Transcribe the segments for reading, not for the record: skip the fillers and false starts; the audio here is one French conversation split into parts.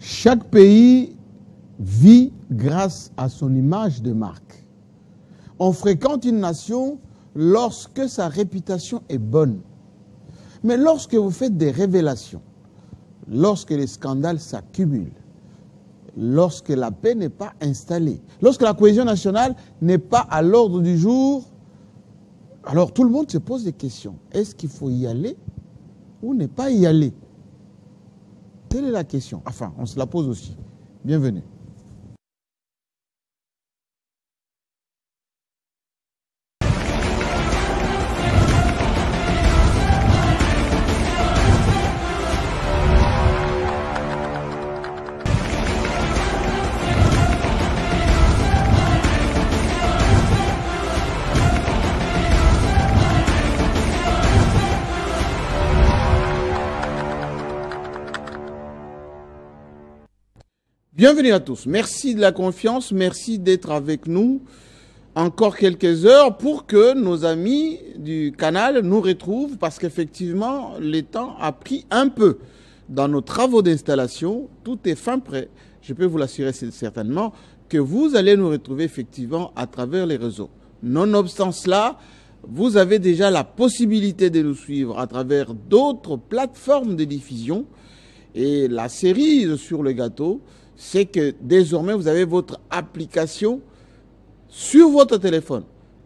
Chaque pays vit grâce à son image de marque. On fréquente une nation lorsque sa réputation est bonne. Mais lorsque vous faites des révélations, lorsque les scandales s'accumulent, lorsque la paix n'est pas installée, lorsque la cohésion nationale n'est pas à l'ordre du jour, alors tout le monde se pose des questions. Est-ce qu'il faut y aller ou ne pas y aller? Telle est la question. Enfin, on se la pose aussi. Bienvenue. Bienvenue à tous. Merci de la confiance, merci d'être avec nous encore quelques heures pour que nos amis du canal nous retrouvent parce qu'effectivement, le temps a pris un peu dans nos travaux d'installation. Tout est fin prêt. Je peux vous l'assurer certainement que vous allez nous retrouver effectivement à travers les réseaux. Nonobstant cela, vous avez déjà la possibilité de nous suivre à travers d'autres plateformes de diffusion et la cerise sur le gâteau, c'est que désormais, vous avez votre application sur votre téléphone,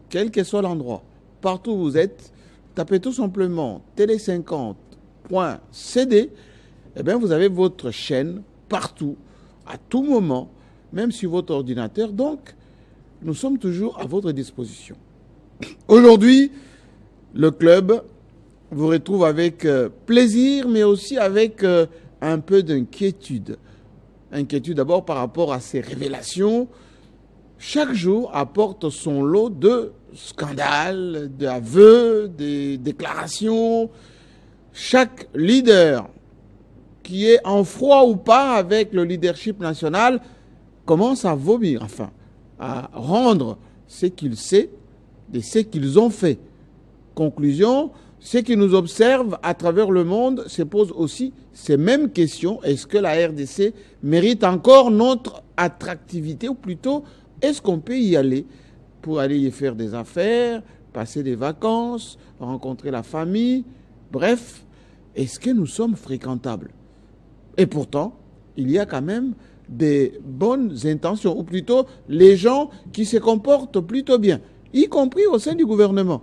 quel que soit l'endroit, partout où vous êtes, tapez tout simplement télé50.cd, et bien vous avez votre chaîne partout, à tout moment, même sur votre ordinateur. Donc, nous sommes toujours à votre disposition. Aujourd'hui, le club vous retrouve avec plaisir, mais aussi avec un peu d'inquiétude. Inquiétude d'abord par rapport à ces révélations. Chaque jour apporte son lot de scandales, d'aveux, de déclarations. Chaque leader qui est en froid ou pas avec le leadership national commence à vomir, enfin, à rendre ce qu'il sait de ce qu'ils ont fait. Conclusion, ceux qui nous observent à travers le monde se posent aussi ces mêmes questions. Est-ce que la RDC mérite encore notre attractivité, ou plutôt, est-ce qu'on peut y aller pour aller y faire des affaires, passer des vacances, rencontrer la famille? Bref, est-ce que nous sommes fréquentables? Et pourtant, il y a quand même des bonnes intentions, ou plutôt les gens qui se comportent plutôt bien, y compris au sein du gouvernement.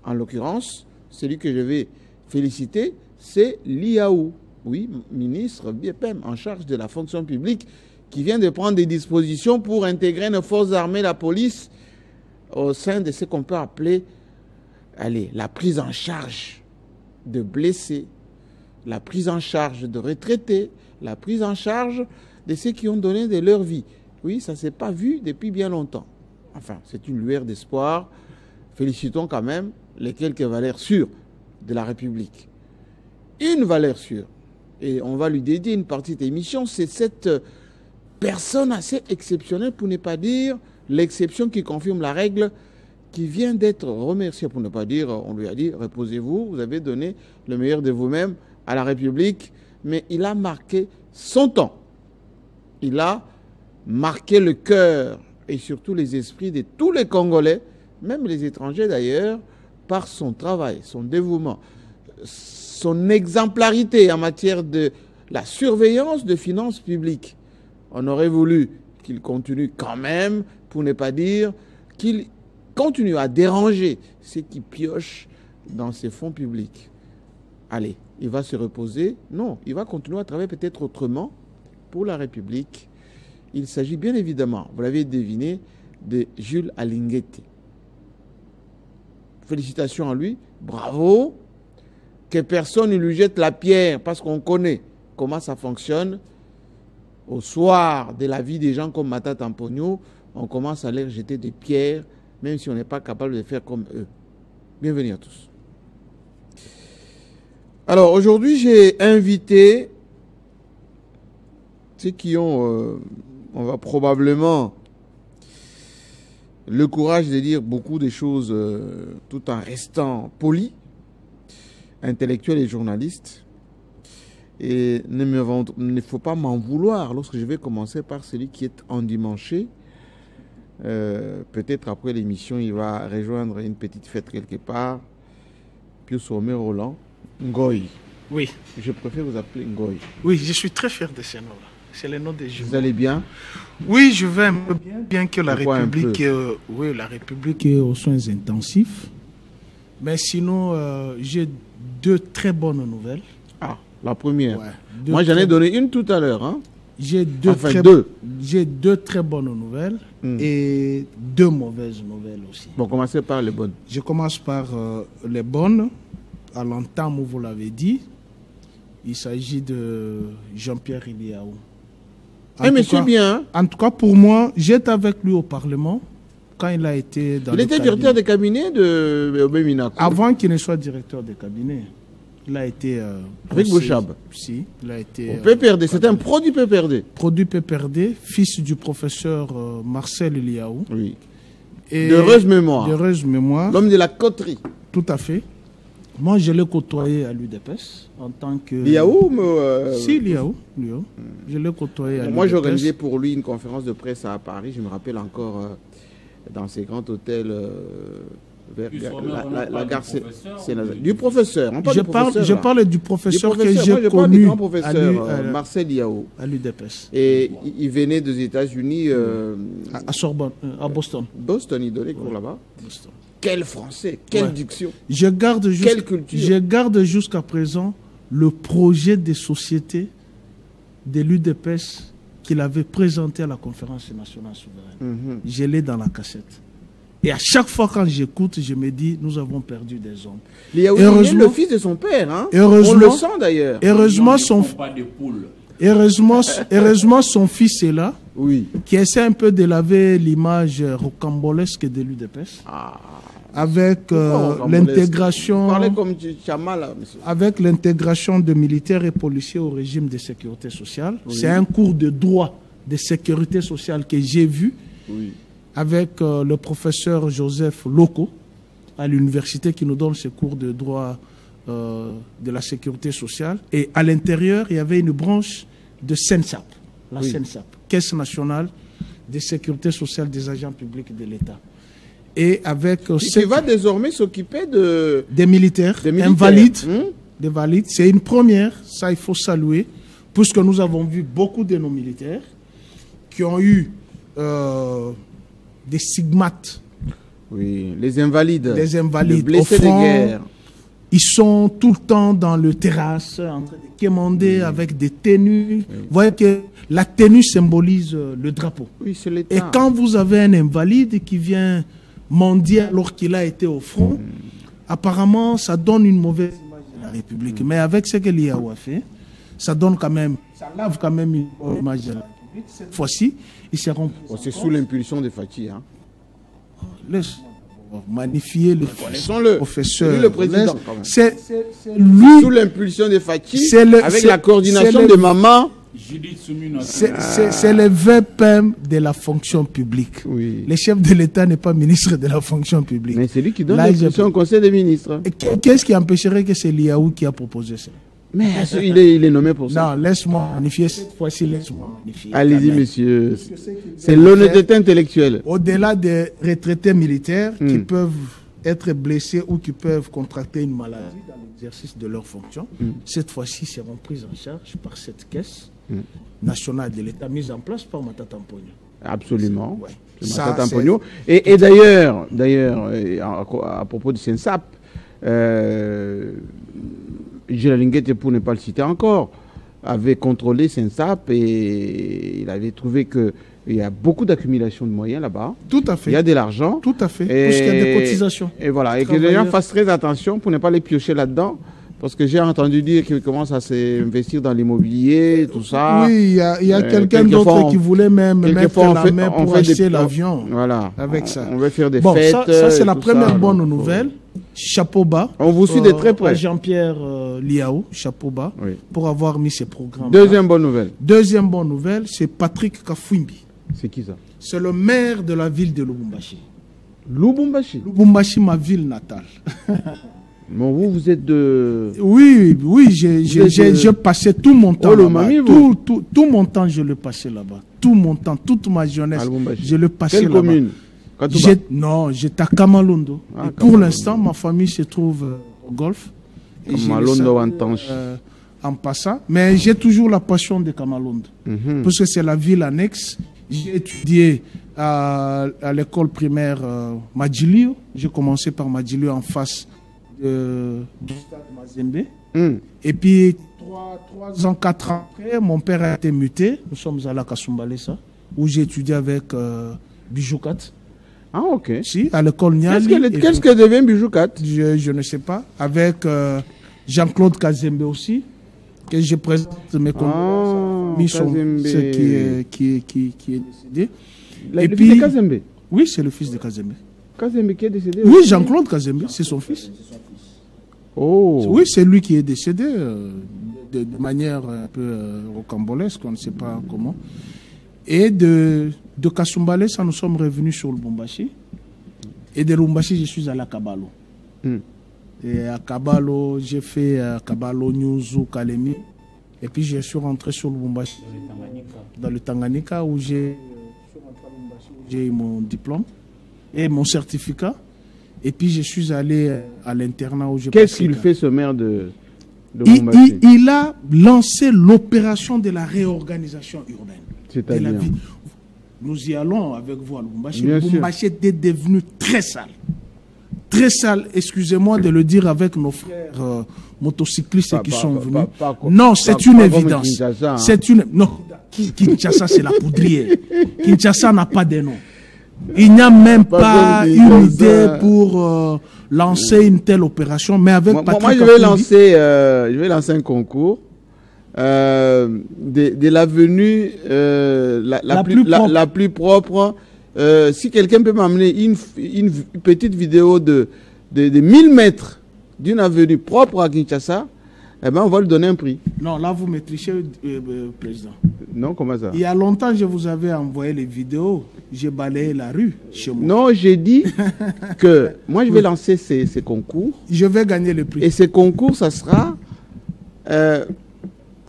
En l'occurrence, celui que je vais féliciter, c'est Liaou, oui, ministre BPM en charge de la fonction publique, qui vient de prendre des dispositions pour intégrer nos forces armées, la police, au sein de ce qu'on peut appeler, allez, la prise en charge de blessés, la prise en charge de retraités, la prise en charge de ceux qui ont donné de leur vie. Oui, ça ne s'est pas vu depuis bien longtemps. Enfin, c'est une lueur d'espoir. Félicitons quand même les quelques valeurs sûres de la République. Une valeur sûre, et on va lui dédier une partie de l'émission, c'est cette personne assez exceptionnelle, pour ne pas dire l'exception qui confirme la règle, qui vient d'être remerciée, pour ne pas dire, on lui a dit, reposez-vous, vous avez donné le meilleur de vous-même à la République, mais il a marqué son temps. Il a marqué le cœur et surtout les esprits de tous les Congolais, même les étrangers d'ailleurs, par son travail, son dévouement, son exemplarité en matière de la surveillance de finances publiques. On aurait voulu qu'il continue quand même, pour ne pas dire qu'il continue à déranger ceux qui piochent dans ces fonds publics. Allez, il va se reposer? Non, il va continuer à travailler peut-être autrement pour la République. Il s'agit bien évidemment, vous l'avez deviné, de Jules Alinguete. Félicitations à lui, bravo, que personne ne lui jette la pierre parce qu'on connaît comment ça fonctionne. Au soir de la vie des gens comme Matata Ampogno, on commence à leur jeter des pierres, même si on n'est pas capable de faire comme eux. Bienvenue à tous. Alors aujourd'hui, j'ai invité ceux qui ont, on va probablement le courage de dire beaucoup de choses tout en restant poli, intellectuels et journalistes. Et ne faut pas m'en vouloir lorsque je vais commencer par celui qui est endimanché. Peut-être après l'émission, il va rejoindre une petite fête quelque part. Puis au sommet Roland, Ngoy. Oui. Je préfère vous appeler Ngoy. Oui, je suis très fier de ce nom-là. C'est le nom des jumeaux. Vous allez bien? Oui, je vais un peu bien, bien que la Pourquoi République, la République est aux soins intensifs. Mais sinon, j'ai deux très bonnes nouvelles. Ah, la première. Ouais, Moi, j'en ai donné une tout à l'heure. Hein? J'ai deux, deux très bonnes nouvelles et deux mauvaises nouvelles aussi. Bon, commencez par les bonnes. Je commence par les bonnes. À l'entame, vous l'avez dit, il s'agit de Jean-Pierre Iliaou. Monsieur bien. En tout cas, pour moi, j'étais avec lui au Parlement quand il a été dans Il était directeur de cabinet de Obé-Minakou. Avant qu'il ne soit directeur de cabinet. Il a été... avec Bouchab. Si, il a été... PPRD, c'est un produit PPRD. Produit PPRD, fils du professeur Marcel Iliaou. Oui. Et d'heureuse mémoire. D'heureuse mémoire. L'homme de la coterie. Tout à fait. Moi, je l'ai côtoyé à l'UDPS en tant que... Liaou Si, Liaou. Je l'ai côtoyé à l'UDPS. Moi, j'ai organisé pour lui une conférence de presse à Paris. Je me rappelle encore dans ces grands hôtels vers la gare Saint-Nazaire. Du professeur. Je parle du professeur que j'ai connu du grand professeur Marcel Liaou. À l'UDPS. Et il venait des États-Unis. À Sorbonne, à Boston. Boston, il donnait cours là-bas. Boston. Quel français, quelle diction. Quelle culture. Je garde jusqu'à présent le projet de société de l'UDPS qu'il avait présenté à la conférence nationale souveraine. Je l'ai dans la cassette. Et à chaque fois quand j'écoute, je me dis, nous avons perdu des hommes. Il est le fils de son père. Hein? On le sent d'ailleurs. Heureusement, son fils est là. Oui. Qui essaie un peu de laver l'image rocambolesque de l'UDPS. Avec l'intégration de militaires et policiers au régime de sécurité sociale. Oui. C'est un cours de droit de sécurité sociale que j'ai vu avec le professeur Joseph Loko à l'université qui nous donne ce cours de droit de la sécurité sociale. Et à l'intérieur, il y avait une branche de CENSAP, la CENSAP, Caisse nationale de sécurité sociale des agents publics de l'État. Et avec qui va désormais s'occuper des militaires invalides. Des valides. C'est une première, ça il faut saluer, puisque nous avons vu beaucoup de nos militaires qui ont eu des stigmates. Oui, les invalides. Les invalides. Les blessés de guerre. Ils sont tout le temps dans le terrasse, en train de quémander avec des tenues. Vous voyez que la tenue symbolise le drapeau. Oui, c'est l'État. Et quand vous avez un invalide qui vient mendier alors qu'il a été au front, apparemment, ça donne une mauvaise image de la République. Mais avec ce que l'IAO a fait, ça donne quand même, ça lave quand même une bonne image de la République. Cette fois-ci, ils seront... c'est sous l'impulsion de Fatih. Hein. Laisse-moi magnifier le professeur. Lui, le président. C'est lui. Sous l'impulsion de Fatih, avec la coordination de maman. C'est le VPM de la fonction publique. Oui. Le chef de l'État n'est pas ministre de la fonction publique. Mais c'est lui qui donne l'impulsion au Conseil des ministres. Qu'est-ce qui empêcherait que c'est Liaou qui a proposé ça? Mais il est nommé pour ça. Non, laisse-moi magnifier. Cette fois-ci, laisse-moi magnifier. Allez-y, monsieur. C'est l'honnêteté intellectuelle. Au-delà des retraités militaires qui peuvent être blessés ou qui peuvent contracter une maladie dans l'exercice de leurs fonctions, cette fois-ci seront prises en charge par cette caisse nationale de l'État mise en place par Matata Mponyo. Absolument. Matata Mponyo. Et d'ailleurs, à propos du CENSAP, Gilles Linguette, pour ne pas le citer encore, avait contrôlé CENSAP et il avait trouvé qu'il y a beaucoup d'accumulation de moyens là-bas. Tout à fait. Il y a de l'argent. Tout à fait. Parce qu'il y a des cotisations. Et voilà. Et que les gens fassent très attention pour ne pas les piocher là-dedans. Parce que j'ai entendu dire qu'ils commencent à s'investir dans l'immobilier, tout ça. Oui, il y a quelqu'un d'autre qui voulait même mettre la main pour acheter l'avion. Voilà. Avec ça. On va faire des fêtes. Ça c'est la première bonne nouvelle. Chapeau bas. On vous suit de très près. Jean-Pierre Liaou, chapeau bas, pour avoir mis ces programmes. Deuxième bonne nouvelle. Deuxième bonne nouvelle, c'est Patrick Kafouimbi. C'est qui ça? C'est le maire de la ville de Lubumbashi. Lubumbashi? Lubumbashi, ma ville natale. Bon, vous êtes de... Oui, j'ai passé tout mon temps là-bas. Tout mon temps, je le passais là-bas. Tout mon temps, toute ma jeunesse, je le passais là-bas. Quelle commune? Non, j'étais à Kamalondo. Pour l'instant, ma famille se trouve au Golfe. Kamalondo en Tanche. En passant, mais j'ai toujours la passion de Kamalondo. Parce que c'est la ville annexe. J'ai étudié à l'école primaire Madjilio. J'ai commencé par Madjilio en face du stade Mazembe. Et puis, 3 ans, 4 ans après, mon père a été muté. Nous sommes allés à Kasumbalesa, où j'ai étudié avec Bijoukat. Ah, ok. Si, à l'école Niali. Qu'est-ce que devient Bijoukat? Je ne sais pas. Avec Jean-Claude Kazembe aussi, que je présente mes condoléances, qui est décédé. Le fils de Kazembe? Oui, c'est le fils de Kazembe. Kazembe qui est décédé? Oui, Jean-Claude Kazembe, c'est son fils. Oh. Oui, c'est lui qui est décédé de manière un peu rocambolesque, on ne sait pas comment. Et de Kasumbalé, ça nous sommes revenus sur Lubumbashi. Et de Lubumbashi, je suis allé à Kabalo. Et à Kabalo, j'ai fait Kabalo, Nyuzu, Kalemi. Et puis je suis rentré sur Lubumbashi, dans le Tanganyika, où j'ai eu mon diplôme et mon certificat. Et puis je suis allé à l'internat où j'ai passé. Qu'est-ce qu'il fait, ce maire de Lubumbashi? Il a lancé l'opération de la réorganisation urbaine. C'est-à-dire? Nous y allons avec vous à Lubumbashi. Lubumbashi était devenu très sale. Très sale, excusez-moi de le dire avec nos frères motocyclistes qui sont venus. Non, c'est une évidence. Non, Kinshasa, c'est la poudrière. Kinshasa n'a pas de nom. Il n'y a même pas une idée pour lancer une telle opération. Mais avec Patrick, moi, je vais lancer un concours de l'avenue la plus propre. Si quelqu'un peut m'amener une petite vidéo de 1000 mètres d'une avenue propre à Kinshasa, eh ben on va lui donner un prix. Non, là vous me trichez, président. Non, comment ça? Il y a longtemps, je vous avais envoyé les vidéos. J'ai balayé la rue chez moi. Non, j'ai dit que moi je vais lancer ces concours. Je vais gagner le prix. Et ces concours, ça sera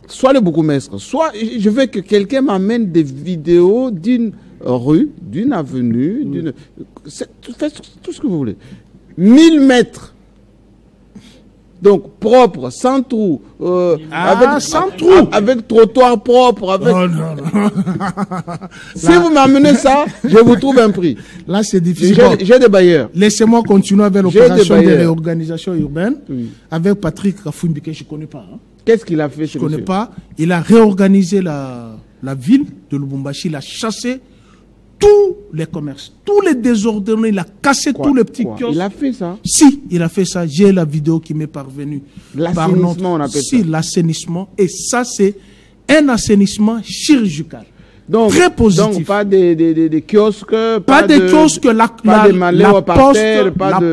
soit le bourgmestre, soit je veux que quelqu'un m'amène des vidéos d'une rue, d'une avenue, faites tout ce que vous voulez. 1000 mètres. Donc propre, sans trou, avec trottoir propre. Avec... Oh, non. Si vous m'amenez ça, je vous trouve un prix. Là, c'est difficile. J'ai des bailleurs. Laissez-moi continuer avec l'opération de réorganisation urbaine avec Patrick Kafouimbi, que je ne connais pas. Hein. Qu'est-ce qu'il a fait? Je ne connais pas. Il a réorganisé la ville de Lubumbashi. Il a chassé tous les commerces, tous les désordonnés, il a cassé tous les petits kiosques. Il a fait ça? Si, il a fait ça. J'ai la vidéo qui m'est parvenue. L'assainissement, on appelle ça. Si, l'assainissement. Et ça, c'est un assainissement chirurgical. Donc, très positif. Donc, pas des kiosques, pas de kiosques, la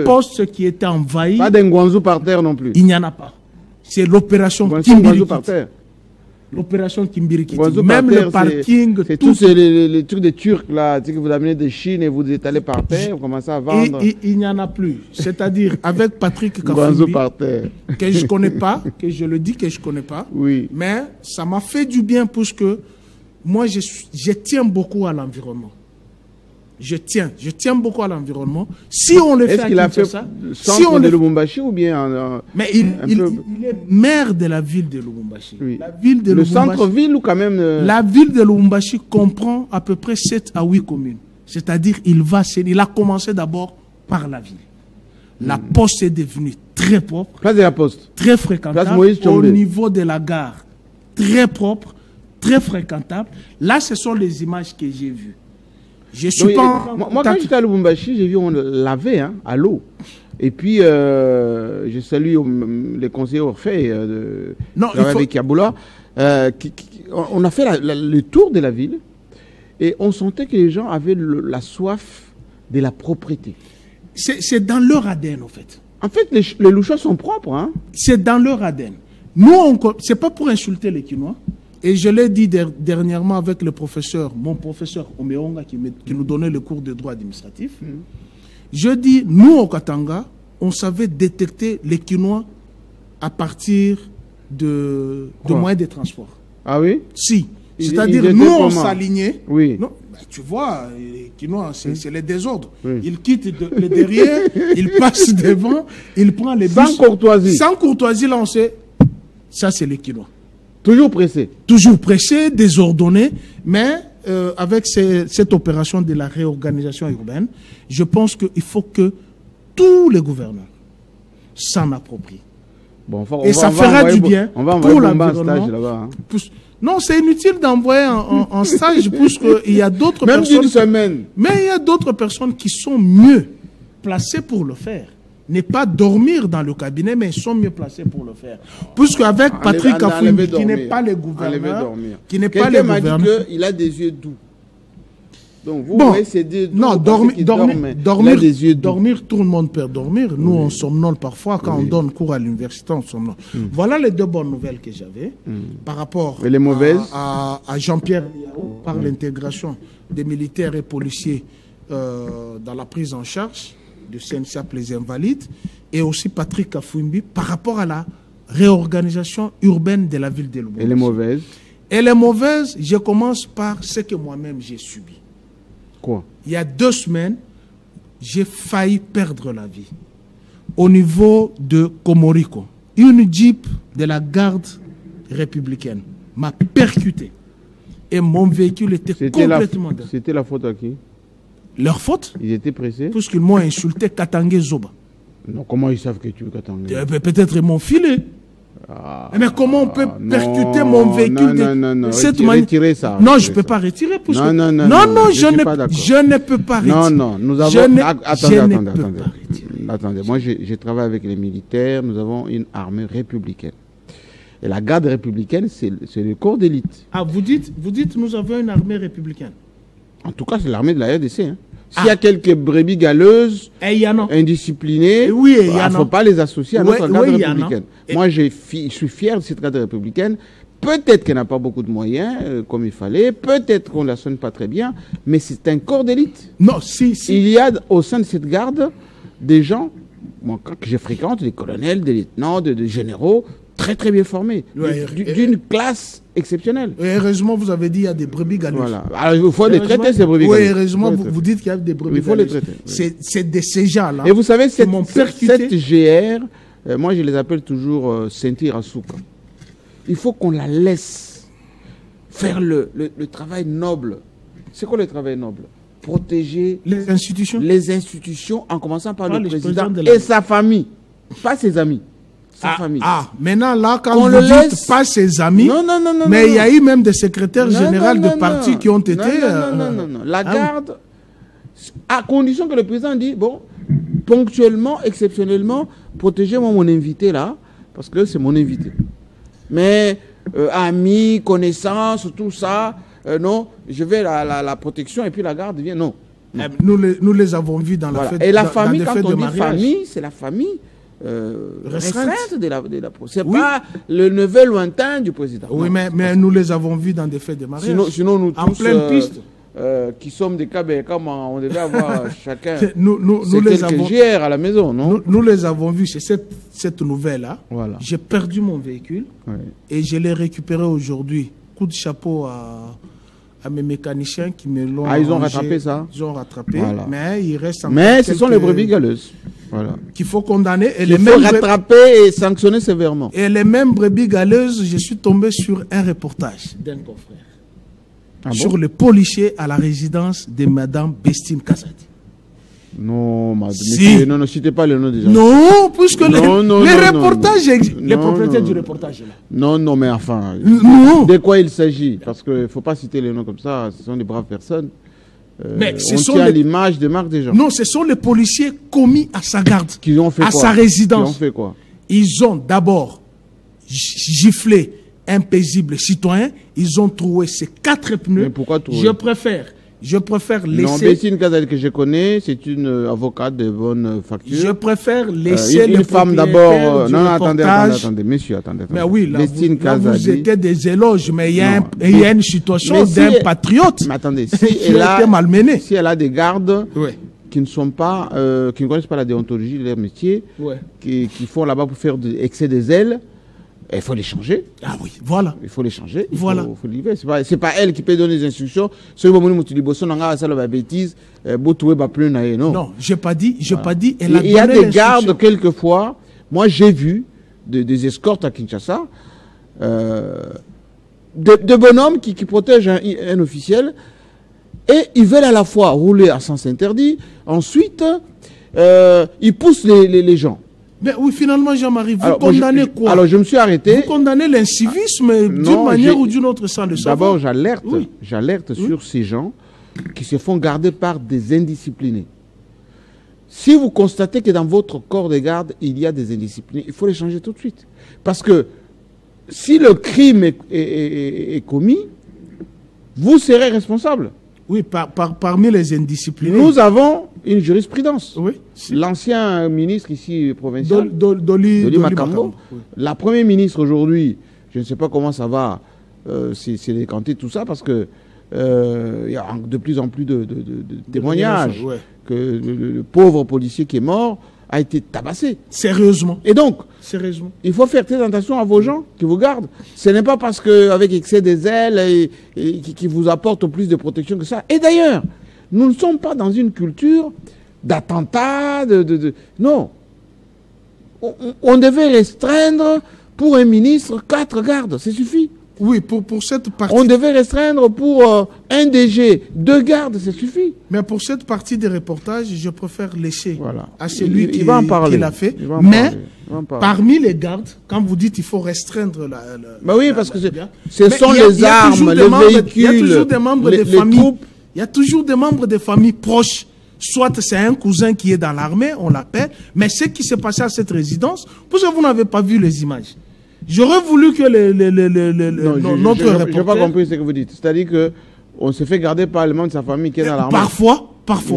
poste qui était envahie. Pas d'Ngwanzou par terre non plus. Il n'y en a pas. C'est l'opération Kimbirikiti. Par terre. L'opération Kimbirikiti. Même le parking. C'est tous les trucs des Turcs là, que vous amenez de Chine et vous étalez par terre, vous commencez à vendre. Il n'y en a plus. C'est-à-dire avec Patrick Kafouimbi, par terre. Que je ne connais pas, que je le dis que je ne connais pas. Oui. Mais ça m'a fait du bien parce que moi je tiens beaucoup à l'environnement. Je tiens beaucoup à l'environnement. Si on le fait à Kinshasa, si on de Lubumbashi ou bien mais il est maire de la ville de Lubumbashi. Oui. La ville de le centre-ville ou quand même La ville de Lubumbashi comprend à peu près 7 à 8 communes. C'est-à-dire il a commencé d'abord par la ville. La poste est devenue très propre. Place de la Poste. Très fréquentable. Au niveau de la gare, très propre, très fréquentable. Là, ce sont les images que j'ai vues. Je suis pas moi, quand j'étais à Lubumbashi, j'ai vu on lavait à l'eau. Et puis, je salue les conseillers Orphée avec Yaboula. On a fait le tour de la ville et on sentait que les gens avaient la soif de la propreté. C'est dans leur ADN, en fait. En fait, les Louchois sont propres. Hein? C'est dans leur ADN. Nous, c'est pas pour insulter les Kinois. Et je l'ai dit dernièrement avec le professeur, mon professeur Omeonga, qui nous donnait le cours de droit administratif. Je dis, nous au Katanga, on savait détecter les Quinois à partir de moyens de transport. Ah oui? Si. C'est-à-dire, nous, on s'alignait. Oui. Non, tu vois, les Quinois, c'est les désordres. Oui. Ils quittent le derrière, ils passent devant, ils prennent les bus. Sans courtoisie. Sans courtoisie, là, on sait, ça, c'est les Quinois. Toujours pressés. Toujours pressés, désordonnés, mais avec cette opération de la réorganisation urbaine, je pense qu'il faut que tous les gouverneurs s'en approprient. Bon, et ça fera du bien pour l'environnement. Là-bas. Non, c'est inutile d'envoyer en stage puisqu'il y a d'autres personnes. Même d'une semaine. Mais il y a d'autres personnes qui sont mieux placées pour le faire. Ne pas dormir dans le cabinet, mais ils sont mieux placés pour le faire. Puisqu'avec Patrick Kafoumi, qui n'est pas le gouverneur, quelqu'un m'a dit qu'il a des yeux doux. Donc vous voyez, c'est des doux. Non, dormir, tout le monde peut dormir. Nous, on somnole parfois. Quand on donne cours à l'université, on somnole. Voilà les deux bonnes nouvelles que j'avais par rapport les mauvaises à Jean-Pierre Liao, par l'intégration des militaires et policiers dans la prise en charge de CNSAP les Invalides, et aussi Patrick Kafoumi par rapport à la réorganisation urbaine de la ville de Lubumbashi. Et les mauvaises? Et les mauvaises, je commence par ce que moi-même j'ai subi. Quoi? Il y a 2 semaines, j'ai failli perdre la vie. Au niveau de Komoriko, une Jeep de la garde républicaine m'a percuté. Et mon véhicule était complètement... C'était la faute à qui? Leur faute? Ils étaient pressés? Puisqu'ils m'ont insulté Katangé Zoba. Non, comment ils savent que tu es Katangé? Peut-être ils m'ont filé. Mais comment on peut percuter mon véhicule de cette manière? Retirez ça. Non, je ne peux pas retirer. Non, je ne peux pas retirer. Non, nous avons... Attendez, moi j'ai travaillé avec les militaires, nous avons une armée républicaine. Et la garde républicaine, c'est le corps d'élite. Ah, vous dites nous avons une armée républicaine? En tout cas, c'est l'armée de la RDC. Hein. S'il y a quelques brebis galeuses, indisciplinées, il ne faut pas les associer à notre garde républicaine. Moi, je suis fier de cette garde républicaine. Peut-être qu'elle n'a pas beaucoup de moyens, comme il fallait. Peut-être qu'on ne la sonne pas très bien. Mais c'est un corps d'élite. Non, si. Il y a au sein de cette garde des gens, moi, que je fréquente, des colonels, des lieutenants, des généraux, très très bien formés, d'une classe exceptionnelle. Et heureusement, vous avez dit qu'il y a des brebis galeuses. Voilà. Alors, il faut les traiter, ces brebis galeuses. Oui, heureusement, vous dites qu'il y a des brebis galeuses. Il faut les traiter. C'est de ces gens-là. Et vous savez, cette GR, moi je les appelle toujours ceinture à souka. Il faut qu'on la laisse faire le travail noble. C'est quoi le travail noble? Protéger les institutions en commençant par le président et sa famille, pas ses amis. Maintenant, là, quand vous dites pas ses amis, mais il y a eu même des secrétaires généraux de partis qui ont été... Non. La garde, à condition que le président dit, bon, ponctuellement, exceptionnellement, protégez-moi mon invité là, parce que c'est mon invité. Mais amis, connaissances, tout ça, non, je vais la protection et puis la garde vient, non. Nous les avons vus dans la fête de mariage. Et la famille, quand on dit famille, c'est la famille restreinte de la c'est pas le neveu lointain du président. Oui, mais nous les avons vus dans des fêtes de mariage. Sinon nous en tous, pleine piste. Qui sommes des cabets, comme on devait avoir chacun nous les avons GR à la maison, non? Nous les avons vus, c'est cette nouvelle-là. Voilà. J'ai perdu mon véhicule et je l'ai récupéré aujourd'hui. Coup de chapeau à mes mécaniciens qui me l'ont ils ont rattrapé ça? Ils ont rattrapé, mais il reste encore mais ce sont les brebis galeuses. Voilà. Qu'il faut condamner. Il faut rattraper et sanctionner sévèrement. Et les mêmes brebis galeuses, je suis tombé sur un reportage d'un confrère. Sur le policier à la résidence de Madame Bestine Kazadi. Non, monsieur, non, ne citez pas le nom des gens. Non, puisque les reportages, les propriétaires du reportage là. Non, mais enfin, de quoi il s'agit? Parce qu'il ne faut pas citer les noms comme ça, ce sont des braves personnes. Mais on tient l'image des marques des gens. Non, ce sont les policiers commis à sa garde, qui ont fait à sa résidence. Qui ont fait quoi? Ils ont d'abord giflé un paisible citoyen, ils ont trouvé ces 4 pneus. Mais pourquoi trouver? Je préfère laisser... Non, Bestine Kazadi que je connais, c'est une avocate de bonne facture. Je préfère laisser une femme d'abord... Non, attendez, monsieur, attendez. Mais oui, là, Kazadi, vous étiez des éloges, mais il y a une situation d'un patriote mais attendez, qui a été malmené. Si elle a des gardes qui ne sont pas, qui ne connaissent pas la déontologie de leur métier, qui font là-bas pour faire excès des ailes. Il faut les changer. Ah oui, voilà. Il faut les changer. Il voilà. faut livrer. C'est pas elle qui peut donner les instructions. Non, j'ai pas dit. Il y a des gardes quelquefois. Moi, j'ai vu des escortes à Kinshasa, de bonhommes qui protègent un officiel, et ils veulent à la fois rouler à sens interdit. Ensuite, ils poussent les gens. Mais oui, finalement, Jean-Marie, vous condamnez quoi? Alors, je me suis arrêté. Vous condamnez l'incivisme d'une manière ou d'une autre sans le savoir. D'abord, j'alerte sur ces gens qui se font garder par des indisciplinés. Si vous constatez que dans votre corps de garde, il y a des indisciplinés, il faut les changer tout de suite. Parce que si le crime est commis, vous serez responsable. Oui, parmi les indisciplinés. Nous avons une jurisprudence. Oui. L'ancien ministre ici provincial, Doli Makambo, la première ministre aujourd'hui, je ne sais pas comment ça va c'est décanté tout ça, parce que il y a de plus en plus de témoignages que le pauvre policier qui est mort a été tabassé. Sérieusement. Et donc, sérieusement, il faut faire très attention à vos gens qui vous gardent. Ce n'est pas parce qu'avec excès des ailes et qui vous apportent plus de protection que ça. Et d'ailleurs, nous ne sommes pas dans une culture d'attentat, non. On devait restreindre pour un ministre 4 gardes, ça suffit. Oui, pour cette partie. On devait restreindre pour un DG 2 gardes, ça suffit. Mais pour cette partie des reportages, je préfère laisser à celui qui l'a fait. Mais parmi les gardes, quand vous dites qu'il faut restreindre oui, parce que ce sont les armes, les véhicules, il y a toujours des membres des familles. Il y a toujours des membres des familles proches. Soit c'est un cousin qui est dans l'armée, on l'appelle. Mais ce qui s'est passé à cette résidence, pourquoi vous n'avez pas vu les images? J'aurais voulu que notre reporter... Je n'ai pas compris ce que vous dites. C'est-à-dire qu'on se fait garder par le membre de sa famille qui est dans l'armée. Parfois.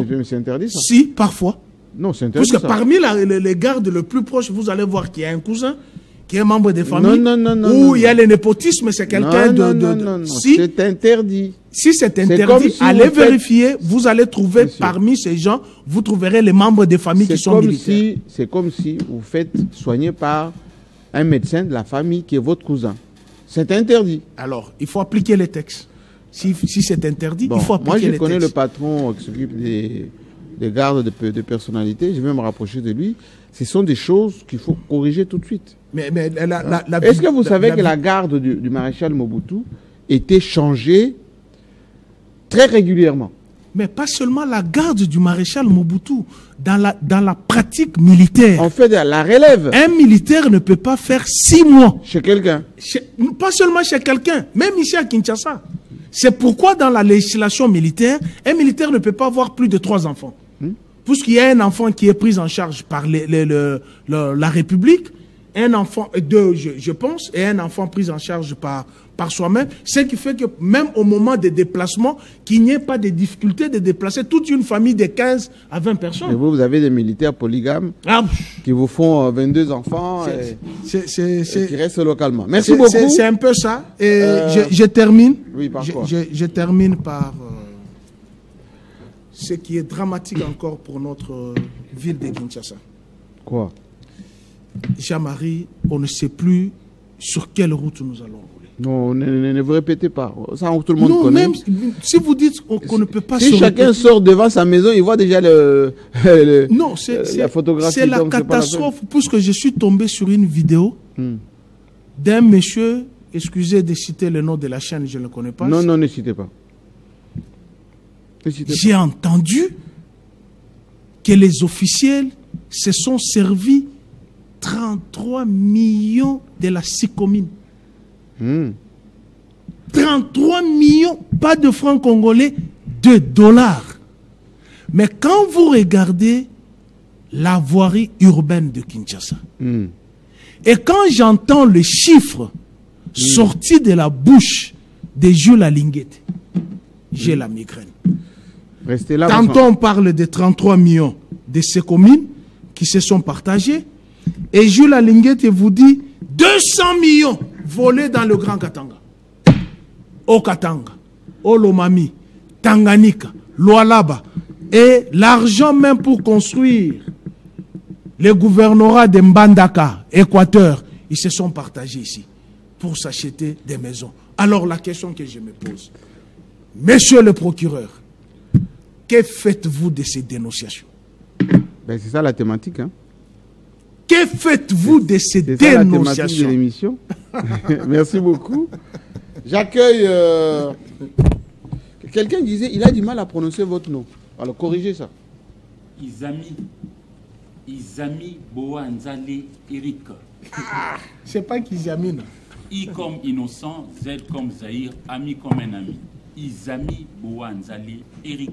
Mais c'est interdit, ça? Si, parfois. Non, c'est interdit, parce que parmi les gardes les plus proches, vous allez voir qu'il y a un cousin, qui est membre des familles. Non. Il y a le népotisme, c'est quelqu'un Non, c'est interdit. Si c'est interdit, allez vérifier, vous allez trouver parmi ces gens, vous trouverez les membres des familles qui sont militaires. C'est comme si vous faites soigner par un médecin de la famille qui est votre cousin. C'est interdit. Alors, il faut appliquer les textes. Si c'est interdit, il faut appliquer les textes. Moi, je connais le patron qui s'occupe des gardes de personnalité. Je vais me rapprocher de lui. Ce sont des choses qu'il faut corriger tout de suite. Est-ce que vous savez que la garde du maréchal Mobutu était changée très régulièrement? Mais pas seulement la garde du maréchal Mobutu, dans la pratique militaire. On fait de la relève. Un militaire ne peut pas faire 6 mois. Chez quelqu'un. Pas seulement chez quelqu'un, même ici à Kinshasa. C'est pourquoi dans la législation militaire, un militaire ne peut pas avoir plus de 3 enfants. Puisqu'il y a un enfant qui est pris en charge par la République, un enfant, 2 je pense, et un enfant pris en charge par soi-même, ce qui fait que même au moment des déplacements, qu'il n'y ait pas de difficulté de déplacer toute une famille de 15 à 20 personnes. Et vous avez des militaires polygames qui vous font 22 enfants et qui restent localement. Merci beaucoup. C'est un peu ça. Et je termine. Oui, par quoi? Je termine par ce qui est dramatique encore pour notre ville de Kinshasa. Quoi? Jean-Marie, on ne sait plus sur quelle route nous allons rouler. Non, ne vous répétez pas. Ça, tout le monde connaît. Même si vous dites qu'on ne peut pas si chacun sort devant sa maison, il voit déjà la photographie. C'est la catastrophe, puisque je suis tombé sur une vidéo d'un monsieur, excusez de citer le nom de la chaîne, je ne le connais pas. Non, ne citez pas. J'ai entendu que les officiels se sont servis 33 millions de la SICOMINE. 33 millions, pas de francs congolais, de dollars. Mais quand vous regardez la voirie urbaine de Kinshasa, et quand j'entends le chiffre sorti de la bouche de Jules Alinguette, j'ai la migraine. Restez là. Tantôt on parle de 33 millions de SICOMINE qui se sont partagés. Et Jules Alinguette vous dit 200 millions volés dans le Grand Katanga. Au Katanga, au Lomami, Tanganyika, Lualaba, Et l'argent même pour construire les gouvernorats de Mbandaka, Équateur, ils se sont partagés ici pour s'acheter des maisons. Alors la question que je me pose, monsieur le procureur, que faites-vous de ces dénonciations? Ben, c'est ça la thématique. Hein. Que faites-vous de ces dénonciations? C'est ça la thématique de l'émission. Merci beaucoup. J'accueille... Quelqu'un disait, il a du mal à prononcer votre nom. Alors corrigez ça. Izami Boanzale Eric. C'est pas qu'Izamine. I comme innocent, Z comme Zahir, ami comme un ami. Izami Boanzale Eric.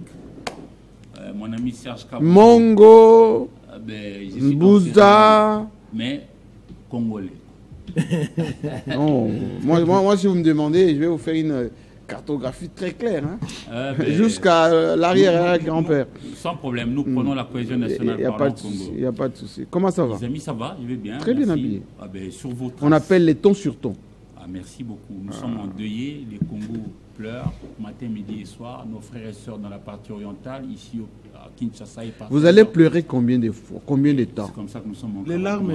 Mon ami Serge Kabou. Mongo. Mbouza. Mais congolais. Non, moi, si vous me demandez, je vais vous faire une cartographie très claire. Hein, jusqu'à l'arrière-grand-père. Sans problème, nous prenons la cohésion nationale par le Congo. Il n'y a pas de souci. Comment ça va? Les amis, ça va, je vais bien. Très bien habillé. Sur vos traces. On appelle les tons sur tons. Merci beaucoup. Nous sommes endeuillés, les Congos pleurent, matin, midi et soir. Nos frères et sœurs dans la partie orientale, ici à Kinshasa et partout. Vous allez pleurer combien de fois, combien de temps? C'est comme ça que nous sommes encore. Les larmes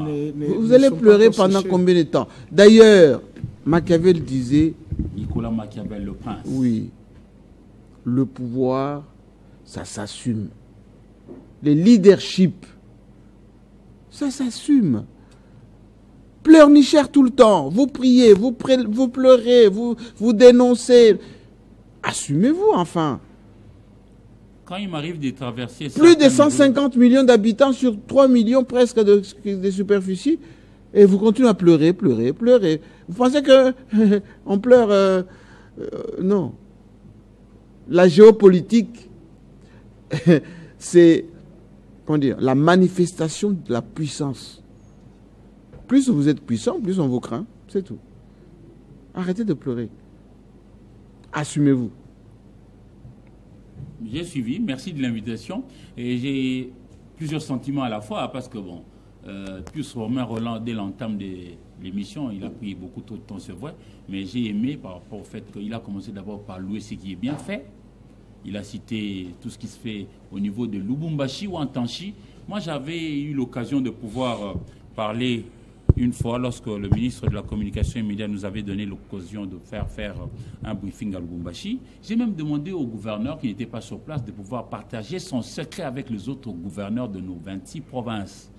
vous allez pleurer pendant combien de temps? D'ailleurs, Machiavel disait... Nicolas Machiavel, le prince. Oui. Le pouvoir, ça s'assume. Le leadership, ça s'assume. Pleurnicheur tout le temps. Vous priez, vous pleurez, vous dénoncez. Assumez-vous, enfin. Quand il m'arrive de traverser... Plus de 150 millions d'habitants sur 3 millions presque de superficie. Et vous continuez à pleurer, pleurer, pleurer. Vous pensez que on pleure non. La géopolitique, c'est la manifestation de la puissance. Plus vous êtes puissant, plus on vous craint. C'est tout. Arrêtez de pleurer. Assumez-vous. J'ai suivi, merci de l'invitation. Et j'ai plusieurs sentiments à la fois, parce que bon, plus Romain Roland, dès l'entame de l'émission, il a pris beaucoup trop de temps, c'est vrai, mais j'ai aimé par rapport au fait qu'il a commencé d'abord par louer ce qui est bien fait. Il a cité tout ce qui se fait au niveau de Lubumbashi ou Antanchi. Moi, j'avais eu l'occasion de pouvoir parler une fois lorsque le ministre de la Communication immédiate nous avait donné l'occasion de faire un briefing à Lubumbashi. J'ai même demandé au gouverneur qui n'était pas sur place de pouvoir partager son secret avec les autres gouverneurs de nos 26 provinces.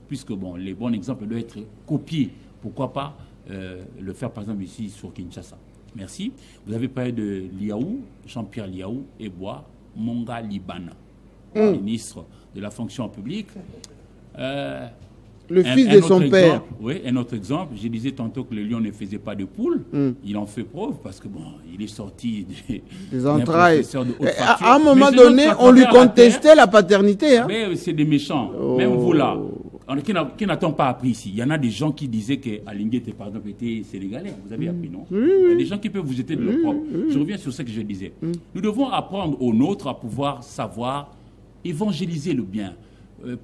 Puisque bon, les bons exemples doivent être copiés. Pourquoi pas le faire par exemple ici sur Kinshasa. Merci. Vous avez parlé de Liaou, Jean-Pierre Liaou et Bois Monga Libana, ministre de la fonction publique. Le fils de son père. Oui, un autre exemple. Je disais tantôt que le lion ne faisait pas de poule. Il en fait preuve parce que bon, il est sorti des entrailles. De à un moment donné, on lui contestait la paternité. Hein. Mais c'est des méchants. Même vous là, qui n'a-t-on pas appris ici? Il y en a des gens qui disaient que Alinguete, par exemple, était sénégalais. Vous avez appris, non? Il y a des gens qui peuvent vous jeter de leur propre. Je reviens sur ce que je disais. Nous devons apprendre aux nôtres à pouvoir savoir évangéliser le bien.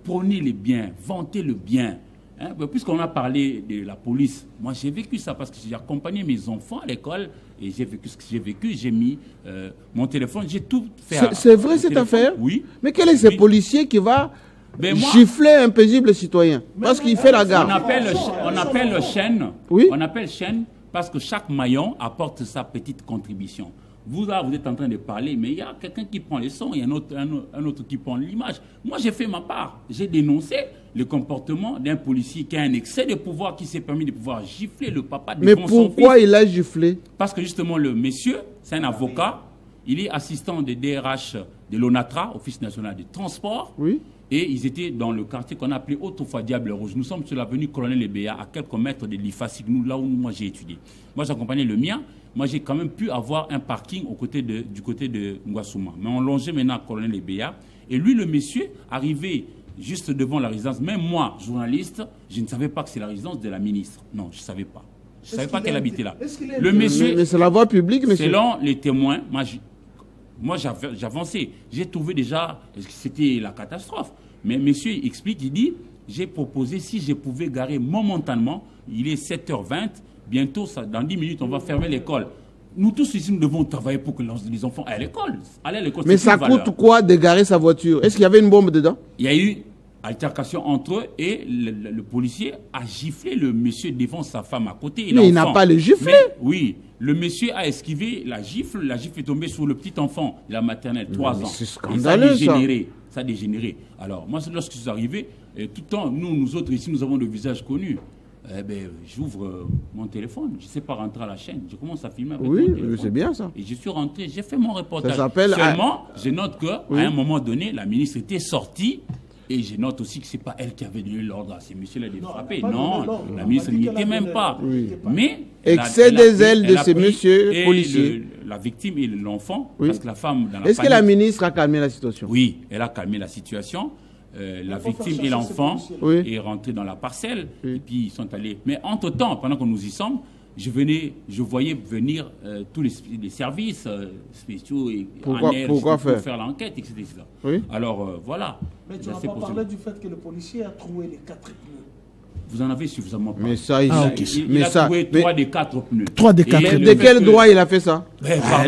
Prôner le bien, vanter le bien. Hein? Puisqu'on a parlé de la police, moi j'ai vécu ça parce que j'ai accompagné mes enfants à l'école et j'ai vécu ce que j'ai vécu. J'ai mis mon téléphone, j'ai tout fait. C'est vrai cette affaire? Oui. Mais quel est ce policier qui va gifler un paisible citoyen parce qu'il fait la garde? On appelle le chêne. Oui. On appelle chêne parce que chaque maillon apporte sa petite contribution. Vous, là, vous êtes en train de parler, mais il y a quelqu'un qui prend les sons, il y a un autre qui prend l'image. Moi, j'ai fait ma part. J'ai dénoncé le comportement d'un policier qui a un excès de pouvoir, qui s'est permis de pouvoir gifler le papa devant son fils. Mais pourquoi il a giflé? Parce que justement, le monsieur, c'est un avocat, il est assistant de DRH de l'ONATRA, Office national de transport. Oui. Et ils étaient dans le quartier qu'on appelait autrefois Diable Rouge. Nous sommes sur l'avenue Colonel Ebéa, à quelques mètres de l'IFASIC, là où moi j'ai étudié. Moi, j'accompagnais le mien. Moi, j'ai quand même pu avoir un parking du côté de Ngouassouma. Mais on longeait maintenant Colonel Ebéa. Et lui, le monsieur, arrivé juste devant la résidence, même moi, journaliste, je ne savais pas que c'est la résidence de la ministre. Non, je ne savais pas. Je ne savais pas qu'elle habitait là. Le monsieur... Mais c'est la voie publique, monsieur. Selon les témoins, moi j'avançais. J'ai trouvé déjà que c'était la catastrophe. Mais monsieur explique, il dit, j'ai proposé si je pouvais garer momentanément, il est 7h20, bientôt, dans 10 minutes, on va fermer l'école. nous tous ici, nous devons travailler pour que les enfants aient à l'école. Aller à l'école, mais ça coûte quoi de garer sa voiture? Est-ce qu'il y avait une bombe dedans? Il y a eu altercation entre eux et le policier a giflé le monsieur devant sa femme à côté. Mais il n'a pas le giflé. Oui, le monsieur a esquivé la gifle est tombée sur le petit enfant de la maternelle, 3 ans. C'est scandaleux, ça a dégénéré. Alors, moi, lorsque je suis arrivé, tout le temps, nous autres ici, nous avons le visage connu. J'ouvre mon téléphone, je ne sais pas rentrer à la chaîne, je commence à filmer avec mon téléphone. C'est bien ça. Et je suis rentré, j'ai fait mon reportage. Seulement, je note qu'à un moment donné, la ministre était sortie. Et je note aussi que ce n'est pas elle qui avait donné l'ordre à ces messieurs-là de frapper. Non, la ministre n'y était même pas. Mais excès des ailes de ces messieurs policiers. La victime et l'enfant, parce que la femme... Est-ce que la ministre a calmé la situation? Oui, elle a calmé la situation. La victime et l'enfant est rentré dans la parcelle. Et puis ils sont allés... Mais entre-temps, pendant que nous y sommes, je voyais venir tous les services spéciaux et pour faire l'enquête, etc. Alors, voilà. Mais tu n'as pas parlé du fait que le policier a trouvé les 4 pneus. Vous en avez suffisamment parlé. Mais ça, il a trouvé 3 des 4 pneus. 3 des 4 pneus. De quel droit il a fait ça?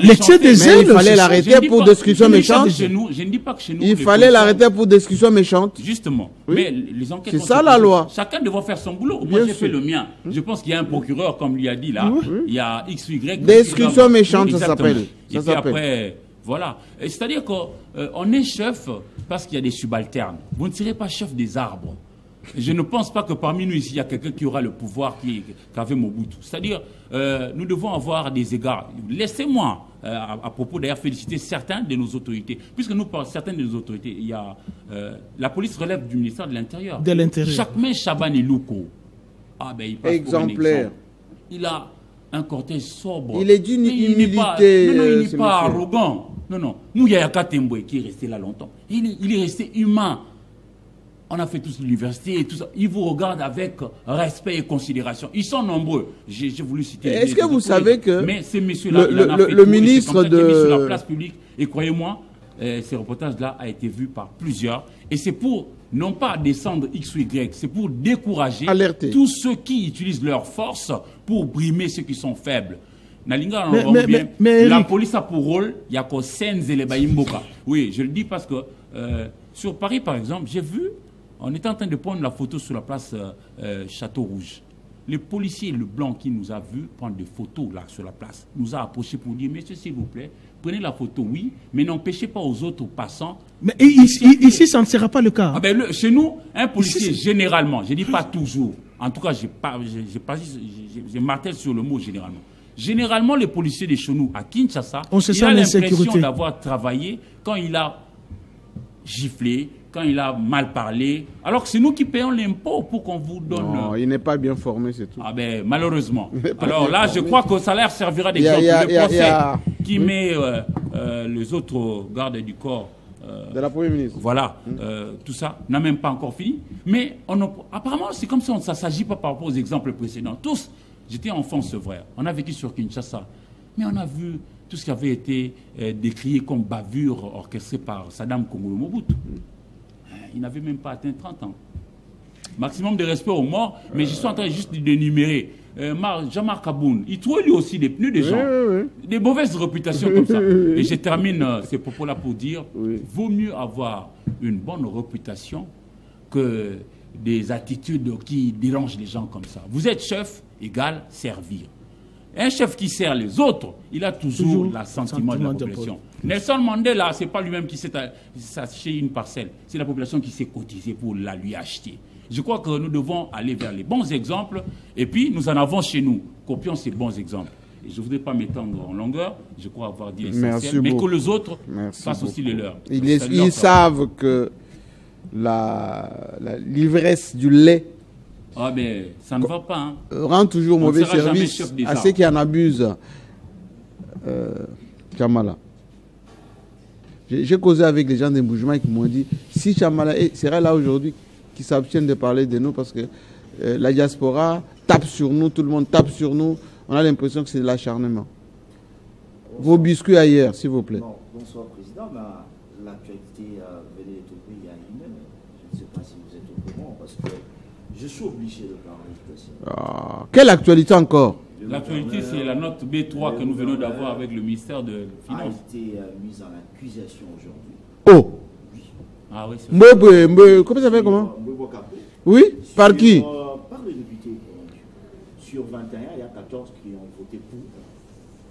L'excès des ailes. Il fallait l'arrêter pour description méchante. Je ne dis pas que chez nous. Il fallait l'arrêter pour description méchante. Justement. Mais les enquêtes. C'est ça la loi. Chacun devra faire son boulot. Moi, j'ai fait le mien. Je pense qu'il y a un procureur, comme lui a dit là. Il y a X, Y. Description méchante, ça s'appelle. Et puis après, voilà. C'est-à-dire qu'on est chef parce qu'il y a des subalternes. Vous ne serez pas chef des arbres. Je ne pense pas que parmi nous ici, il y a quelqu'un qui aura le pouvoir qu'avait Mobutu. C'est-à-dire, nous devons avoir des égards. Laissez-moi, à propos d'ailleurs, féliciter certains de nos autorités. Puisque nous parlons certaines de nos autorités, il y a, la police relève du ministère de l'Intérieur. De l'Intérieur. Chacun Chabane Louko. Il passe exemplaire. Il a un cortège sobre. Il est d'une humilité. Il n'est pas arrogant. Non. Nous, il y a Katemboe qui est resté là longtemps. Il est resté humain. On a fait tous l'université et tout ça. Ils vous regardent avec respect et considération. Ils sont nombreux. J'ai voulu citer. Est-ce que vous savez que mais ces messieurs-là, le ministre de sur la place publique, et croyez-moi, ces reportages-là ont été vus par plusieurs. Et c'est pour, non pas descendre X ou Y, c'est pour décourager tous ceux qui utilisent leur force pour brimer ceux qui sont faibles. Mais la police a pour rôle, il y a qu'au Senz et les Baïmboka. Oui, je le dis parce que sur Paris, par exemple, j'ai vu. On était en train de prendre la photo sur la place Château Rouge. Le policier, le blanc qui nous a vu prendre des photos là sur la place, nous a approché pour dire, messieurs, s'il vous plaît, prenez la photo, oui, mais n'empêchez pas aux autres passants. Mais ici, ça ne sera pas le cas. Chez nous, un policier, généralement, je ne dis pas toujours, en tout cas, j'ai martelé sur le mot généralement. Généralement, les policiers de chez nous, à Kinshasa, il a l'impression d'avoir travaillé quand il a giflé, quand il a mal parlé, alors que c'est nous qui payons l'impôt pour qu'on vous donne... Non, il n'est pas bien formé, c'est tout. Malheureusement. Alors là, je crois que le salaire servira d'exemple. Le procès qui met les autres gardes du corps... de la Première ministre. Voilà, tout ça n'a même pas encore fini. Mais apparemment, c'est comme ça, ça ne s'agit pas par rapport aux exemples précédents. Tous, j'étais enfant, c'est vrai, on a vécu sur Kinshasa, mais on a vu tout ce qui avait été décrié comme bavure orchestrée par Saddam Kongolo Mobutu. Il n'avait même pas atteint 30 ans. Maximum de respect aux morts, mais je suis en train juste d'énumérer. Jean-Marc Aboun, il trouve lui aussi des pneus des gens, des mauvaises réputations comme ça. Et je termine ces propos-là pour dire, vaut mieux avoir une bonne réputation que des attitudes qui dérangent les gens comme ça. Vous êtes chef, égale servir. Un chef qui sert les autres, il a toujours l'assentiment de la population. Nelson Mandela, ce n'est pas lui-même qui s'est acheté une parcelle, c'est la population qui s'est cotisée pour la lui acheter. Je crois que nous devons aller vers les bons exemples, et puis nous en avons chez nous. Copions ces bons exemples. Et je ne voudrais pas m'étendre en longueur, je crois avoir dit l'essentiel, mais que les autres fassent aussi les leurs. Ils savent que l'ivresse du lait ça ne va pas. Rend toujours mauvais service à ceux qui en abusent. Chamala. J'ai causé avec les gens des Mboujima qui m'ont dit, si Chamala serait là aujourd'hui, qu'ils s'abstiennent de parler de nous parce que la diaspora tape sur nous, tout le monde tape sur nous, on a l'impression que c'est de l'acharnement. Vos biscuits ailleurs, s'il vous plaît. Non, bonsoir Président, l'actualité venait de tomber il y a une heure. Je ne sais pas si vous êtes au courant parce que je suis obligé de parler de ça. Quelle actualité encore? L'actualité, c'est la note B3 que nous venons d'avoir avec le ministère de Finances. A été mise en accusation aujourd'hui. Oh, Ah oui, c'est comment ça s'appelle, comment? Oui, Sur, par qui? Par les députés. Sur 21, il y a 14 qui ont voté pour.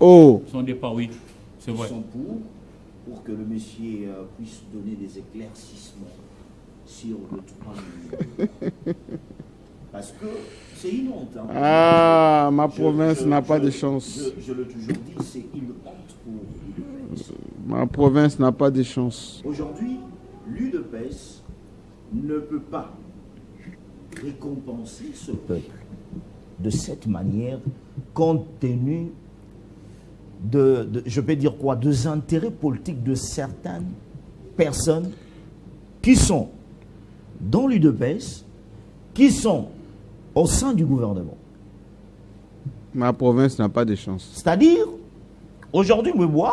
Oh, son départ, oui. C'est Ils vrai. sont pour que le monsieur puisse donner des éclaircissements sur le 3 millions. Parce que c'est une honte. Hein. ah, ma province n'a pas de chance. Je l'ai toujours dit, c'est une honte pour l'UDPS. Ma province n'a pas de chance. Aujourd'hui, l'UDPS ne peut pas récompenser ce peuple de cette manière, compte tenu je peux dire quoi, des intérêts politiques de certaines personnes qui sont dans l'UDPS, qui sont au sein du gouvernement. Ma province n'a pas de chance. C'est-à-dire, aujourd'hui, Mbouba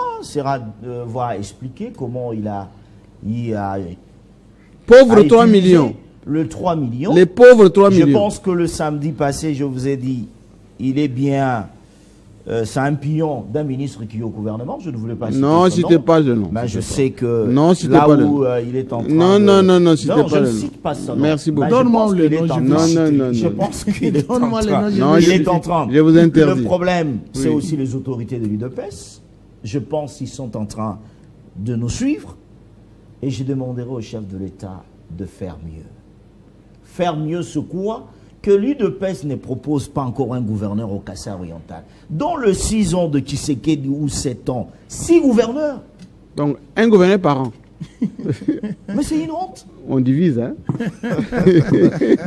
va expliquer comment il a Pauvres 3 utilisé millions. le 3 millions. Les pauvres 3 Je millions. pense que le samedi passé, je vous ai dit, il est bien... c'est un pion d'un ministre qui est au gouvernement. Je ne voulais pas citer Non, son citez nom. pas le nom. Mais je sais que Non, citez là pas le où nom. il est en train Non, citez non, pas je le ne nom. cite pas son nom. Merci beaucoup. Mais je Donne-moi pense le qu'il nom, est je en vais train- citer. Non. Je pense qu'il est en Donne-moi les train. noms, je Non, vais je- Il est en train. Je vous interdis. Le problème, c'est Oui. aussi les autorités de l'UDPS. Je pense qu'ils sont en train de nous suivre. Et je demanderai au chef de l'État de faire mieux. Faire mieux ce quoi? Que l'UDPS ne propose pas encore un gouverneur au Kassai oriental. Dans le 6 ans de Tshisekedi ou 7 ans, 6 gouverneurs. Donc, un gouverneur par an. Mais c'est une honte. On divise, hein.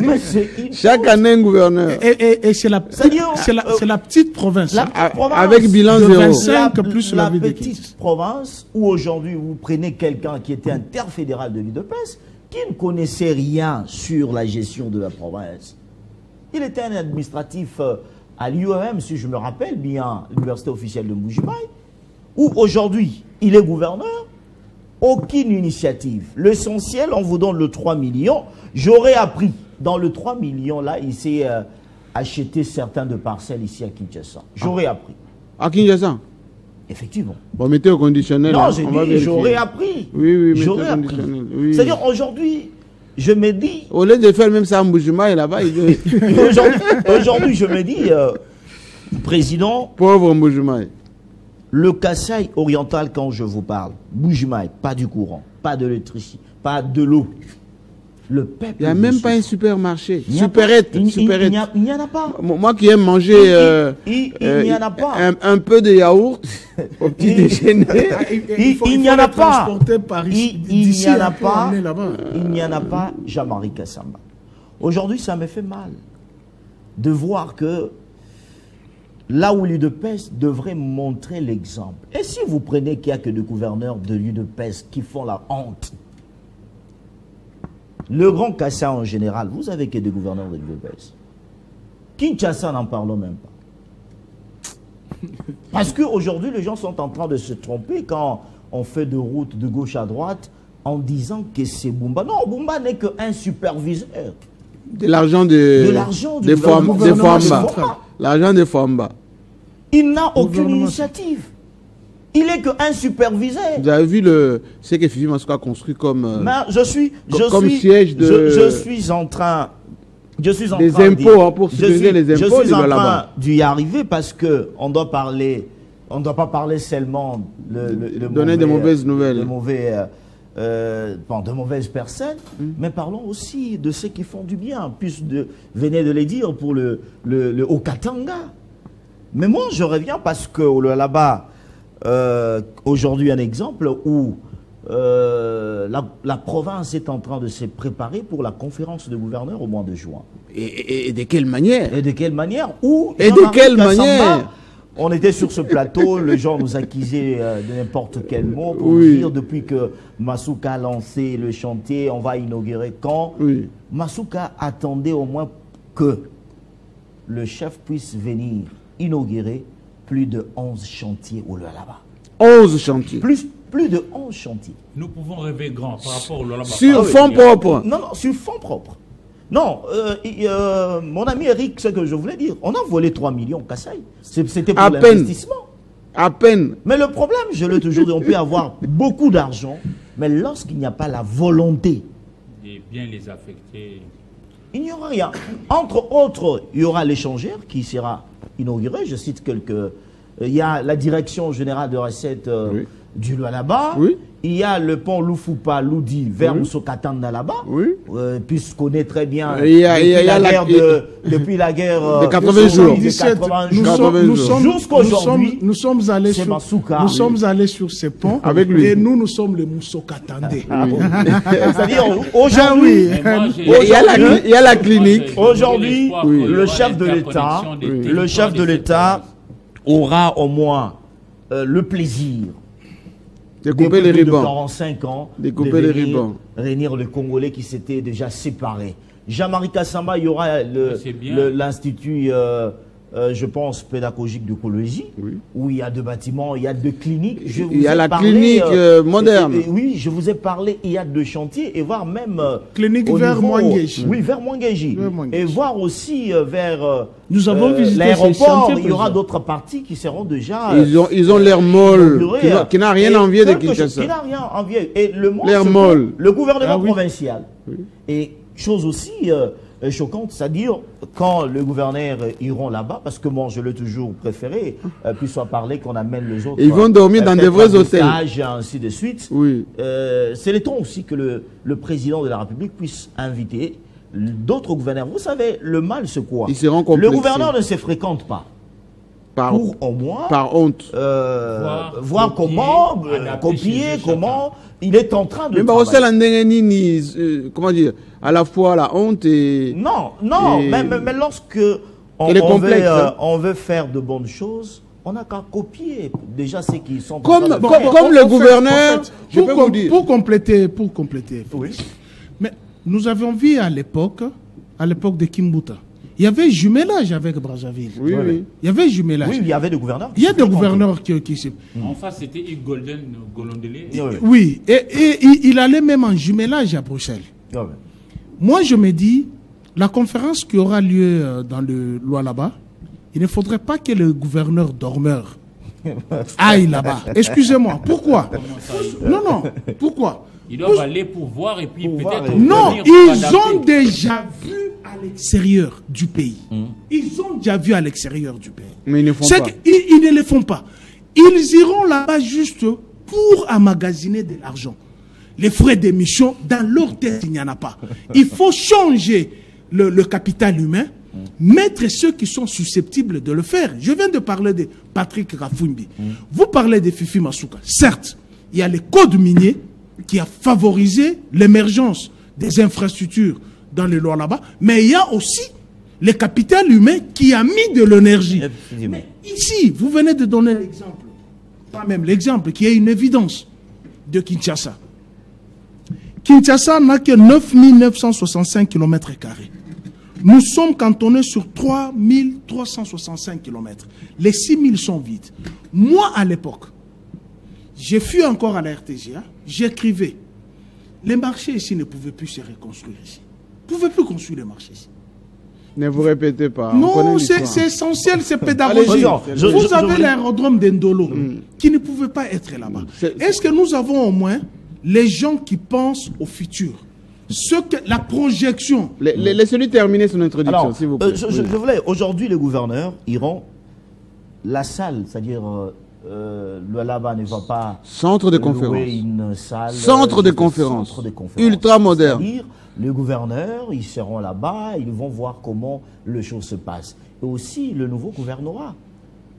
Mais c'est une Chaque honte. année, un gouverneur. Et c'est la, C'est-à-dire, c'est la petite province. La hein. petite province. Avec bilan de zéro. 25 plus la vie de petite Kinshasa. province où aujourd'hui vous prenez quelqu'un qui était interfédéral de l'UDPS, qui ne connaissait rien sur la gestion de la province. Il était un administratif à l'UEM, si je me rappelle bien, l'université officielle de Mbujimaï, où aujourd'hui il est gouverneur. Aucune initiative. L'essentiel, on vous donne le 3 millions. J'aurais appris, dans le 3 millions là, il s'est acheté certains de parcelles ici à Kinshasa. J'aurais appris. À Kinshasa. Effectivement. Bon, mettez au conditionnel. Non, hein, j'ai on va dit, vérifier. j'aurais appris. Oui, mettez au J'aurais appris. conditionnel. Oui. C'est-à-dire, aujourd'hui, je me dis, Au lieu de faire même ça à Mbujimaï, et là-bas, il aujourd'hui, je me dis, président, pauvre Mbujimaï. le Kassai oriental, quand je vous parle, Mbujimaï, pas du courant, pas de l'électricité, pas de l'eau. Le peuple. Il n'y a même pas un supermarché. Il n'y a Supérette. pas. Il Supérette. n'y en a pas. Moi qui aime manger Il n'y en a pas. un peu de yaourt au petit déjeuner. Il n'y en a pas. Il Il n'y en a pas. Il n'y en a pas, Jean-Marie Kassamba. Aujourd'hui, ça me fait mal de voir que là où l'UDPS devrait montrer l'exemple. Et si vous prenez qu'il n'y a que des gouverneurs de l'UDPS qui font la honte, le Grand Kassai en général, vous avez que des gouverneurs de l'UDPS. Kinshasa, n'en parlons même pas. Parce qu'aujourd'hui, les gens sont en train de se tromper quand on fait de route de gauche à droite en disant que c'est Bumba. Non, Bumba n'est qu'un superviseur. De l'argent de l'argent des gouvernement Famba. central. L'argent des Famba. Il n'a aucune Gouvernement initiative. Il est qu'un superviseur. Vous avez vu ce que Fifi Masuka a construit comme, Mais comme siège de... je suis en train des impôts, hein, pour superviser les impôts. Je suis en train là-bas. d'y arriver parce que on doit parler, on ne doit pas parler seulement le Donner de mauvaises nouvelles. De mauvaises personnes, mais parlons aussi de ceux qui font du bien, venez de les dire pour le Haut-Katanga. Mais moi, je reviens parce que là-bas, aujourd'hui, un exemple où la province est en train de se préparer pour la conférence de gouverneurs au mois de juin. Et de quelle manière? Et de quelle manière? Où Et de quelle manière? On était sur ce plateau, les gens nous accusaient de n'importe quel mot pour Oui. dire depuis que Masuka a lancé le chantier, on va inaugurer quand. Oui. Masuka attendait au moins que le chef puisse venir inaugurer plus de 11 chantiers là-bas. 11 chantiers. Plus de 11 chantiers. Nous pouvons rêver grand par rapport au Lolaba. Sur fonds propres. Non, sur fonds propres. Non, mon ami Eric, ce que je voulais dire, on a volé 3 millions Kassai. C'était pour l'investissement. À peine. Mais le problème, je l'ai toujours dit, on peut avoir beaucoup d'argent, mais lorsqu'il n'y a pas la volonté Et bien les affecter. il n'y aura rien. Entre autres, il y aura l'échangeur qui sera inauguré. Je cite quelques... Il y a la direction générale de recettes du Lualaba. Oui. Il y a le pont Lufupa-Loudi vers Moussokatanda là-bas. Oui. Puisqu'on connaît très bien depuis la guerre de 80 jours. Jusqu'aujourd'hui, nous sommes allés sur ces ponts avec lui. Et nous sommes les Moussokatandais. C'est-à-dire, aujourd'hui, il y a la clinique. Aujourd'hui, le chef de l'État aura au moins le plaisir de couper les ribans. De 45 ans, de couper les ribans. Réunir le Congolais qui s'était déjà séparé. Jean-Marie Kassamba, il y aura l'institut, je pense, pédagogique de Colosie, où il y a 2 bâtiments, il y a 2 cliniques. Il y a la clinique moderne. Oui, je vous ai parlé, il y a 2 chantiers, et voir même... clinique vers Mwangeji. Oui, vers Mwangeji. Et voir aussi vers... Nous avons visité l'aéroport, il y aura d'autres parties qui seront déjà... Ils ont l'air molle, qui n'a rien envié de Kinshasa. Qui n'a rien envié. Et l'air molle. Le gouvernement provincial. Et chose aussi choquante, c'est-à-dire quand le gouverneur iront là-bas, parce que moi je l'ai toujours préféré, puis soit parlé qu'on amène les autres. Ils vont dormir dans des vrais hôtels. Et ainsi de suite. Oui. C'est le temps aussi que le président de la République puisse inviter d'autres gouverneurs. Vous savez, le mal c'est quoi? Ils seront complexés. Le gouverneur ne se fréquente pas. Pour au moins par honte voir comment copier, comment il est en train de travailler. Comment dire, à la fois la honte et... Non, mais lorsque on veut faire de bonnes choses, on n'a qu'à copier déjà ceux qui sont... Comme le gouverneur, je peux vous dire... Pour compléter, oui. Mais nous avions vu à l'époque de Kimbuta, il y avait jumelage avec Brazzaville. Oui. Il y avait jumelage. Oui, il y avait des gouverneurs. Il y a des gouverneurs qui se... En face, c'était Yves Golden Golondélé. Oui, et il allait même en jumelage à Bruxelles. Moi, je me dis, la conférence qui aura lieu dans le Lualaba, il ne faudrait pas que le gouverneur dormeur aille là-bas. Excusez-moi, pourquoi? Non, pourquoi? Ils doivent aller pour voir et puis peut-être... Non, ils ont déjà vu à l'extérieur du pays. Ils ont déjà vu à l'extérieur du pays. Mais ils ne font pas. Ils ne le font pas. Ils iront là-bas juste pour emmagasiner de l'argent. Les frais d'émission, dans leur tête, il n'y en a pas. Il faut changer le capital humain, mettre ceux qui sont susceptibles de le faire. Je viens de parler de Patrick Rafumbi. Vous parlez de Fifi Masuka. Certes, il y a les codes miniers qui a favorisé l'émergence des infrastructures dans les lois là-bas, mais il y a aussi le capital humain qui a mis de l'énergie. Ici, vous venez de donner l'exemple, pas même l'exemple, qui est une évidence de Kinshasa. Kinshasa n'a que 9 965 km². Nous sommes cantonnés sur 3 365 km. Les 6 000 sont vides. Moi, à l'époque, je fus encore à la RTGA, j'écrivais. Les marchés ici ne pouvaient plus se reconstruire ici. Vous ne pouvez plus construire les marchés ici. Ne vous répétez pas. Non, c'est essentiel, c'est pédagogique. Vous avez l'aérodrome d'Endolo qui ne pouvait pas être là-bas. Est-ce que nous avons au moins les gens qui pensent au futur? La projection. Laissez-lui terminer son introduction, s'il vous plaît. Je voulais, aujourd'hui, les gouverneurs iront, la salle, c'est-à-dire le là-bas ne va pas... Centre de conférence. Une salle, centre de conférence. Ultra moderne. C'est-à-dire, les gouverneurs, ils seront là-bas, ils vont voir comment les choses se passent. Et aussi, le nouveau gouvernorat.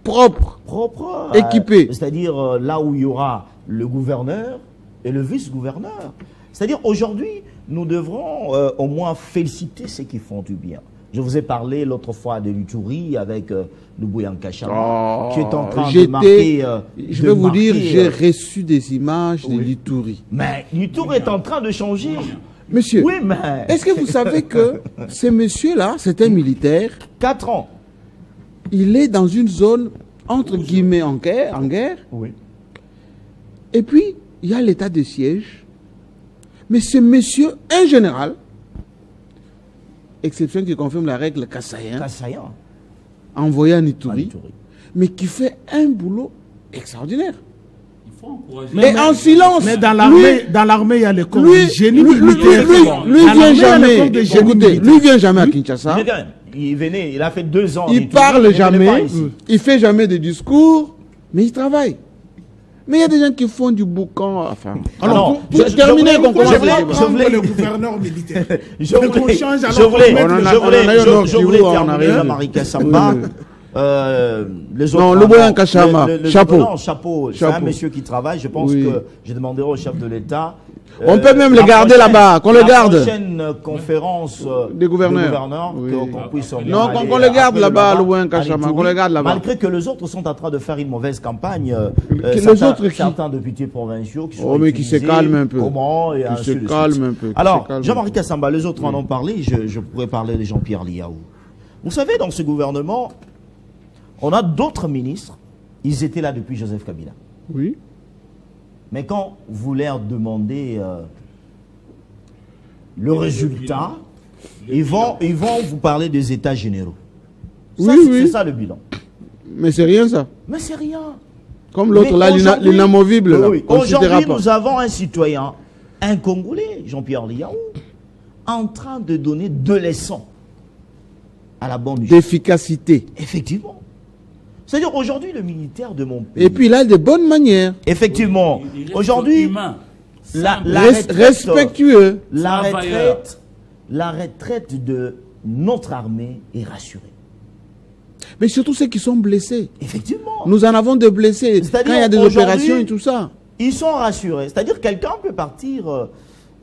Propre. Équipé. C'est-à-dire, là où il y aura le gouverneur et le vice-gouverneur. C'est-à-dire, aujourd'hui, nous devrons au moins féliciter ceux qui font du bien. Je vous ai parlé l'autre fois de l'Uturi avec Lubuyanka Chama, qui est en train de marquer... je vais vous dire, j'ai reçu des images de l'Uturi. Mais l'Uturi est en train de changer. Monsieur, oui, mais... est-ce que vous savez que ce monsieur-là, c'est un militaire? 4 ans. Il est dans une zone, entre guillemets, en guerre. Oui. Et puis, il y a l'état de siège. Mais ce monsieur, un général, exception qui confirme la règle Kassayan, envoyé à Nitouri, mais qui fait un boulot extraordinaire. Il faut encourager. Mais en silence. Mais dans l'armée, il y a les corps de génie militaire. Lui vient jamais à Kinshasa. Il a fait 2 ans. Il parle jamais, il fait jamais de discours, mais il travaille. Mais il y a des gens qui font du boucan. Enfin, alors, je terminer qu'on commence. Je voulais le gouverneur militaire. Je voulais terminer Jean-Marie Kassamba. Les autres, non, Louboyan Kachama, chapeau. Non, chapeau. C'est un monsieur qui travaille. Je pense que je demanderai au chef de l'État. On peut même le garder là-bas, qu'on le garde. La prochaine conférence des gouverneurs, qu'on puisse non, qu'on le garde là-bas, Louboyan Kachama, qu'on le garde là-bas. Malgré que les autres sont en train de faire une mauvaise campagne. Certains députés provinciaux qui sont mais qui se calment un peu. Comment et qui se calment un peu. Alors, Jean-Marie Kassamba, les autres en ont parlé. Je pourrais parler de Jean-Pierre Liaou. Vous savez, dans ce gouvernement, on a d'autres ministres. Ils étaient là depuis Joseph Kabila. Oui. Mais quand vous leur demandez le résultat, ils vont vous parler des états généraux. C'est ça le bilan. Mais c'est rien ça. Mais c'est rien. Comme l'autre là, l'inamovible. Aujourd'hui, nous avons un citoyen, un Congolais, Jean-Pierre Liaou, en train de donner 2 leçons à la bande d'efficacité. Effectivement. C'est-à-dire aujourd'hui, le militaire de mon pays... Et puis il a de bonnes manières. Effectivement. Aujourd'hui, respectueux. La retraite de notre armée est rassurée. Mais surtout ceux qui sont blessés. Effectivement. Nous en avons des blessés. Quand il y a des opérations et tout ça. Ils sont rassurés. C'est-à-dire quelqu'un peut partir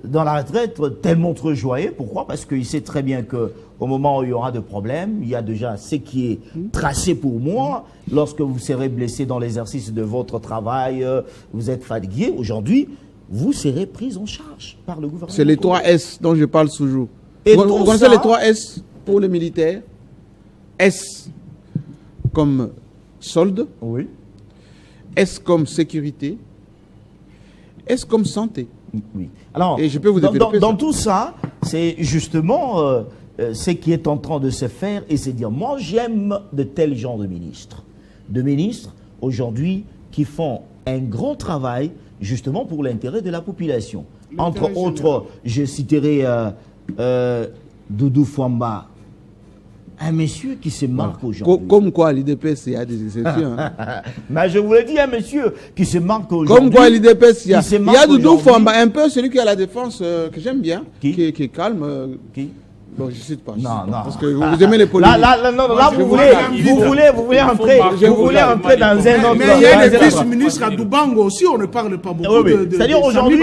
dans la retraite tellement trop joyeux. Pourquoi? Parce qu'il sait très bien qu'au moment où il y aura des problèmes, il y a déjà ce qui est tracé pour moi. Lorsque vous serez blessé dans l'exercice de votre travail, vous êtes fatigué. Aujourd'hui, vous serez pris en charge par le gouvernement. C'est les 3 S dont je parle toujours. Vous connaissez les 3 S pour les militaires? S comme solde. Oui. S comme sécurité. S comme santé. Oui. Alors, et je peux vous dans tout ça, c'est justement ce qui est en train de se faire, et c'est dire, moi j'aime de tels genres de ministres. De ministres, aujourd'hui, qui font un grand travail, justement pour l'intérêt de la population. Entre autres, je citerai Doudou Fwamba, un monsieur qui se marque aujourd'hui. Comme quoi, l'IDPS, il y a des exceptions. Hein. Mais je vous l'ai dit, un monsieur qui se marque aujourd'hui. Comme quoi, l'IDPS, il y a Doudou Fwamba, un peu celui qui a la défense, que j'aime bien, qui est calme. Qui? Bon, je ne cite pas. Non. Parce que vous aimez les polémiques. Là, vous voulez entrer dans un autre... Mais il y a des vice-ministres à Doubango aussi, on ne parle pas beaucoup de... C'est-à-dire aujourd'hui,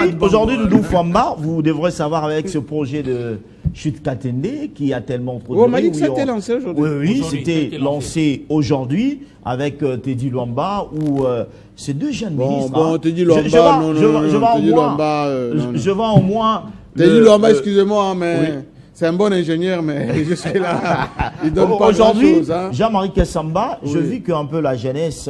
Doudou Fwamba, vous devrez savoir avec ce projet de chute Katende qui a tellement produit... On m'a dit que ça a été lancé aujourd'hui. Oui, c'était lancé aujourd'hui avec Teddy Luamba ou ces 2 jeunes ministres. Bon, Teddy Luamba, non. Je vais au moins... Teddy Luamba, excusez-moi, mais... C'est un bon ingénieur, mais jusque là, il donne pas grand-chose. Hein. Jean-Marie Kassamba, je vis qu'un peu la jeunesse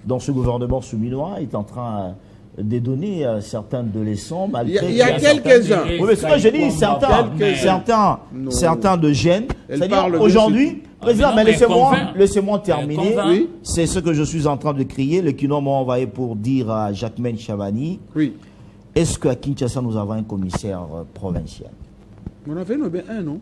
dans ce gouvernement souminois est en train de donner certaines de leçons. Il y a quelques-uns. Oui, mais c'est ce que je dis, certains de jeunes. C'est-à-dire aujourd'hui, président, mais laissez-moi terminer. Oui. C'est ce que je suis en train de crier. Le Kino m'a envoyé pour dire à Jacquemaine Chavani. Oui. Est-ce qu'à Kinshasa, nous avons un commissaire provincial? On a fait un, non?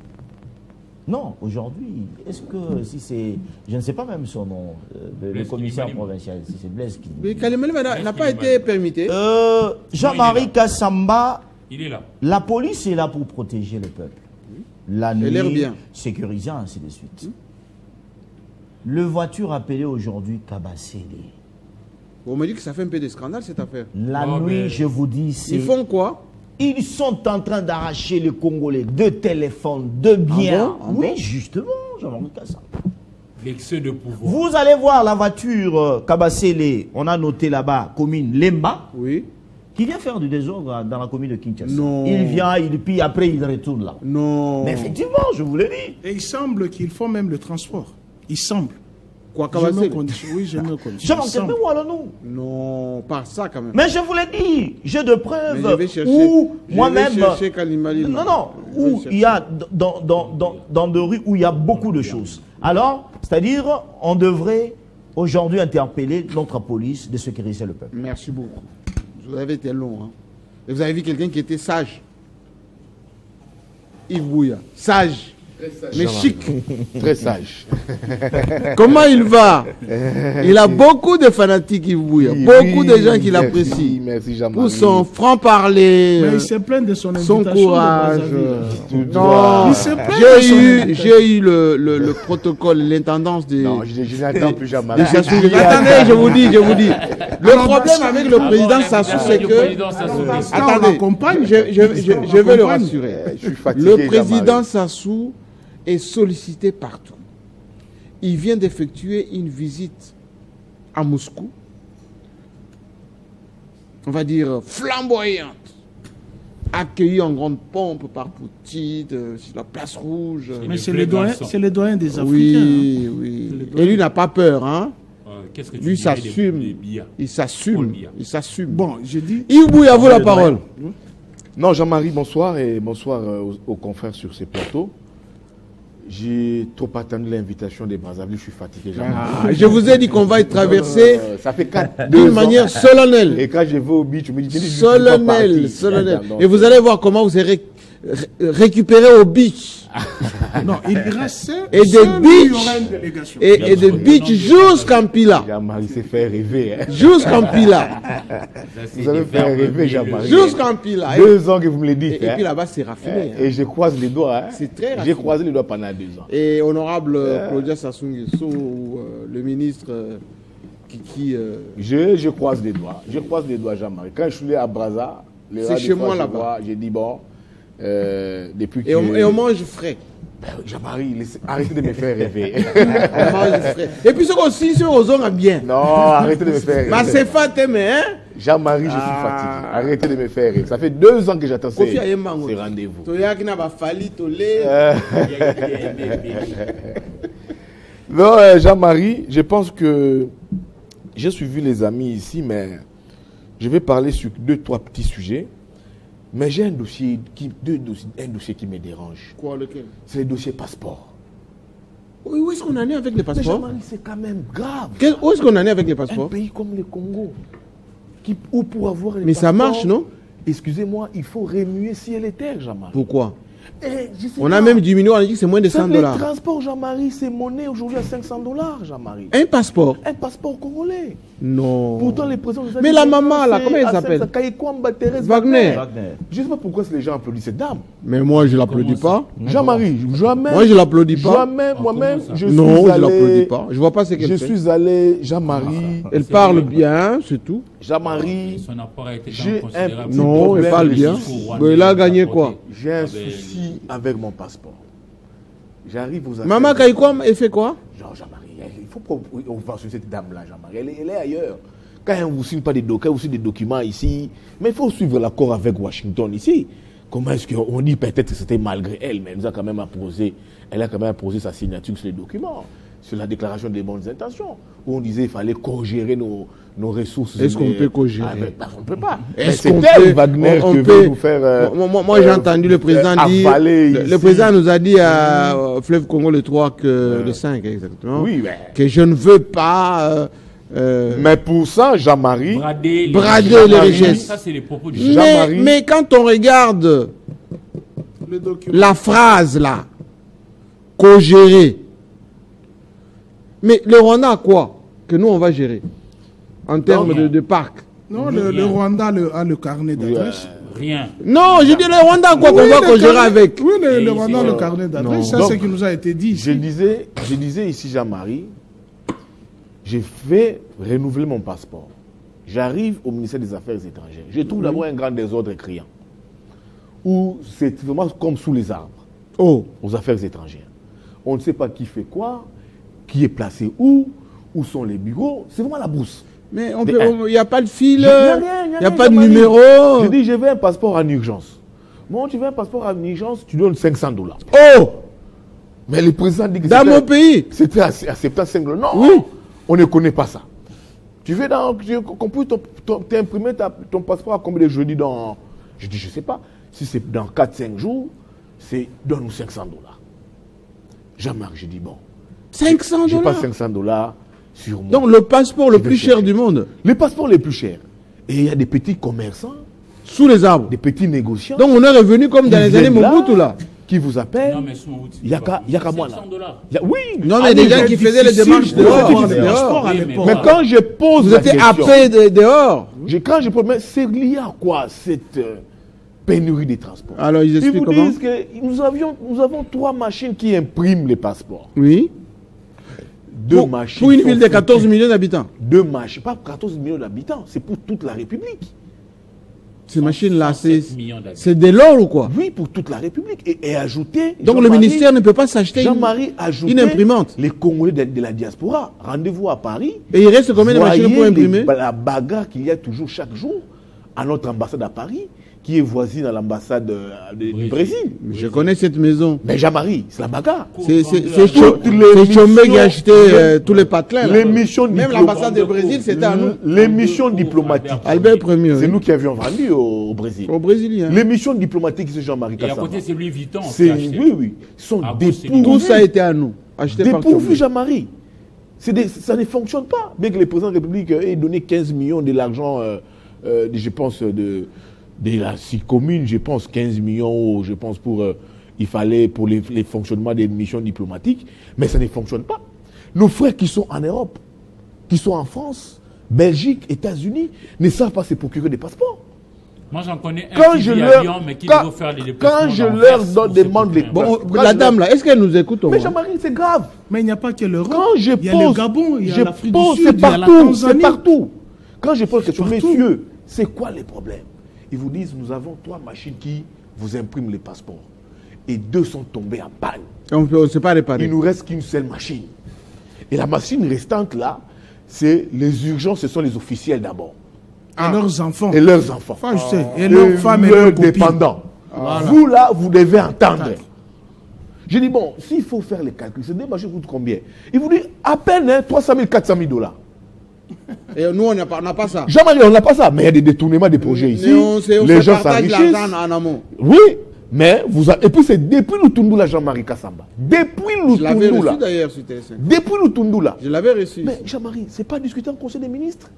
Non, aujourd'hui. Est-ce que si c'est... Je ne sais pas même son nom, le commissaire provincial, si c'est Blaise qui... Mais Kalimani n'a pas été permité. Jean-Marie Kassamba, il est là. La police est là pour protéger le peuple. La nuit, sécuriser, ainsi de suite. Le voiture appelé aujourd'hui Kabasele. On me dit que ça fait un peu de scandale cette affaire. La nuit, je vous dis, c'est... Ils font quoi? Ils sont en train d'arracher les Congolais de téléphones, de biens. Oui, justement, Jean-Marie Kassamba. L'excès de pouvoir. Vous allez voir la voiture Kabasele, on a noté là-bas, commune Lemba, qui vient faire du désordre dans la commune de Kinshasa. Non. Il vient, puis après il retourne là. Non. Mais effectivement, je vous l'ai dit. Et il semble qu'ils font même le transport. Il semble. Quoi, Je mets Kabasele? aux conditions. Oui, je mets aux conditions. Jean-Marc Tembé ou alors nous? Non, pas ça quand même. Mais je vous l'ai dit, j'ai de Mais preuves je vais chercher- où je moi-même. vais chercher Kalimali, là. Non, non, Je vais où il y a dans de rues où il y a beaucoup de choses. Alors, c'est-à-dire, on devrait aujourd'hui interpeller notre police de sécuriser le peuple. Merci beaucoup. Vous avez été long. Hein. Et vous avez vu quelqu'un qui était sage. Yves Bouya. Sage. Mais chic. Très sage. Comment il va? Il a beaucoup de fanatiques, Yves Bouya. Beaucoup de gens qui l'apprécient. Merci, Jean-Marie. Pour son franc-parler. Mais il se plaint de son Son invitation. courage. Il se plaint de son invitation. J'ai eu le protocole, l'intendance des. Non, je n'attends plus Jean-Marie. Attendez, je vous dis. Le problème avec le président Sassou, c'est que. Attendez, je vais le rassurer. Je suis fatigué, Le président Jean-Marie. Sassou est sollicité partout. Il vient d'effectuer une visite à Moscou, on va dire flamboyante, accueilli en grande pompe par Poutine, sur la place rouge. Mais c'est le doyen des Africains. Oui, oui. Et lui n'a pas peur, hein. Qu'est-ce que tu Lui dirais s'assume. des Biya? Il s'assume. Paul Biya. Il s'assume. Bon, je dis. Yves Bouya, à vous la parole. Non, Jean-Marie, bonsoir et bonsoir aux confrères sur ces plateaux. J'ai trop attendu l'invitation des Brazzaville, je suis fatigué. Jean-Marie. Je vous ai dit qu'on va être traversé Ça fait 4 d'une manière solennelle. Et quand je vais au beach, je me dis, je suis pas parti. Solennelle. Donc, Et vous allez voir comment vous serez récupéré au beach. Non, il ira seul. Et des seul, il y beach. aura une délégation. Et de beach jusqu'en Pila. Jean-Marie s'est fait rêver. Hein. Jusqu'en Pila. Vous avez fait rêver, Jean-Marie. Jusqu'en Pila. 2 ans que vous me le dites. Et hein. puis là-bas, c'est raffiné. hein. Et je croise les doigts. Hein. C'est très J'ai raffiné. croisé les doigts pendant 2 ans. Et honorable Claudia Sassou Nguesso, le ministre Je croise les doigts. Je croise les doigts, Jean-Marie. Quand je suis allé à Brazza, C'est chez moi, là-bas. j'ai dit, bon, depuis que... et on mange frais. Jean-Marie, arrêtez de me faire rêver. On mange frais. Et puis, c'est aussi sur aux zones bien. Non, arrêtez de me faire rêver. Mais c'est faté, hein? Jean-Marie, je suis fatigué. Arrêtez de me faire rêver. Ça fait 2 ans que j'attends ces rendez-vous. Non, Jean-Marie, je pense que j'ai suivi les amis ici, mais je vais parler sur 2-3 petits sujets. Mais j'ai un dossier qui me dérange. Quoi, lequel? C'est le dossier passeport. Où est-ce qu'on en est avec les Mais passeports? Jean-Marie, c'est quand même grave. Où est-ce qu'on en est avec les Un passeports? pays comme le Congo, où pour avoir les Mais ça passeports, marche, non? Excusez-moi, il faut remuer ciel et terre, Jean-Marie. Pourquoi? Je sais On pas. a même diminué, on a dit que c'est moins de 100 Le dollars. transport, Jean-Marie, c'est monnaie aujourd'hui à 500 dollars, Jean-Marie. Un passeport? Un passeport congolais. Non. Pourtant, les présidents nous ont Mais dit la que maman, là, c'est comment elle à s'appelle? 500, Kayekwamba, Thérèse Wagner. Je ne sais pas pourquoi les gens applaudissent cette dame. Mais moi, je l'applaudis pas. Jean-Marie, jamais. Moi, je l'applaudis pas. Jamais, moi-même, je Non, suis je allé. l'applaudis pas. Je vois pas ce qu'elle Je fait. suis allé, Jean-Marie. Elle parle bien, c'est tout. Jean-Marie, Son apport a été J'ai considérable. un petit Non, problème elle parle de bien. discours. Mais elle a gagné quoi? j'ai un souci avec mon passeport. J'arrive aux affaires. Maman Kaikwam, elle fait quoi? Non, Jean-Marie, il faut qu'on va sur cette dame-là, Jean-Marie. Elle est ailleurs. Quand on ne vous signe pas des documents, aussi des documents ici, mais il faut suivre l'accord avec Washington ici. Comment est-ce qu'on dit peut-être que c'était malgré elle, mais elle nous a quand même apposé, sa signature sur les documents, sur la déclaration des bonnes intentions, où on disait qu'il fallait co-gérer nos ressources. Est-ce qu'on peut co-gérer? On ne peut pas. Est-ce C'est qu'on elle, peut, Wagner, on qui peut- veut nous faire... Moi, j'ai entendu le président dire. avaler Le ici. président nous a dit à Fleuve Congo le 3 que le 5 exactement. Oui, mais... Que je ne veux pas. Mais pour ça, Jean-Marie... Brader Brader les richesses. richesses. Ça, c'est les propos du Jean-Marie. mais quand on regarde Le document. la phrase là, co-gérer. Mais le Rwanda a quoi que nous on va gérer en termes de parc? Non, le Rwanda a le carnet d'adresse. Rien. Non, je dis le Rwanda a quoi qu'on va co-gérer avec? Oui, le Et Rwanda a ici, le carnet d'adresse. non. Ça, Donc, c'est ce qui nous a été dit. Je disais ici, Jean-Marie, j'ai fait renouveler mon passeport. J'arrive au ministère des Affaires étrangères. Je trouve d'abord un grand désordre criant. Où c'est vraiment comme sous les arbres, Oh, aux affaires étrangères. On ne sait pas qui fait quoi, qui est placé où sont les bureaux. C'est vraiment la brousse. mais il n'y a pas de fil, Il il n'y a pas de Jean-Marie. numéro. Je dis, je veux un passeport en urgence. Bon, tu veux un passeport en urgence, tu donnes 500 dollars. Oh, Mais le président dit que Dans mon pays. c'était à 75 $. Non, Oui. on ne connaît pas ça. Tu veux t'imprimer ton passeport à combien de jeudi dans... Je dis, je ne sais pas. Si c'est dans 4-5 jours, donne-nous 500 $. Jean-Marc, j'ai dit, bon. 500 J'ai pas $. 500 $ sur moi. Donc le passeport le Je vais plus cher chercher. du monde. Les passeports les plus chers. Et il y a des petits commerçants, Sous les arbres. des petits négociants. Donc on est revenu comme dans qui les années viennent là, Mobutu là. Qui vous appellent. Non, mais Soumout, Il y a qu'à moi là. 500 $. Oui. Non, mais Ah, des oui, gens c'est qui faisaient les difficile démarches de dehors. avoir des dehors. passeports à Oui, l'époque. Mais quand je pose Vous la étiez question, happés dehors. quand je pose, mais c'est lié à quoi cette pénurie des transports? Alors ils Ils expliquent vous comment? disent que nous avons 3 machines qui impriment les passeports. Oui. Deux machines. Pour une sont ville de 14 foutées. millions d'habitants. 2 machines, pas 14 millions d'habitants, c'est pour toute la République. Ces machines-là, 107 millions d'habitants. c'est de l'or ou quoi? Oui, pour toute la République. Et ajouter. Donc le Jean-Marie- ministère ne peut pas s'acheter Jean-Marie ajouter une imprimante. les Congolais de la diaspora. Rendez-vous à Paris. Et il reste combien de machines pour Voyez imprimer? la bagarre qu'il y a toujours chaque jour à notre ambassade à Paris, qui est voisine à l'ambassade du Brésil. Je connais cette maison. Mais Jean-Marie, c'est la bagarre. C'est Toutes les Chomé qui missions- a acheté tous les patelins. là. Les missions Même l'ambassade du Brésil, c'était à nous. Les missions diplomatiques. Albert Ier. C'est nous qui avions vendu au Brésil. Au Brésilien. Les missions diplomatiques, c'est Jean-Marie Et à Kassama. côté, c'est Louis Vuitton. qui C'est a acheté. oui, ils sont Ah bon, c'est Tout dépourvus. ça a été à nous. Acheté par Dépourvu Chomé. Jean-Marie. Ça ne fonctionne pas. Bien que le président de la République ait donné 15 millions de l'argent, je pense, de la commune, je pense 15 millions, je pense, il fallait pour les fonctionnements des missions diplomatiques, mais ça ne fonctionne pas. Nos frères qui sont en Europe, qui sont en France, Belgique, États-Unis, ne savent pas se procurer des passeports. Moi, j'en connais un Quand qui je vit à leur- Lyon, mais qui quand- doit faire les déplacements. quand je dans leur Anvers donne- pour se demande les- procurer un Bon, Quand la je- dame là, est-ce qu'elle nous écoute au Mais moins? Jean-Marie, c'est grave. Mais il n'y a pas que l'Europe. Quand je Il y a pose, le Gabon, il y a l'Afrique du pose, Sud, c'est il y a la partout, c'est Tanzanie. partout. Quand je pose la question, partout. messieurs, c'est quoi les problèmes? Ils vous disent, nous avons 3 machines qui vous impriment les passeports. Et 2 sont tombées en panne. On ne sait pas réparer. Il nous reste qu'une seule machine. Et la machine restante là, c'est les urgences, ce sont les officiels d'abord. Et leurs enfants. Et leurs enfants. Enfin, je sais. Et leurs femmes et leurs leurs copines. dépendants. Vous là, vous devez entendre. J'ai dit, bon, s'il faut faire les calculs, ces 2 machines coûtent combien? Il vous dit, à peine 300 000, 400 000 $. Et nous, on n'a pas ça. Jean-Marie, on n'a pas ça, mais il y a des détournements des projets ici. On Les se gens partage s'enrichissent. l'argent en amont. Oui, mais et puis c'est depuis Lutundu là, Jean-Marie Kassamba. Depuis Je l'avais Lutundu là. reçu d'ailleurs sur TS5. Depuis Lutundu là. Je l'avais reçu. Mais Jean-Marie, c'est pas discuter en conseil des ministres.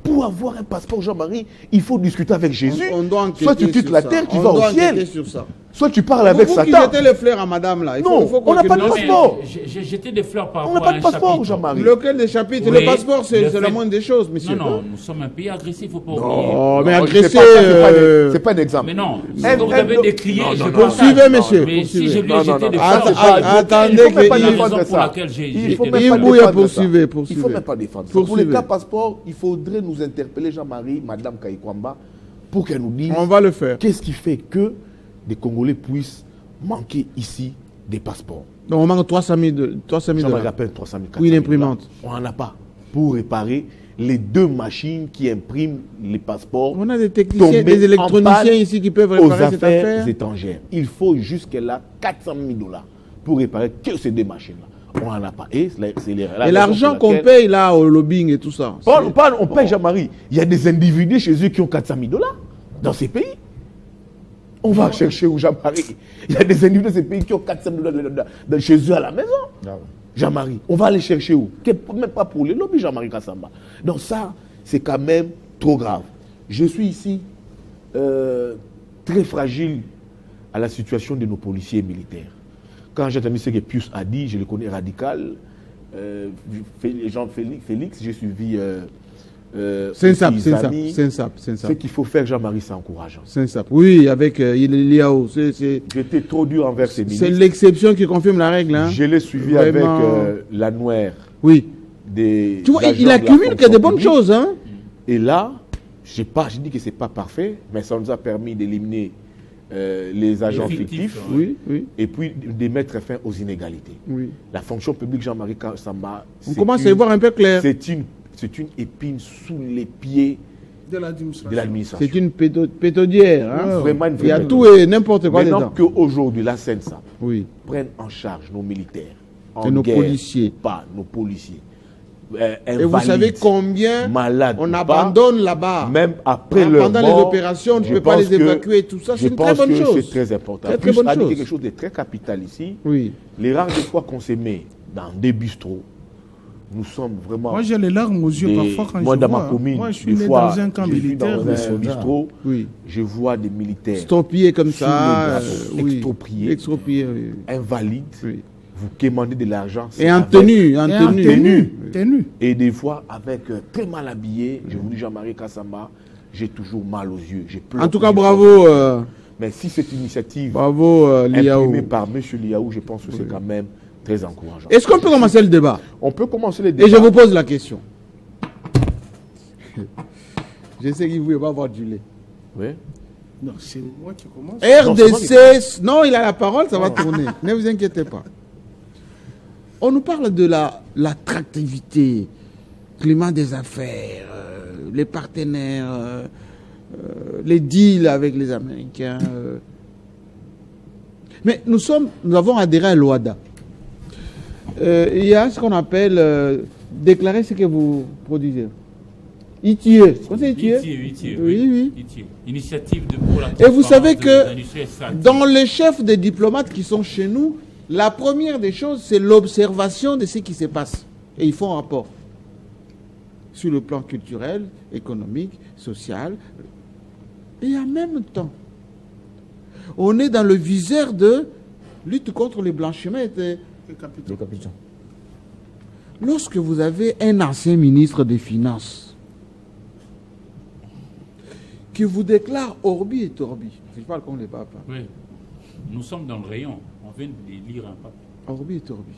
Pour avoir un passeport, Jean-Marie, il faut discuter avec Jésus. On doit enquêter Soit tu quittes sur la ça. terre, tu On vas doit au ciel. enquêter sur ça. Soit tu parles avec Vous qui Satan. jetez les fleurs à madame là. Non, on n'a pas de Non, mais passeport. j'ai jeté des fleurs par On n'a rapport à pas un de passeport, chapitre. Jean-Marie. Lequel des chapitres? Oui, Le passeport, c'est le la fait- moindre des choses, monsieur. Non, non, nous sommes un pays agressif, il ne faut pas oublier. Oh, mais Non, agressé. c'est pas ça, c'est pas un exemple. Mais non, Un- ce que vous un- avez décrié, non, je non, partage. poursuivez, monsieur, Mais si poursuivez. je lui Non, ai non, jeté non, des non. fleurs, Attendez Il faut même pas qu'il- la défendre raison pour ça. laquelle j'ai Il jeté faut des même Il pas fleurs. bouille à défendre ça. poursuivre, Il poursuivre. faut même pas défendre ça. Pour Poursuivez. les cas passeport, il faudrait nous interpeller Jean-Marie, Madame Kaïkwamba, pour qu'elle nous dise On va le faire. qu'est-ce qui fait que des Congolais puissent manquer ici des passeports. Donc on manque 300 000 Jean-Marie $. appelle 300 000, 400 Oui, 000 l'imprimante. $. On n'en a pas pour réparer les 2 machines qui impriment les passeports. On a des techniciens, tombés des en électroniciens panne ici qui peuvent aux réparer cette affaires affaire. étrangères. Il faut jusqu'à 400 000 $ pour réparer que ces 2 machines-là. On n'en a pas. Et c'est Et l'argent qu'on paye là au lobbying et tout ça. On paye Jean-Marie. Il y a des individus chez eux qui ont 400 000 $ dans ces pays. On va chercher où Jean-Marie. Il y a des individus dans ces pays qui ont 400 000 $ chez eux à la maison. Jean-Marie, on va aller chercher où? Même pas pour les lobbies, Jean-Marie Kassamba. Donc ça, c'est quand même trop grave. Je suis ici très fragile à la situation de nos policiers et militaires. Quand j'ai entendu ce que Pius a dit, je le connais radical. Jean-Félix, j'ai suivi Sensap. Ce qu'il faut faire, Jean-Marie, c'est encourageant. Sensap. Oui, avec Iliao. J'étais trop dur envers ces ministres. C'est l'exception qui confirme la règle. Hein. Je l'ai suivi Vraiment. avec l'annuaire Oui. des. Tu vois, agents il de la accumule que fonction des bonnes publique. choses. Hein. Et là, je dis que ce n'est pas parfait, mais ça nous a permis d'éliminer les agents fictifs Oui, oui, et puis de mettre fin aux inégalités. oui. La fonction publique, Jean-Marie Kassamba, On commence à y voir un peu clair. c'est une épine sous les pieds De l'administration. de l'administration. C'est une pétodière. Hein? Vraiment une Il y a vraie tout et n'importe quoi Maintenant dedans. qu'aujourd'hui, la CENSA Oui. prenne en charge nos militaires, Et nos guerre, policiers. pas nos policiers. Et vous savez combien malades on ou pas, abandonne là-bas. même après Hein, leur pendant mort, les opérations, on ne je peut pas pense les que- évacuer et tout ça. C'est Je une très pense bonne que chose. c'est très important. Très, Plus, très bonne a dit chose. quelque chose de très capital ici. Oui. Les rares des fois qu'on se met dans des bistrots, nous sommes vraiment... Moi, j'ai les larmes aux yeux parfois quand moi, je dans vois. ma commune, Moi, je suis des né fois, dans un camp j'ai vu militaire. dans un bistrot, Oui. je vois des militaires Extropiés comme sous ça. les drapeaux, oui. expropriés, Extropiés, oui. invalides, Oui. vous quémandez de l'argent. Et en avec- tenue. En Et en tenue. tenue. Et des fois, avec très mal habillé, je vous dis Jean-Marie Kassamba, j'ai toujours mal aux yeux. Je pleure En tout cas, toujours. bravo. Mais si cette initiative Bravo, Liaou. imprimée par M. Liaou, je pense que c'est quand même très encourageant. Est-ce qu'on peut commencer le débat? On peut commencer les Et débats. je vous pose la question. Je sais qu'il ne voulait pas avoir du lait. Oui. Non, c'est moi qui commence. RDC, non, il a la parole, ça va tourner. Ne vous inquiétez pas. On nous parle de l'attractivité, climat des affaires, les partenaires, les deals avec les Américains. Mais nous avons adhéré à l'OADA. Il y a ce qu'on appelle déclarer ce que vous produisez. ITIE. C'est ITIE? Oui. ITIE. Initiative pour la Et vous savez transparence que de l'industrie extractive. dans les chefs des diplomates qui sont chez nous, la première des choses, c'est l'observation de ce qui se passe. Et ils font un rapport sur le plan culturel, économique, social. Et en même temps, on est dans le viseur de lutte contre les blanchiments. Lorsque vous avez un ancien ministre des Finances qui vous déclare Orbi et Torbi, je parle comme les papas. Oui. Nous sommes dans le rayon. On vient de lire un papier. Orbi et Torbi.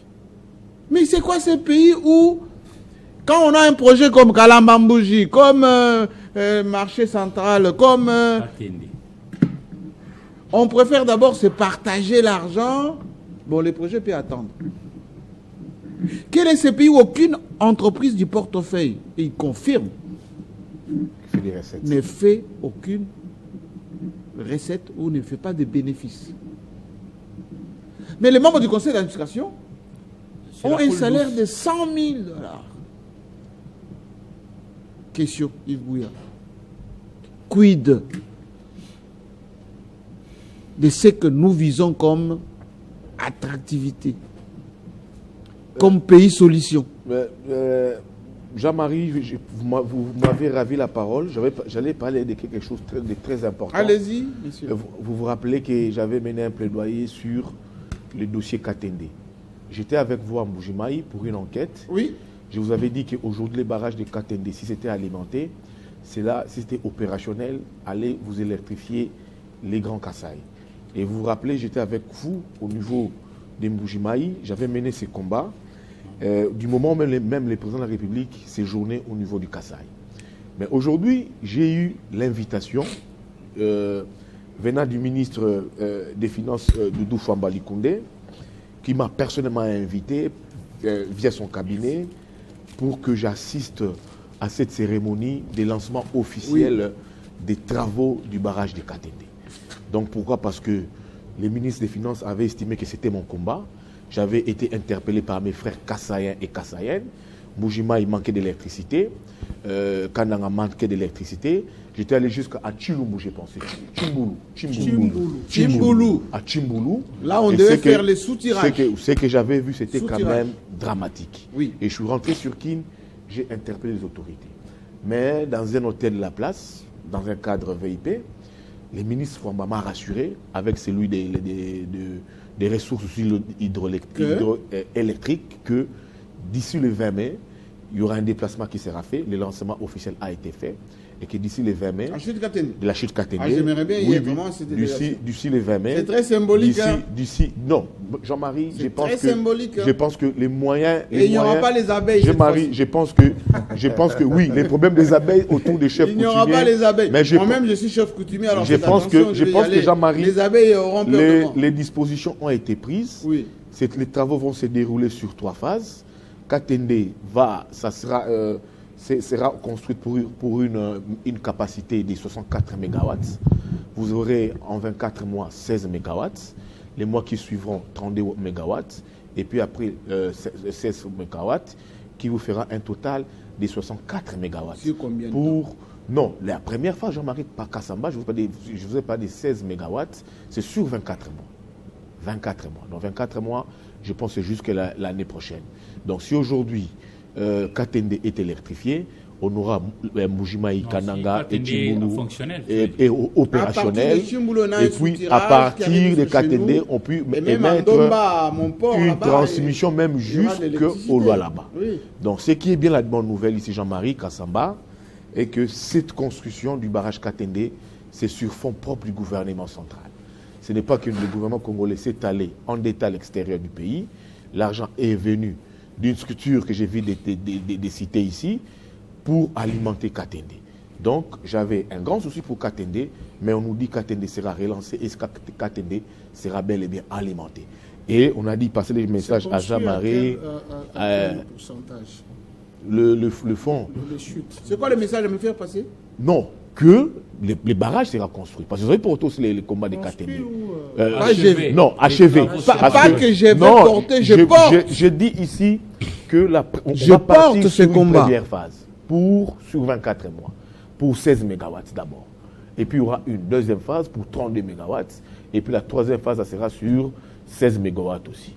Mais c'est quoi ces pays où, quand on a un projet comme Kalambambouji, comme marché central, comme... Attendez. on préfère d'abord se partager l'argent. Bon, les projets peuvent attendre. Quel est ce pays où aucune entreprise du portefeuille, et il confirme, Fait des recettes. ne fait aucune recette ou ne fait pas de bénéfices. Mais les membres du conseil d'administration C'est ont la un poule salaire douce. de 100 000 $. Question, Yves Bouya. Quid de ce que nous visons comme attractivité, comme pays solution? Jean-Marie, vous m'avez ravi la parole. J'allais parler de quelque chose de très important. Allez-y, monsieur. Vous vous rappelez que j'avais mené un plaidoyer sur le dossier Katende. J'étais avec vous à Mbujimaï pour une enquête. Oui. Je vous avais dit qu'aujourd'hui, les barrages de Katende, si c'était alimenté, si c'était opérationnel, allez vous électrifier les grands Kasaï. Et vous vous rappelez, j'étais avec vous au niveau de Mbujimaï. J'avais mené ces combats. Du moment où même les présidents de la République séjournaient au niveau du Kasaï. Mais aujourd'hui, j'ai eu l'invitation venant du ministre des Finances Doudou Fambali Koundé, qui m'a personnellement invité via son cabinet pour que j'assiste à cette cérémonie de lancement officiel des travaux du barrage de Katende. Donc pourquoi? Parce que les ministres des Finances avaient estimé que c'était mon combat. J'avais été interpellé par mes frères kassaïens et kassaïennes. Mujima, il manquait d'électricité. Kananga manquait d'électricité. J'étais allé jusqu'à Chilumbu, j'ai pensé. Chimboulou. À Chimboulou. Là, on Et devait c'est que- faire les soutirages. Ce que j'avais vu, c'était quand Soutirage. même dramatique. Oui. Et je suis rentré sur Kin, j'ai interpellé les autorités. Mais dans un hôtel de la place, dans un cadre VIP, les ministres m'ont rassuré avec celui des ressources hydroélectriques que d'ici le 20 mai, il y aura un déplacement qui sera fait. Le lancement officiel a été fait. Et que d'ici le 20 mai, Ensuite, Katende. de la chute Katende, Ah, j'aimerais bien y être. Comment c'était d'ici le 20 mai. C'est très symbolique, hein. Non, Jean-Marie, C'est je pense très que symbolique, hein. je pense que les moyens. Et il n'y aura pas les abeilles. cette Jean-Marie, fois-ci. je pense que oui, les problèmes des abeilles autour des chefs Il n'y aura pas les abeilles. Mais Moi-même, je suis chef coutumier. Alors je faites pense attention, que je vais y aller. Jean-Marie, Les abeilles auront peur de moi. les dispositions ont été prises. Oui. Les travaux vont se dérouler sur 3 phases. Katende sera construite pour une capacité de 64 MW. Vous aurez en 24 mois 16 MW. Les mois qui suivront 32 MW. Et puis après 16 MW qui vous fera un total de 64 MW. Sur combien de temps? Non, la première phase, Jean-Marie Kassamba, je ne vous ai pas dit 16 MW, c'est sur 24 mois. 24 mois. Donc 24 mois, je pense que c'est jusqu'à l'année prochaine. Donc si aujourd'hui, Katende est électrifié, on aura Mbujimayi, Kananga et Chimbulu et opérationnel. Et puis à partir de Katende, on peut émettre une transmission même jusqu'au Lualaba. Oui. Donc ce qui est bien la bonne nouvelle ici, Jean-Marie Kassamba, est que cette construction du barrage Katende, c'est sur fonds propres du gouvernement central. Ce n'est pas que le gouvernement congolais s'est allé en détail à l'extérieur du pays. L'argent est venu d'une structure que j'ai vu de citer ici pour alimenter Katende. Donc, j'avais un grand souci pour Katende, mais on nous dit que Katende sera relancé et Katende sera bel et bien alimenté. Et on a dit passer les messages à Jean-Marie. Le fonds. C'est quoi le message à me faire passer? Non, que les barrages seront construits. Parce que vous avez porté aussi les combats des Katende. Achevé. Non, achevé. Pas que je vais porter, je porte. Je dis ici que je porte ce combat. Première phase sur 24 mois, pour 16 MW d'abord. Et puis il y aura une deuxième phase pour 32 MW. Et puis la troisième phase, ça sera sur 16 MW aussi.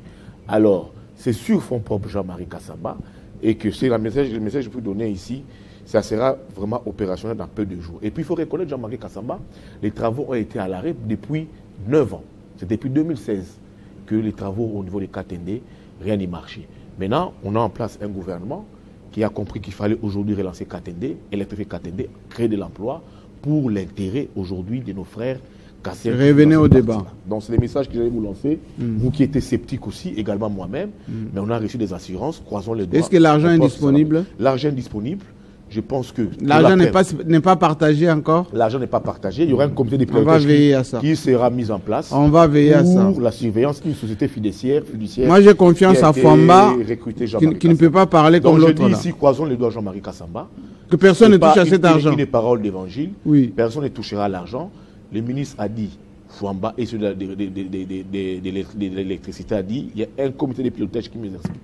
Alors, c'est sur fonds propres Jean-Marie Kassamba. Et que c'est le message que je peux donner ici, ça sera vraiment opérationnel dans peu de jours. Et puis il faut reconnaître Jean-Marie Kassamba, les travaux ont été à l'arrêt depuis 9 ans. C'est depuis 2016 que les travaux au niveau des Katende, rien n'y marchait. Maintenant, on a en place un gouvernement qui a compris qu'il fallait aujourd'hui relancer Katende, électrifier Katende, créer de l'emploi pour l'intérêt aujourd'hui de nos frères. Revenez au débat. Donc c'est les messages que j'allais vous lancer. Vous qui étiez sceptiques aussi, également moi-même, mais on a reçu des assurances, croisons les doigts. Est-ce que l'argent est disponible? L'argent est disponible. Je pense que... L'argent n'est pas partagé encore? L'argent n'est pas partagé. Il y aura un comité de pilotage qui sera mis en place. On va veiller à ça. Pour la surveillance d'une société fiduciaire. Moi j'ai confiance à Fwamba qui ne peut pas parler comme l'autre. Donc je dis ici, croisons les doigts Jean-Marie Kassamba. Que personne ne touche à cet argent. Une parole d'évangile. Oui. Personne ne touchera à l'argent. Le ministre a dit, Fwamba et celui de l'électricité a dit, il y a un comité de pilotage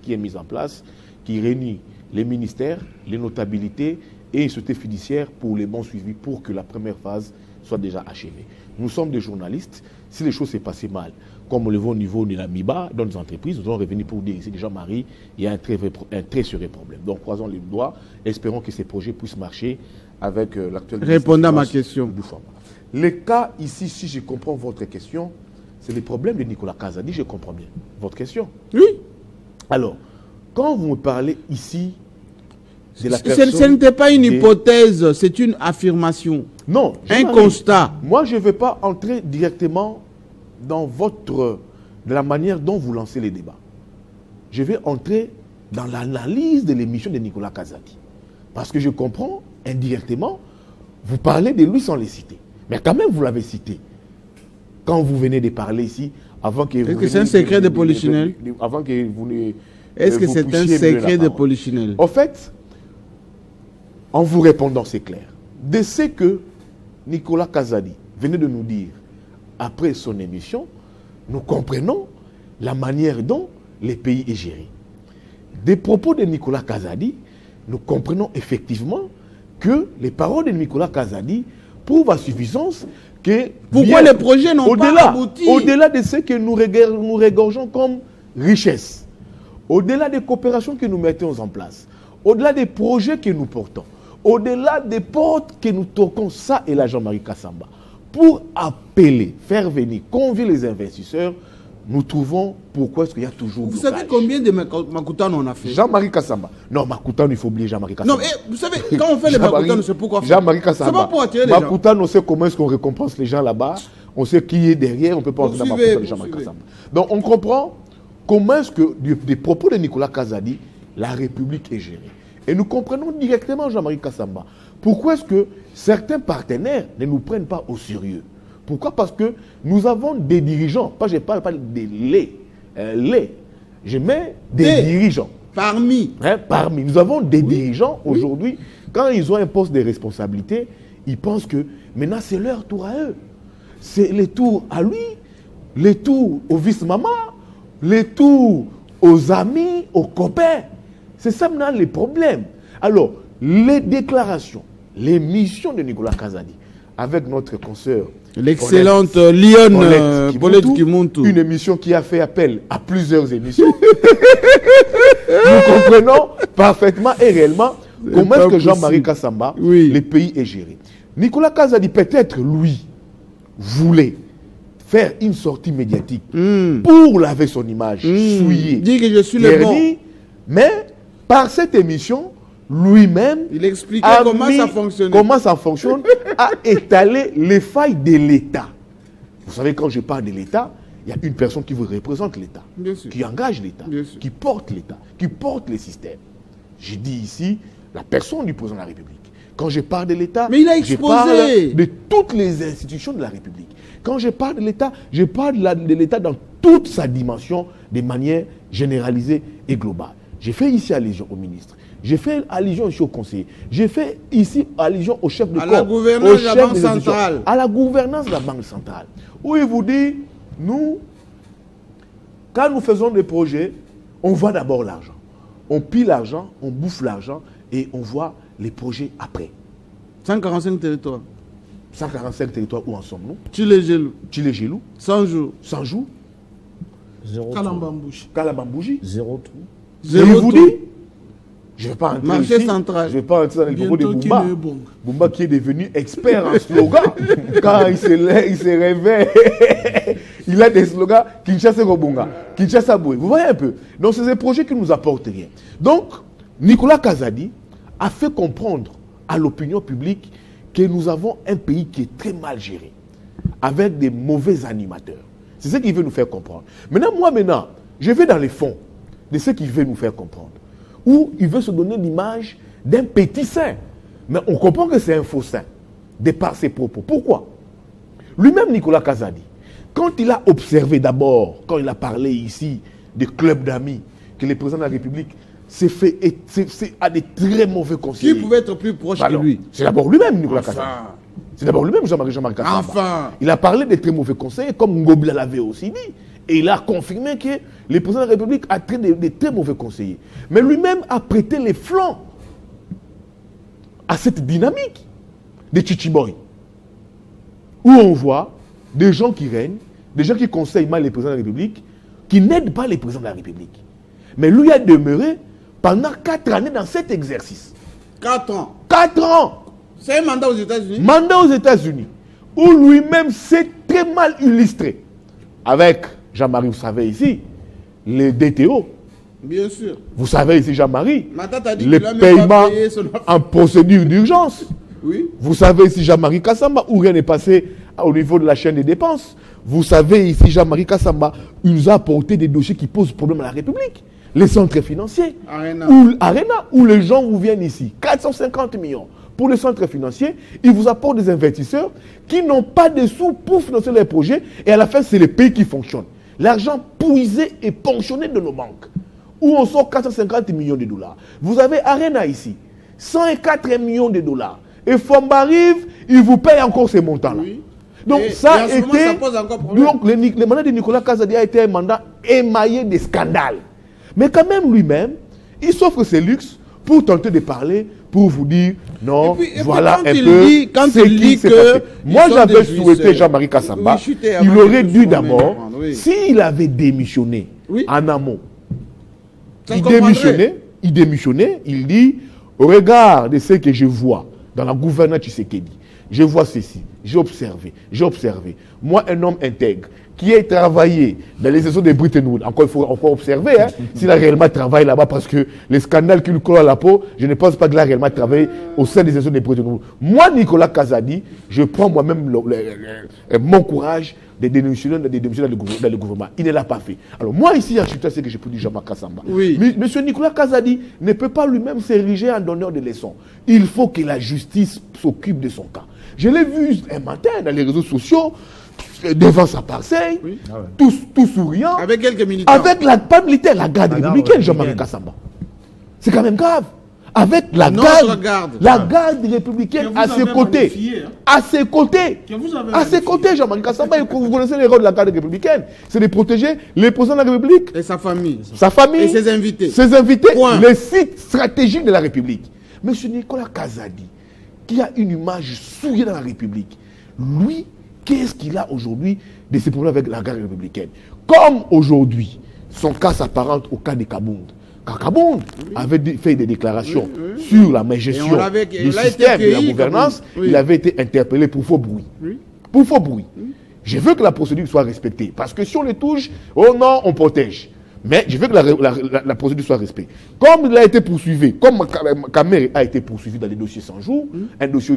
qui est mis en place, qui réunit les ministères, les notabilités et une société fiduciaire pour les bons suivis pour que la première phase soit déjà achevée. Nous sommes des journalistes. Si les choses s'est passées mal, comme on le voit au niveau de la MIBA, dans nos entreprises, nous allons revenir pour dire ici que Jean-Marie, il y a un très sérieux problème. Donc croisons les doigts, espérons que ces projets puissent marcher avec l'actuel... Répondez à ma question. Le cas ici, si je comprends votre question, c'est le problème de Nicolas Kazadi, je comprends bien votre question. Oui. Alors, quand vous me parlez ici de la personne... Ce n'était pas une hypothèse, c'est une affirmation. Non. Un constat. Moi, je ne vais pas entrer directement dans la manière dont vous lancez les débats. Je vais entrer dans l'analyse de l'émission de Nicolas Kazadi. Parce que je comprends indirectement, vous parlez de lui sans les citer. Mais quand même, vous l'avez cité. Quand vous venez de parler ici, avant que vous... Est-ce que c'est un secret de Polichinelle? Avant que vous ne... Est-ce que c'est un secret de Polichinelle? En fait, en vous répondant, c'est clair. De ce que Nicolas Kazadi venait de nous dire après son émission, nous comprenons la manière dont le pays est géré. Des propos de Nicolas Kazadi, nous comprenons effectivement que les paroles de Nicolas Kazadi prouvent à suffisance que... Pourquoi les projets n'ont pas abouti? Au-delà de ce que nous regorgeons comme richesse, au-delà des coopérations que nous mettons en place, au-delà des projets que nous portons, au-delà des portes que nous toquons, ça et la Jean-Marie Kassamba, pour appeler, faire venir, convier les investisseurs, nous trouvons pourquoi est-ce qu'il y a toujours... Vous savez combien de Makutano on a fait? Jean-Marie Kassamba. Non, Makutano, il faut oublier Jean-Marie Kassamba. Non, vous savez, quand on fait les Makutano, c'est pourquoi faire? Jean-Marie Kassamba. C'est pas pour attirer les gens. Makutano, on sait comment est-ce qu'on récompense les gens là-bas. On sait qui est derrière, on ne peut pas entrer dans Makutano de Jean-Marie Kassamba. Donc on comprend comment est-ce que, des propos de Nicolas Kazadi, la République est gérée. Et nous comprenons directement Jean-Marie Kassamba. Pourquoi est-ce que certains partenaires ne nous prennent pas au sérieux? Pourquoi? Parce que nous avons des dirigeants, je ne parle pas des je mets des dirigeants. Parmi. Parmi. Nous avons des dirigeants aujourd'hui Quand ils ont un poste de responsabilité, ils pensent que maintenant c'est leur tour à eux. C'est les tours à lui, les tours au vice-maman, les tours aux amis, aux copains. C'est ça maintenant les problèmes. Alors, les déclarations, les missions de Nicolas Kazadi, avec notre consoeur, l'excellente Lyon Paulette Kimuntu, une émission qui a fait appel à plusieurs émissions. Nous comprenons parfaitement et réellement comment est-ce que Jean-Marie Kassamba, le pays est géré. Nicolas Kazadi, peut-être lui, voulait faire une sortie médiatique pour laver son image, souiller, dire que je suis le bon. Mais par cette émission, lui-même, il expliquait comment ça fonctionne, a étalé les failles de l'État. Vous savez, quand je parle de l'État, il y a une personne qui vous représente l'État, qui engage l'État, qui porte l'État, qui porte les systèmes. J'ai dit ici la personne du président de la République. Quand je parle de l'État, je parle de toutes les institutions de la République. Quand je parle de l'État, je parle de l'État dans toute sa dimension, de manière généralisée et globale. J'ai fait ici allusion au ministre. J'ai fait allusion aussi au conseiller. J'ai fait ici allusion au chef de corps. À la gouvernance de la Banque centrale. À la gouvernance de la Banque centrale. Où il vous dit, nous, quand nous faisons des projets, on voit d'abord l'argent. On pille l'argent, on bouffe l'argent et on voit les projets après. 145 territoires. 145 territoires, où en sommes-nous? Tchilé-Gelou. Tchilé-Gelou. 100 jours. 100 jours. 0 Kalambambouji. Kalambambouji. 0 trou. Je vous dis, je ne vais pas entrer marché ici, central. Je ne vais pas entrer dans les propos de Boumba. Bon. Boumba qui est devenu expert en slogan. Quand il se réveille, il a des slogans Kinshasa Gobunga, Kinshasa Boué. Vous voyez un peu. Donc c'est des projets qui nous apportent rien. Donc Nicolas Kazadi a fait comprendre à l'opinion publique que nous avons un pays qui est très mal géré, avec des mauvais animateurs. C'est ce qu'il veut nous faire comprendre. Maintenant, je vais dans les fonds de ce qu'il veut nous faire comprendre. Où il veut se donner l'image d'un petit saint. Mais on comprend que c'est un faux saint, de par ses propos. Pourquoi? Lui-même, Nicolas Kazadi, quand il a observé d'abord, quand il a parlé ici des clubs d'amis, que le président de la République s'est fait à des très mauvais conseillers. Qui pouvait être plus proche que lui? C'est d'abord lui-même, Nicolas Kazadi. C'est d'abord lui-même, Jean-Marie Kassamba. Enfin. Il a parlé des très mauvais conseillers, comme Ngobila l'avait aussi dit. Et il a confirmé que le président de la République a des très mauvais conseillers. Mais lui-même a prêté les flancs à cette dynamique de Chichiboy. Où on voit des gens qui règnent, des gens qui conseillent mal les présidents de la République, qui n'aident pas les présidents de la République. Mais lui a demeuré pendant 4 années dans cet exercice. 4 ans. 4 ans. C'est un mandat aux États-Unis. Mandat aux États-Unis. Où lui-même s'est très mal illustré. Avec Jean-Marie, vous savez ici, les DTO. Bien sûr. Vous savez ici, Jean-Marie, le paiement en procédure d'urgence. Oui. Vous savez ici, Jean-Marie Kassamba, où rien n'est passé au niveau de la chaîne des dépenses. Vous savez ici, Jean-Marie Kassamba, il nous a apporté des dossiers qui posent problème à la République. Les centres financiers. Arena, où les gens vous viennent ici. 450 millions. Pour les centres financiers, ils vous apportent des investisseurs qui n'ont pas de sous pour financer les projets. Et à la fin, c'est les pays qui fonctionnent. L'argent puisé et ponctionné de nos banques. Où on sort 450 millions de dollars. Vous avez Arena ici. 104 millions de dollars. Et Fomba arrive, il vous paye encore ces montants-là. Oui. Donc ça a été... Donc le mandat de Nicolas Kazadi a été un mandat émaillé de scandales. Mais quand même lui-même, il s'offre ses luxes pour tenter de parler, pour vous dire, non, voilà un peu ce qui s'est passé. Moi, j'avais souhaité Jean-Marie Kassamba, il aurait dû d'abord, s'il avait démissionné en amont, il démissionnait, il dit, au regard de ce que je vois dans la gouvernance Tshisekedi, je vois ceci, j'ai observé. Moi, un homme intègre, qui a travaillé dans les sessions de Bretton Woods, encore il faut encore observer, hein, s'il a réellement travaillé là-bas, parce que les scandales qui lui collent à la peau, je ne pense pas qu'il a réellement travaillé au sein des sessions de Bretton Woods. Moi, Nicolas Kazadi, je prends moi-même mon courage de démissionner dans le gouvernement. Il ne l'a pas fait. Alors moi, ici, en chutant, c'est que je peux dire Jean-Marc Kassamba. Oui. Mais M. Nicolas Kazadi ne peut pas lui-même s'ériger en donneur de leçons. Il faut que la justice s'occupe de son cas. Je l'ai vu un matin dans les réseaux sociaux, devant sa parcelle, oui. tout souriant. Avec quelques militaires. Avec pas militaire, la garde républicaine, Jean-Marie Kassamba. C'est quand même grave. avec la Notre garde républicaine à ses côtés. À ses côtés. À ses côtés, Jean-Marie Kassamba, vous connaissez les rôles de la garde républicaine. C'est de protéger les présidents de la République. Et sa famille. Sa famille. Et ses invités. Ses invités. Point. Les sites stratégiques de la République. Monsieur Nicolas Kazadi, qui a une image souillée dans la République, lui, qu'est-ce qu'il a aujourd'hui de ses problèmes avec la garde républicaine? Comme aujourd'hui, son cas s'apparente au cas de Kabound. Car Kabound avait fait des déclarations sur la gestion du système de la gouvernance. Il avait été interpellé pour faux bruit. Pour faux bruit. Je veux que la procédure soit respectée. Parce que si on les touche, oh non, on protège. Mais je veux que la procédure soit respectée. Comme il a été poursuivi, comme Kamer a été poursuivi dans les dossiers 100 jours, un dossier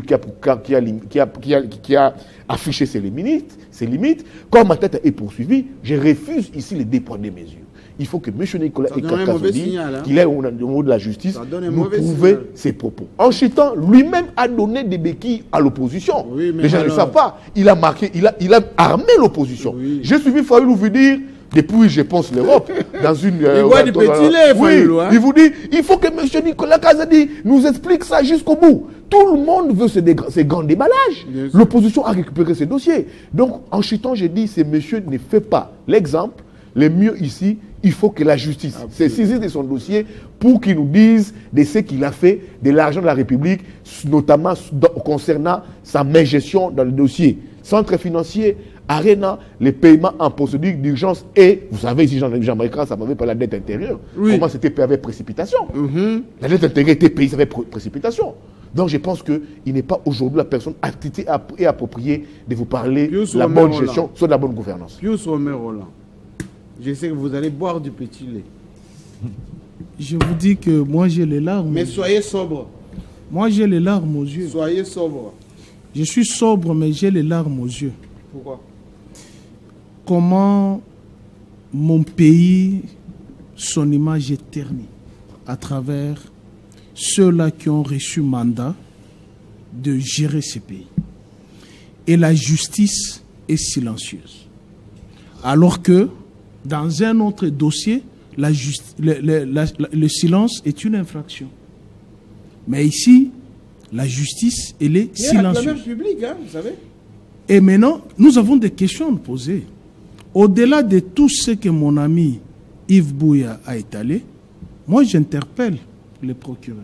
qui a affiché ses limites, comme ma tête est poursuivie, je refuse ici le dépôt des mesures. Il faut que M. Nicolas Kazadi, qu'il est au niveau de la justice, nous prouve ses propos. En chitant, lui-même a donné des béquilles à l'opposition. Oui, les gens ne le savent pas. Il a marqué, il a armé l'opposition. Oui. J'ai suivi Fayoulou vous dire, depuis, je pense, l'Europe, dans une... il voit du petit lait, Fayoulou. Il vous dit, il faut que M. Nicolas Kazadi nous explique ça jusqu'au bout. Tout le monde veut ces grands déballages. L'opposition a récupéré ces dossiers. Donc, en chitant, j'ai dit, ce monsieur ne fait pas l'exemple. Le mieux ici, il faut que la justice se saisisse de son dossier pour qu'il nous dise de ce qu'il a fait de l'argent de la République, notamment concernant sa gestion dans le dossier. Centre financier, Arena, les paiements en procédure d'urgence et, vous savez, ici, Jean-Marie Kras, ça m'avait pas la dette intérieure. Oui. Comment c'était payé avec précipitation. La dette intérieure était payée avec précipitation. Donc je pense qu'il n'est pas aujourd'hui la personne aptitude et appropriée de vous parler de la bonne gestion, soit de la bonne gouvernance. Pius Omer Roland. Je sais que vous allez boire du petit lait. Je vous dis que moi j'ai les larmes. Mais soyez sobre. Moi j'ai les larmes aux yeux. Soyez sobre. Je suis sobre mais j'ai les larmes aux yeux. Pourquoi? Comment mon pays, son image est ternie à travers ceux-là qui ont reçu mandat de gérer ces pays. Et la justice est silencieuse. Alors que dans un autre dossier, le silence est une infraction. Mais ici, la justice, elle est silencieuse. La même public, hein, vous savez. Et maintenant, nous avons des questions à nous poser. Au-delà de tout ce que mon ami Yves Bouya a étalé, moi j'interpelle le procureur.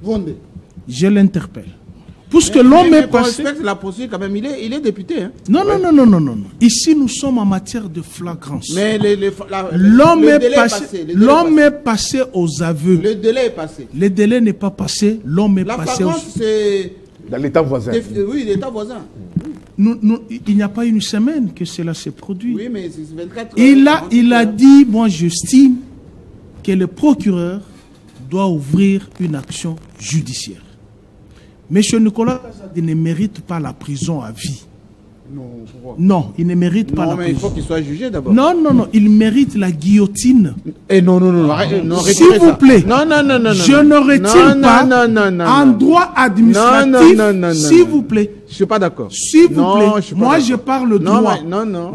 Vendez. Je l'interpelle. Puisque l'homme est passé... respecte la procédure quand même, il est député. Hein. Non, ouais. non. Ici, nous sommes en matière de flagrance. Mais l'homme est passé aux aveux. Le délai est passé. Le délai n'est pas passé, l'homme est passé aux... La flagrance, c'est... Dans l'état voisin. Oui, l'état voisin. Il n'y a pas une semaine que cela s'est produit. Oui, mais c'est 24 heures. Il a dit, moi j'estime que le procureur doit ouvrir une action judiciaire. Monsieur Nicolas Kazadi ne mérite pas la prison à vie. Non, pourquoi? Non, il ne mérite pas la prison. Non, mais il faut qu'il soit jugé d'abord. Non, il mérite la guillotine. Et non, s'il vous plaît. Non. Je ne retire pas en droit administratif. S'il vous plaît. Je ne suis pas d'accord. S'il vous plaît. Moi, je parle droit. Non.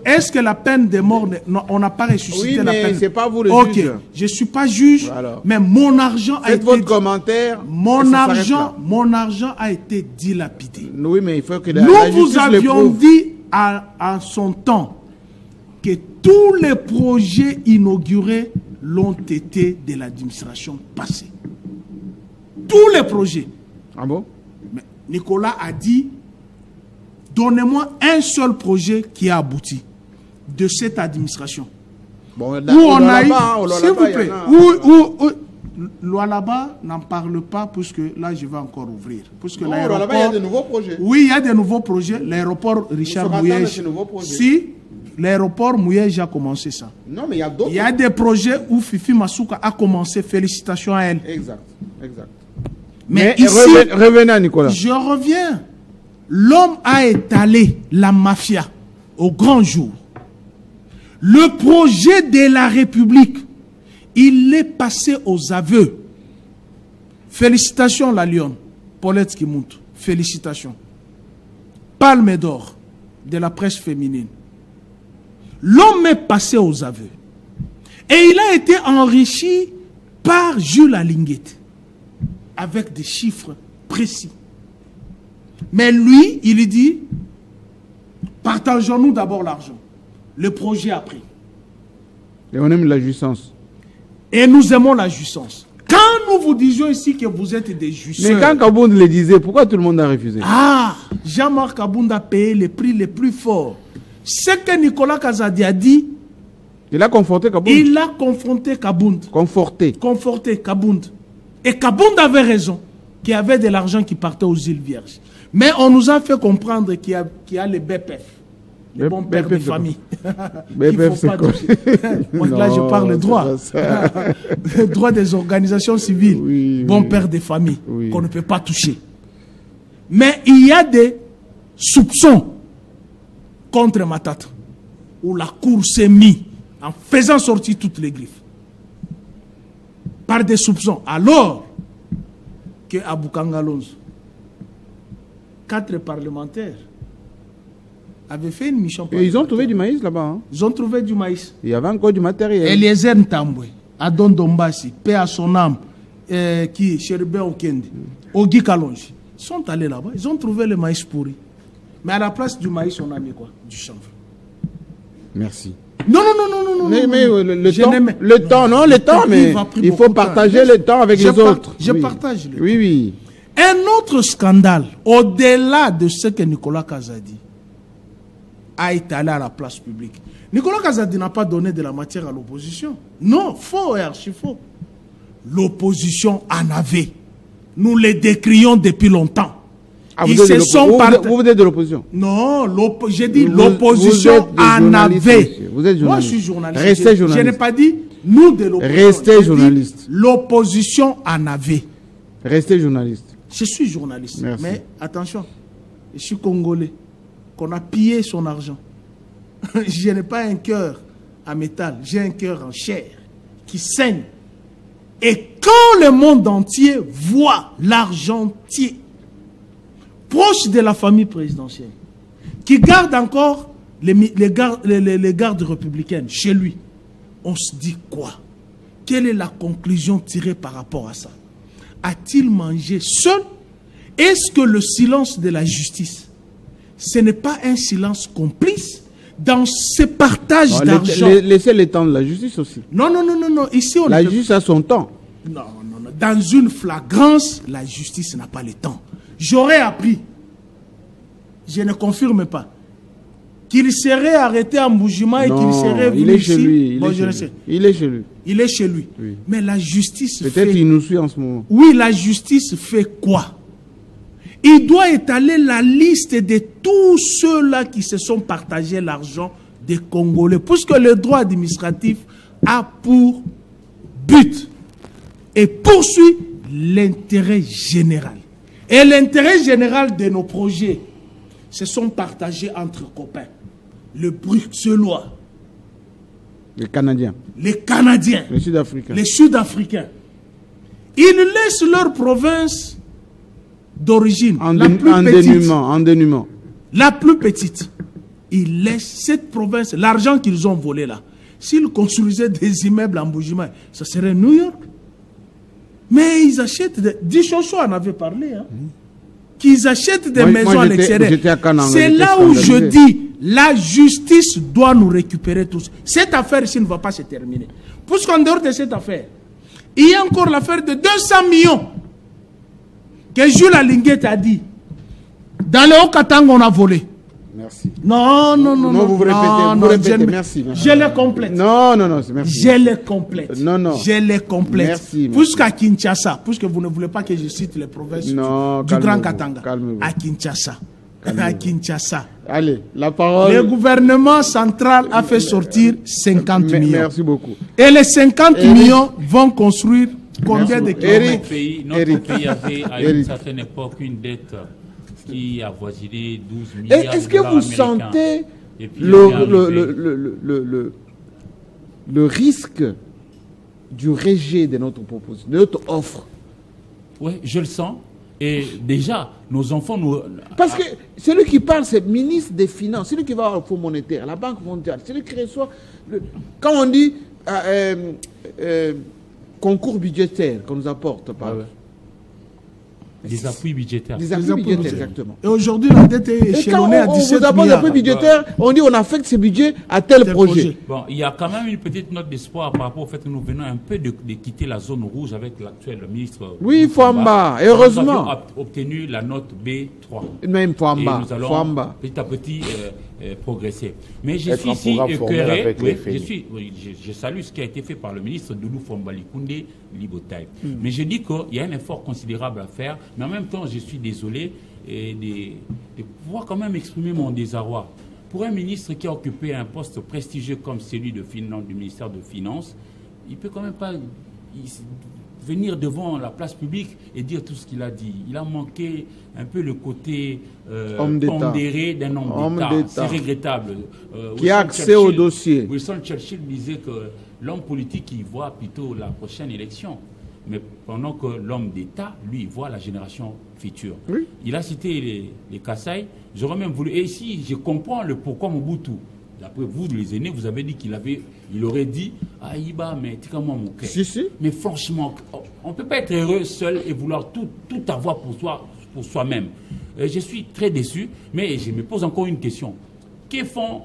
Est-ce que la peine de mort, on n'a pas ressuscité la peine? Oui, mais ce n'est pas vous le juge. Ok, je ne suis pas juge, mais mon argent a été... Faites votre commentaire. Mon argent a été dilapidé. Oui, mais il faut que nous vous avions dit à son temps que tous les projets inaugurés l'ont été de l'administration passée. Tous les projets. Ah bon? Mais Nicolas a dit, donnez-moi un seul projet qui a abouti de cette administration. Bon, où on a eu, s'il vous plaît, Lualaba n'en parle pas puisque là je vais encore ouvrir. Puisque l'aéroport, il y a de nouveaux projets. Oui, il y a de nouveaux projets. L'aéroport Richard Mouyej. Si, l'aéroport Mouyej a commencé ça. Non, mais il y a d'autres. Il y a des projets où Fifi Masuka a commencé. Félicitations à elle. Exact. Mais ici, revenez à Nicolas. Je reviens. L'homme a étalé la mafia au grand jour. Le projet de la République, il est passé aux aveux. Félicitations la Lyon, Paulette Kimuntu. Félicitations. Palme d'or de la presse féminine. L'homme est passé aux aveux. Et il a été enrichi par Jules Alinguet. avec des chiffres précis. Mais lui, il dit, partageons-nous d'abord l'argent. Le projet après. Et on aime la jouissance. Et nous aimons la jouissance. Quand nous vous disions ici que vous êtes des jouisseurs... Mais quand Kabound le disait, pourquoi tout le monde a refusé? Ah, Jean-Marc Kabound a payé les prix les plus forts. Ce que Nicolas Kazadi a dit... Il a conforté Kabound. Il a confronté Kabound. Conforté Kabound. Et Kabound avait raison, qu'il y avait de l'argent qui partait aux îles Vierges. Mais on nous a fait comprendre qu'il y a les BPF. Les bons pères de famille. BPF, c'est quoi? Moi, là, je parle droit. Droit des organisations civiles. Oui, bons pères de famille. Oui. Qu'on ne peut pas toucher. Mais il y a des soupçons contre Matata. Où la cour s'est mise en faisant sortir toutes les griffes. Par des soupçons. Alors que Aboukanga Lonzo, 4 parlementaires, avaient fait une mission. Et ils ont trouvé du maïs là-bas. Hein? Ils ont trouvé du maïs. Il y avait encore du matériel. Eliezer Ntambwe, Adon Dombasi, paix à son âme, Cherubin Okende, Ogi Kalonji. Ils sont allés là-bas, ils ont trouvé le maïs pourri. Mais à la place du maïs, on a mis quoi? Du chanvre. Merci. Non. Mais le temps, mais il faut partager le temps avec les autres. Je partage le temps. Oui. Un autre scandale, au-delà de ce que Nicolas Kazadi a étalé à la place publique. Nicolas Kazadi n'a pas donné de la matière à l'opposition. Non, faux et archi faux. L'opposition en avait. Nous les décrions depuis longtemps. Ah, vous êtes de l'opposition? Non, j'ai dit l'opposition en avait. Vous êtes journaliste. Moi, je suis journaliste. Restez journaliste. Je n'ai pas dit nous de l'opposition. Restez journaliste. L'opposition en avait. Restez journaliste. Je suis journaliste. Merci. Mais attention, je suis congolais. Qu'on a pillé son argent. Je n'ai pas un cœur en métal. J'ai un cœur en chair qui saigne. Et quand le monde entier voit l'argentier proche de la famille présidentielle, qui garde encore les gardes républicaines chez lui, on se dit quoi? Quelle est la conclusion tirée par rapport à ça? A-t-il mangé seul? Est-ce que le silence de la justice, ce n'est pas un silence complice dans ce partage d'argent? Laissez le temps de la justice aussi. Non. Ici, la justice a son temps. Non. Dans une flagrance, la justice n'a pas le temps. J'aurais appris, je ne confirme pas, qu'il serait arrêté à Mboujima et qu'il serait venu ici. Il est chez lui. Il est chez lui. Oui. Mais la justice fait... Peut-être qu'il nous suit en ce moment. Oui, la justice fait quoi? Il doit étaler la liste de tous ceux-là qui se sont partagés l'argent des Congolais. Puisque le droit administratif a pour but et poursuit l'intérêt général. Et l'intérêt général de nos projets se sont partagés entre copains. Le Bruxellois. Les Canadiens. Les Canadiens. Les Sud-Africains. Les Sud-Africains. Ils laissent leur province d'origine, la plus petite. En dénuement. La plus petite. Ils laissent cette province, l'argent qu'ils ont volé là. S'ils construisaient des immeubles en Mboujima, ça serait New York. Mais ils achètent des... Dichocho en avait parlé. Hein. Qu'ils achètent des maisons à l'extérieur. C'est là où je dis, la justice doit nous récupérer tous. Cette affaire-ci ne va pas se terminer. Puisqu'en dehors de cette affaire, il y a encore l'affaire de 200 millions que Jules Alinguet a dit. Dans le Haut-Katanga, on a volé. Merci. Non, vous répétez, merci. Je les complète. Non, merci. Je les complète. Non. Je les complète. Merci. Puisqu'à Kinshasa, puisque vous ne voulez pas que je cite les provinces du Grand Katanga. À Kinshasa. À Kinshasa. Allez, la parole. Le gouvernement central a fait sortir 50 millions. Merci beaucoup. Et les 50 millions vont construire combien de kilomètres? Notre pays avait à une certaine époque une dette qui avoisinait 12 milliards. Est-ce que vous sentez le risque du rejet de notre proposition, de notre offre? Oui, je le sens. Et déjà, nos enfants nous... Parce que celui qui parle, c'est le ministre des Finances, celui qui va au Fonds monétaire, la Banque mondiale, celui qui reçoit... Quand on dit concours budgétaire qu'on nous apporte, Des appuis budgétaires. Des appuis budgétaires, exactement. Et aujourd'hui, la dette est échelonnée à 17 milliards. Quand on vous apporte des appuis budgétaires, on dit on affecte ces budgets à tel projet. Bon, il y a quand même une petite note d'espoir par rapport au fait que nous venons un peu de quitter la zone rouge avec l'actuel ministre. Oui, Fouamba, heureusement. Nous avons obtenu la note B3. Même Fouamba. Et nous allons petit à petit progresser. Mais je suis ici écœuré. Je salue ce qui a été fait par le ministre Doudou Fouambali Koundé Libotaï. Mais je dis qu'il y a un effort considérable à faire. Mais en même temps, je suis désolé de pouvoir quand même exprimer mon désarroi. Pour un ministre qui a occupé un poste prestigieux comme celui du ministère de Finances, il ne peut quand même pas venir devant la place publique et dire tout ce qu'il a dit. Il a manqué un peu le côté pondéré d'un homme d'État. C'est regrettable. Qui a accès au dossier. Winston Churchill disait que l'homme politique, il voit plutôt la prochaine élection. Mais pendant que l'homme d'État, lui, voit la génération future. Oui. Il a cité les Kasaï. J'aurais même voulu... Et ici, je comprends le pourquoi Mobutu. D'après vous, les aînés, vous avez dit il aurait dit « Ah, Iba, mais t'es comme moi, mon cœur. » Mais franchement, on ne peut pas être heureux seul et vouloir tout avoir pour soi-même. Je suis très déçu, mais je me pose encore une question. Que font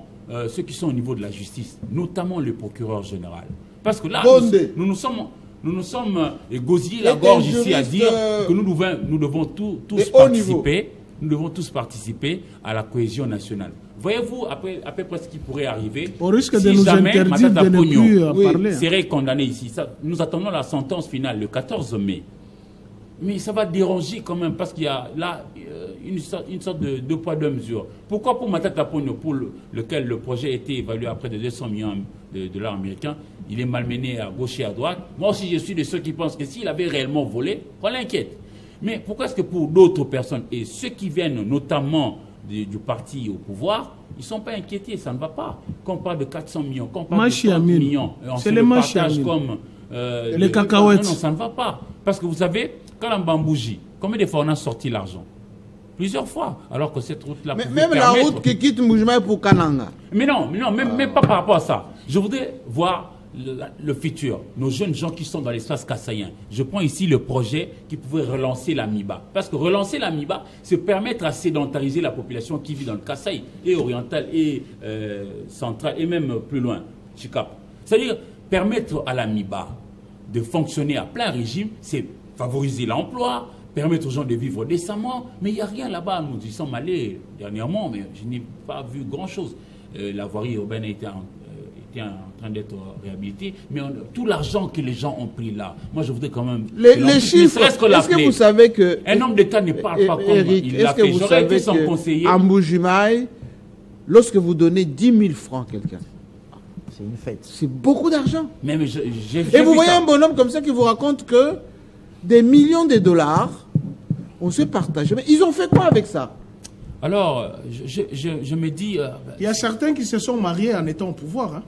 ceux qui sont au niveau de la justice, notamment le procureur général? Parce que là, nous nous sommes égosillés la gorge ici à dire que nous devons tous participer. Nous devons tous participer à la cohésion nationale. Voyez-vous, après ce qui pourrait arriver, au risque de nous interdire de ne plus parler, serait condamné ici. Nous attendons la sentence finale le 14 mai. Mais ça va déranger quand même parce qu'il y a là une sorte de deux poids, deux mesures. Pourquoi pour Matata Ponyo, pour lequel le projet a été évalué à près de 200 millions de dollars américains, il est malmené à gauche et à droite? Moi aussi, je suis de ceux qui pensent que s'il avait réellement volé, on l'inquiète. Mais pourquoi est-ce que pour d'autres personnes, et ceux qui viennent notamment du parti au pouvoir, ils ne sont pas inquiétés, ça ne va pas. Quand on parle de 400 millions, quand on parle de 30 millions, on se le partage comme... les cacahuètes. Non, ça ne va pas. Parce que vous savez, quand on bambougie, combien de fois on a sorti l'argent? Plusieurs fois. Alors que cette route-là... Même la route qui quitte Mboujimai pour Kananga. Mais non, même pas par rapport à ça. Je voudrais voir le futur, nos jeunes gens qui sont dans l'espace kassaïen. Je prends ici le projet qui pouvait relancer la MIBA. Parce que relancer la MIBA, c'est permettre à sédentariser la population qui vit dans le Kasaï, et oriental, et central, et même plus loin, Chikap. C'est-à-dire, permettre à la MIBA de fonctionner à plein régime, c'est favoriser l'emploi, permettre aux gens de vivre décemment, mais il n'y a rien là-bas. Nous y sommes allés dernièrement, mais je n'ai pas vu grand-chose. La voirie urbaine a été en train d'être réhabilité, mais tout l'argent que les gens ont pris là, moi je voudrais quand même... Les chiffres, est-ce que vous savez que... Un homme d'État ne parle pas comme il l'a fait. J'aurais été son conseiller. En Mboujimai, lorsque vous donnez 10 000 francs à quelqu'un, c'est une fête. C'est beaucoup d'argent. Mais et vous voyez un bonhomme comme ça qui vous raconte que des millions de dollars, on se partage. Mais ils ont fait quoi avec ça? Alors, je me dis... il y a certains qui se sont mariés en étant au pouvoir,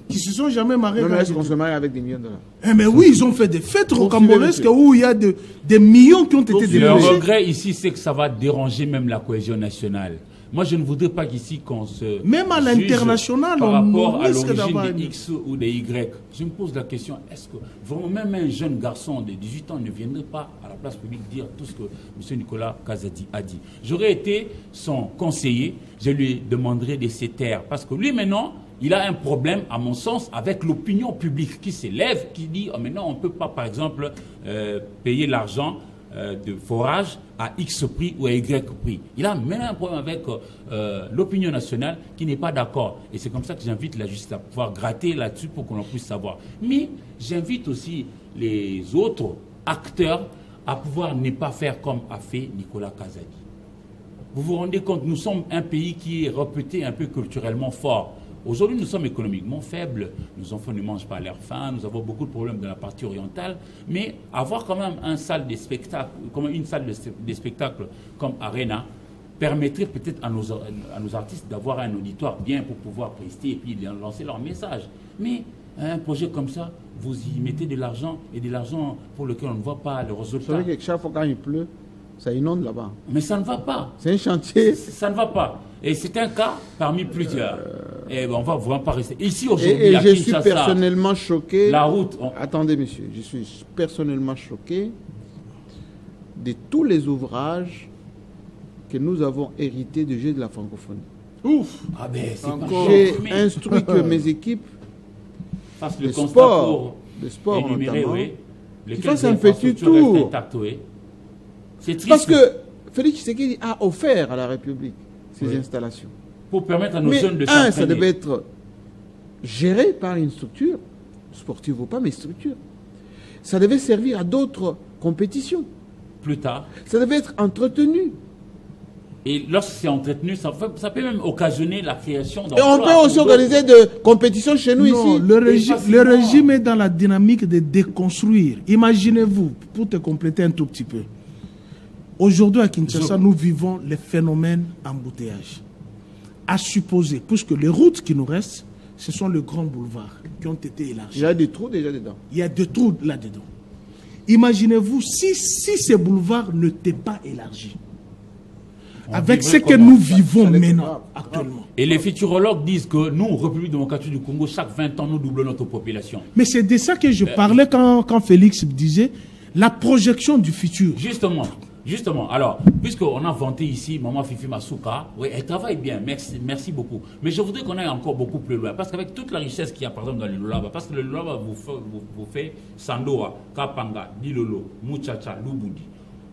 qui se sont jamais mariés. Non, mais est-ce qu'on se marie avec des millions de dollars? Mais oui, ils ont fait des fêtes rocambolesques où il y a des millions qui ont été dépensés. Le regret ici, c'est que ça va déranger même la cohésion nationale. Moi, je ne voudrais pas qu'ici qu'on se... Même à l'international, par rapport à l'origine des X ou des Y. Je me pose la question, est-ce que vraiment même un jeune garçon de 18 ans ne viendrait pas à la place publique dire tout ce que M. Nicolas Kazadi a dit? J'aurais été son conseiller, je lui demanderais de se taire. Parce que lui, maintenant, il a un problème, à mon sens, avec l'opinion publique qui s'élève, qui dit oh, maintenant, on ne peut pas, par exemple, payer l'argent de forage à X prix ou à Y prix. Il a même un problème avec l'opinion nationale qui n'est pas d'accord. Et c'est comme ça que j'invite la justice à pouvoir gratter là-dessus pour qu'on puisse savoir. Mais j'invite aussi les autres acteurs à pouvoir ne pas faire comme a fait Nicolas Kazadi. Vous vous rendez compte, nous sommes un pays qui est réputé un peu culturellement fort. Aujourd'hui, nous sommes économiquement faibles. Nos enfants ne mangent pas à leur faim. Nous avons beaucoup de problèmes dans la partie orientale. Mais avoir quand même une salle de spectacle, comme Arena permettrait peut-être à nos artistes d'avoir un auditoire bien pour pouvoir prester et puis lancer leur message. Mais un projet comme ça, vous y mettez de l'argent et de l'argent pour lequel on ne voit pas le résultat. C'est vrai que chaque fois quand il pleut, ça inonde là-bas. Mais ça ne va pas. C'est un chantier. Ça ne va pas. Et c'est un cas parmi plusieurs. Et on va vraiment pas rester. Ici, aujourd'hui, et je suis personnellement choqué. La route. Attendez, monsieur. Je suis personnellement choqué de tous les ouvrages que nous avons hérités du jeu de la francophonie. Ouf. Ah ben, c'est J'ai instruit que mes équipes fassent le de constat sport, pour de sport énumérer, notamment, oui, qu'ils fassent un petit tour. C'est triste. Parce que Félix Tshisekedi a offert à la République ces installations. Pour permettre à nos Mais jeunes de ça s'entraîner. devait être géré par une structure, sportive ou pas, mais structure. Ça devait servir à d'autres compétitions. Plus tard. Ça devait être entretenu. Et lorsque c'est entretenu, ça peut même occasionner la création Et d'emplois. on peut aussi organiser des compétitions chez nous Non, ici. le régime est dans la dynamique de déconstruire. Imaginez-vous, pour te compléter un tout petit peu. Aujourd'hui à Kinshasa, nous vivons les phénomènes embouteillage. À supposer, puisque les routes qui nous restent, ce sont les grands boulevards qui ont été élargis. Il y a des trous déjà dedans. Il y a des trous là-dedans. Imaginez-vous si ces boulevards n'étaient pas élargis. Avec ce que nous vivons maintenant, actuellement. Et les futurologues disent que nous, République démocratique du Congo, chaque 20 ans, nous doublons notre population. Mais c'est de ça que je parlais quand Félix disait la projection du futur. Justement, alors, puisqu'on a vanté ici Maman Fifi Masuka, oui, elle travaille bien, merci beaucoup. Mais je voudrais qu'on aille encore beaucoup plus loin, parce qu'avec toute la richesse qu'il y a, par exemple, dans le Lulaba, parce que le Lulaba vous fait Sandoa, Kapanga, Dilolo, Muchacha, Lubudi.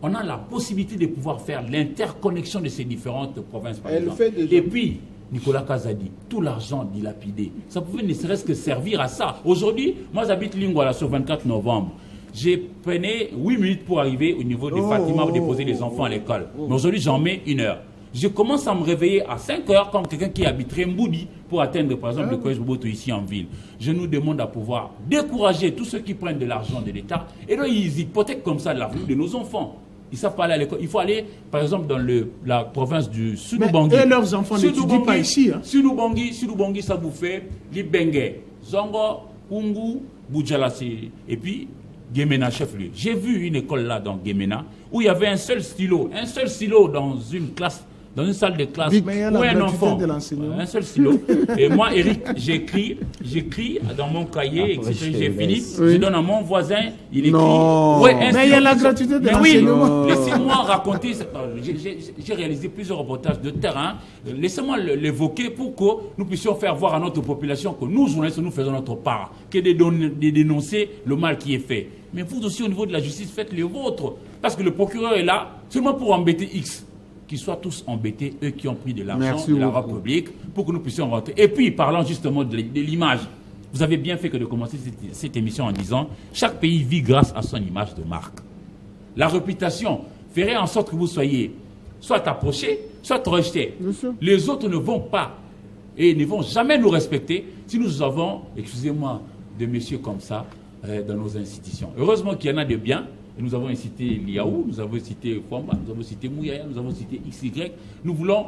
On a la possibilité de pouvoir faire l'interconnexion de ces différentes provinces, par exemple. Et puis, Nicolas Kazadi, tout l'argent dilapidé, ça pouvait ne serait-ce que servir à ça. Aujourd'hui, moi j'habite Lingwala sur 24 novembre. J'ai pris 8 minutes pour arriver au niveau de Fatima pour déposer les enfants à l'école. Mais aujourd'hui, j'en mets 1 heure. Je commence à me réveiller à 5 heures comme quelqu'un qui habiterait Mboudi pour atteindre, par exemple, le collège Boboto ici en ville. Je nous demande à pouvoir décourager tous ceux qui prennent de l'argent de l'État et là, ils hypothèquent comme ça l'avenir de nos enfants. Ils savent pas aller à l'école. Il faut aller, par exemple, dans la province du Sud-Bangui. Et leurs enfants n'étudient pas ici. Hein. Sud-Bangui, ça vous fait Libenge, Zongo, Kungu, Boudjalasi. Et puis, Gemena, chef-lieu. J'ai vu une école là dans Gemena où il y avait un seul stylo dans une classe, dans une salle de classe où un enfant, un seul stylo. Et moi, Eric, j'écris dans mon cahier, j'ai fini, je donne à mon voisin, il écrit. Mais il y a la gratuité de l'enseignement. Laissez-moi raconter, j'ai réalisé plusieurs reportages de terrain, laissez-moi l'évoquer pour que nous puissions faire voir à notre population que nous, journalistes, nous faisons notre part, que de dénoncer le mal qui est fait. Mais vous aussi, au niveau de la justice, faites le vôtre. Parce que le procureur est là seulement pour embêter X. Qu'ils soient tous embêtés, eux qui ont pris de l'argent de la République, pour que nous puissions rentrer. Et puis, parlant justement de l'image, vous avez bien fait que de commencer cette émission en disant chaque pays vit grâce à son image de marque. La réputation ferait en sorte que vous soyez soit approchés, soit rejetés. Les autres ne vont pas et ne vont jamais nous respecter si nous avons, excusez-moi, des messieurs comme ça dans nos institutions. Heureusement qu'il y en a de bien. Et nous avons cité Liaou, nous avons cité Fouamba, nous avons cité Mouyaya, nous avons cité XY. Nous voulons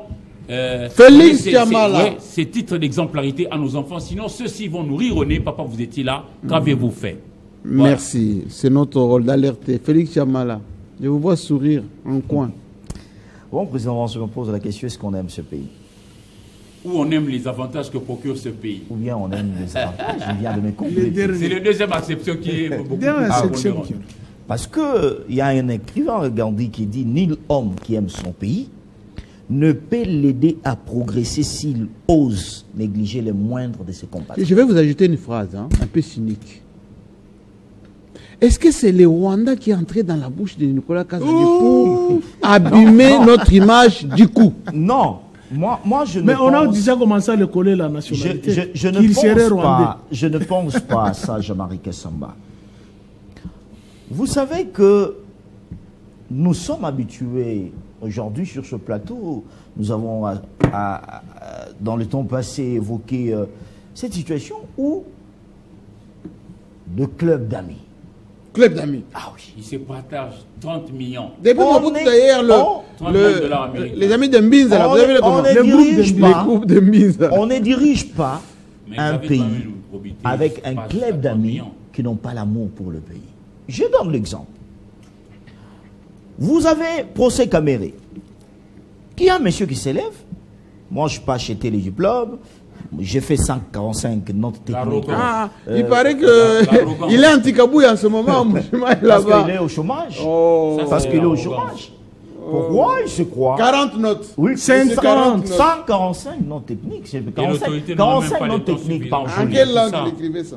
Félix Chamala. Ces titres d'exemplarité à nos enfants. Sinon, ceux-ci vont nous rire au nez. Papa, vous étiez là. Qu'avez-vous fait? Voilà. Merci. C'est notre rôle d'alerter. Félix Chamala, je vous vois sourire en coin. Bon, Président, on se pose la question, est-ce qu'on aime ce pays? Ou on aime les avantages que procure ce pays. Ou bien on aime les avantages. Je viens de me comprendre. C'est la deuxième acception qui est beaucoup plus parce qu'il y a un écrivain, Gandhi, qui dit « Nul homme qui aime son pays ne peut l'aider à progresser s'il ose négliger les moindres de ses compatriotes. » Je vais vous ajouter une phrase, un peu cynique. Est-ce que c'est le Rwanda qui est entré dans la bouche de Nicolas Kazadi pour abîmer notre image du coup? Non. Moi, je ne Mais pense... on a déjà commencé à le coller la nationalité. Je ne pense pas à ça, Jean-Marie Kessamba. Vous savez que nous sommes habitués, aujourd'hui sur ce plateau, nous avons dans le temps passé évoqué cette situation où de clubs d'amis. Club d'amis. Ah oui. Ils se partagent 30 millions. Depuis d'ailleurs, les amis de Mbinza, vous avez le groupe de Mbinza. On ne dirige pas un pays avec un club d'amis qui n'ont pas l'amour pour le pays. Je donne l'exemple. Vous avez Procès Caméré. Il y a un monsieur qui s'élève. Moi, je ne suis pas acheté les diplômes. J'ai fait 145 notes techniques. Ah, il paraît qu'il est anti-Kabouille en ce moment. Parce qu'il est au chômage. Oh. Parce qu'il est au chômage. Pourquoi il se croit? 40 notes. Oui, 140. 145 notes techniques. 45 notes techniques par jour. En quelle langue il écrivait ça?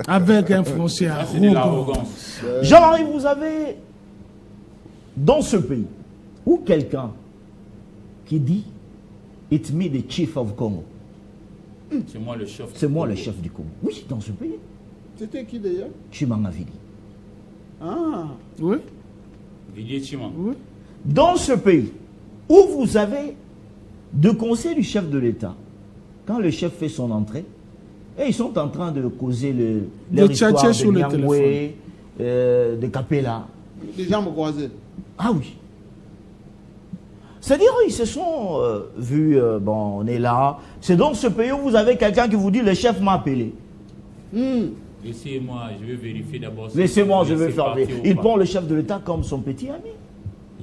Avec un français C'est de arrogant. l'arrogance. Jean-Marie, vous avez dans ce pays ou quelqu'un qui dit "It's me the chief of Congo". C'est moi le chef. C'est moi le chef du Congo. Oui, dans ce pays. C'était qui d'ailleurs? Chimangavili. Ah. Oui, Didier Chimang. oui. Dans ce pays où vous avez deux conseils du chef de l'État, quand le chef fait son entrée, et ils sont en train de causer leur histoire tchatcher sur de le Nyangwe, de Capella. Les jambes croisées. Ah oui. C'est-à-dire, ils se sont vus, bon, on est là. C'est dans ce pays où vous avez quelqu'un qui vous dit, le chef m'a appelé. Laissez-moi, je vais vérifier d'abord. Laissez-moi, je vais laisser faire. partir ou Il pas. prend le chef de l'État comme son petit ami.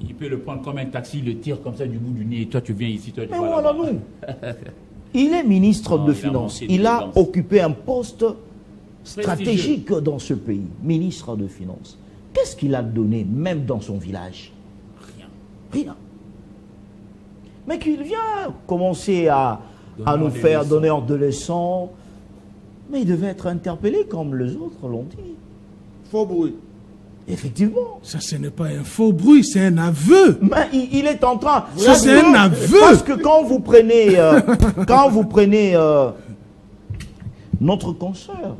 Il peut le prendre comme un taxi, le tire comme ça du bout du nez. Et toi, tu viens ici, toi, tu Mais vas voilà, là-bas. nous. Il est ministre Non, de il a Finances. manqué Il a d'élégance. occupé un poste stratégique dans ce pays. Ministre de Finances. Qu'est-ce qu'il a donné, même dans son village? Rien. Rien. Mais qu'il vient commencer à Donneur nous des faire leçons. donneur de leçons. Mais il devait être interpellé comme les autres l'ont dit. Faux bruit. Effectivement. Ça, ce n'est pas un faux bruit, c'est un aveu. Mais il est en train. Ça, c'est un aveu. Parce que quand vous prenez, notre consoeur,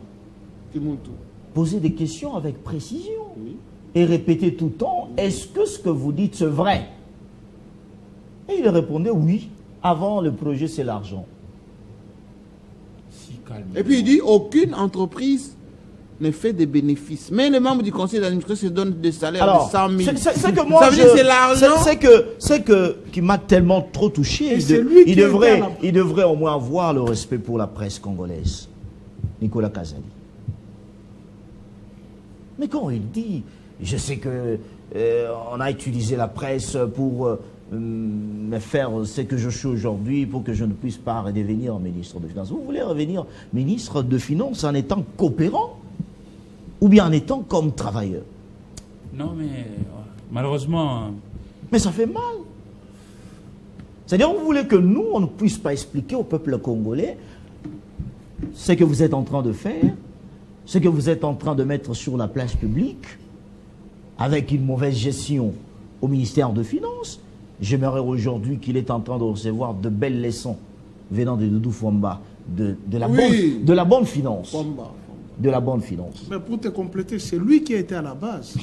Kimuntu. posez des questions avec précision et répétez tout le temps, est-ce que ce que vous dites c'est vrai? Et il répondait oui. Avant le projet, c'est l'argent. Si calme. Et puis il dit aucune entreprise ne fait des bénéfices. Mais les membres du conseil d'administration se donnent des salaires Alors, de 100 000. c'est que moi, ça veut dire que c'est l'argent. c'est que qui m'a tellement trop touché. Et c'est lui qui il était devrait, là. il devrait au moins avoir le respect pour la presse congolaise. Nicolas Kazali. Mais quand il dit, je sais que on a utilisé la presse pour me faire ce que je suis aujourd'hui, pour que je ne puisse pas redevenir ministre de Finances. Vous voulez revenir ministre de Finances en étant coopérant ou bien en étant comme travailleur? Non, mais malheureusement, Mais ça fait mal. C'est-à-dire, vous voulez que nous, on ne puisse pas expliquer au peuple congolais ce que vous êtes en train de faire, ce que vous êtes en train de mettre sur la place publique, avec une mauvaise gestion au ministère de Finances. J'aimerais aujourd'hui qu'il est en train de recevoir de belles leçons venant de Doudou Fwamba, de la bonne finance. Fwamba. De la bonne finance. Mais pour te compléter, c'est lui qui a été à la base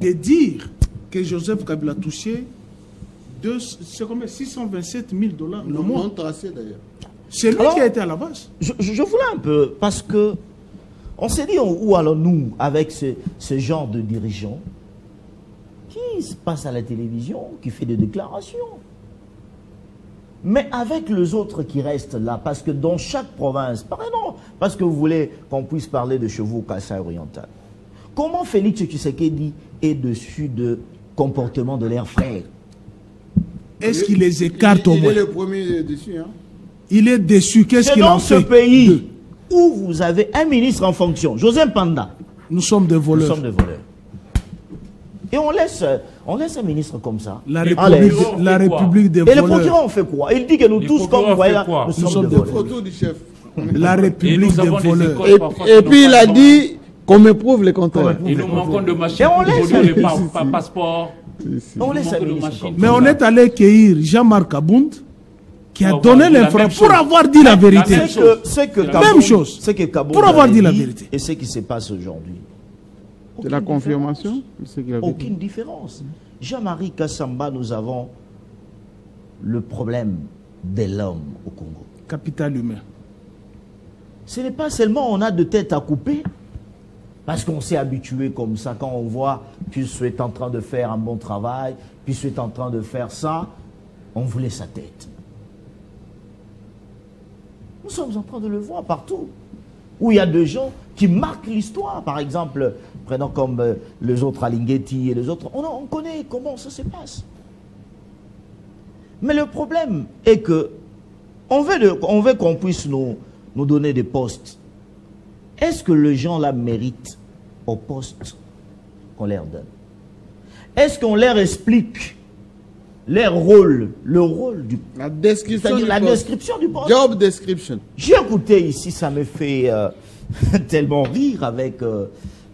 de dire que Joseph Kabila touchait c'est combien, 627 000 $ le mois. Non tracé d'ailleurs. C'est lui Alors, qui a été à la base. Je voulais un peu, parce que on s'est dit, où allons-nous avec ce genre de dirigeants qui se passe à la télévision, qui fait des déclarations. Mais avec les autres qui restent là, parce que dans chaque province, non, parce que vous voulez qu'on puisse parler de chevaux au Kassai oriental. Comment Félix Tshisekedi est dessus de comportement de leurs frères? Est-ce qu'il les écarte au moins? Il est le premier dessus. Hein. Il est déçu. Qu'est-ce qu'il en fait? C'est dans ce pays où vous avez un ministre en fonction, José Panda. Nous sommes des voleurs. Nous sommes des voleurs. Et on laisse un ministre comme ça. La République des Et voleurs. le procureur, on fait quoi? Il dit que nous tous, comme voilà, nous sommes des voleurs. Photo du chef. La République des voleurs. Et puis il a dit qu'on m'éprouve les contraires. Et nous manquons de machines Et on pour laisse produire les passeports. On laisse un Manque de ministre machines. comme Mais on est allé cueillir Jean-Marc Abound, qui a Pour donné avoir dit la l'information même pour chose. avoir dit la vérité. même chose. C'est que Même Kabound- chose. c'est que Kabound Pour avoir avait dit la vérité. Et ce qui se passe aujourd'hui. C'est la confirmation. C'est qu'il avait dit. Aucune différence. Jean-Marie Kassamba, nous avons le problème de l'homme au Congo. Capital humain. Ce n'est pas seulement on a de tête à couper, parce qu'on s'est habitué comme ça, quand on voit que tu es en train de faire un bon travail, puis tu es en train de faire ça, on voulait sa tête. Nous sommes en train de le voir partout, où il y a des gens qui marquent l'histoire. Par exemple, prenons comme les autres Alingeti et les autres, on connaît comment ça se passe. Mais le problème est que On veut qu'on puisse nous donner des postes. Est-ce que les gens là méritent au poste qu'on leur donne? Est-ce qu'on leur explique leur rôle, le rôle du poste? La description du La poste. description du poste. Job description. J'ai écouté ici, ça me fait tellement rire avec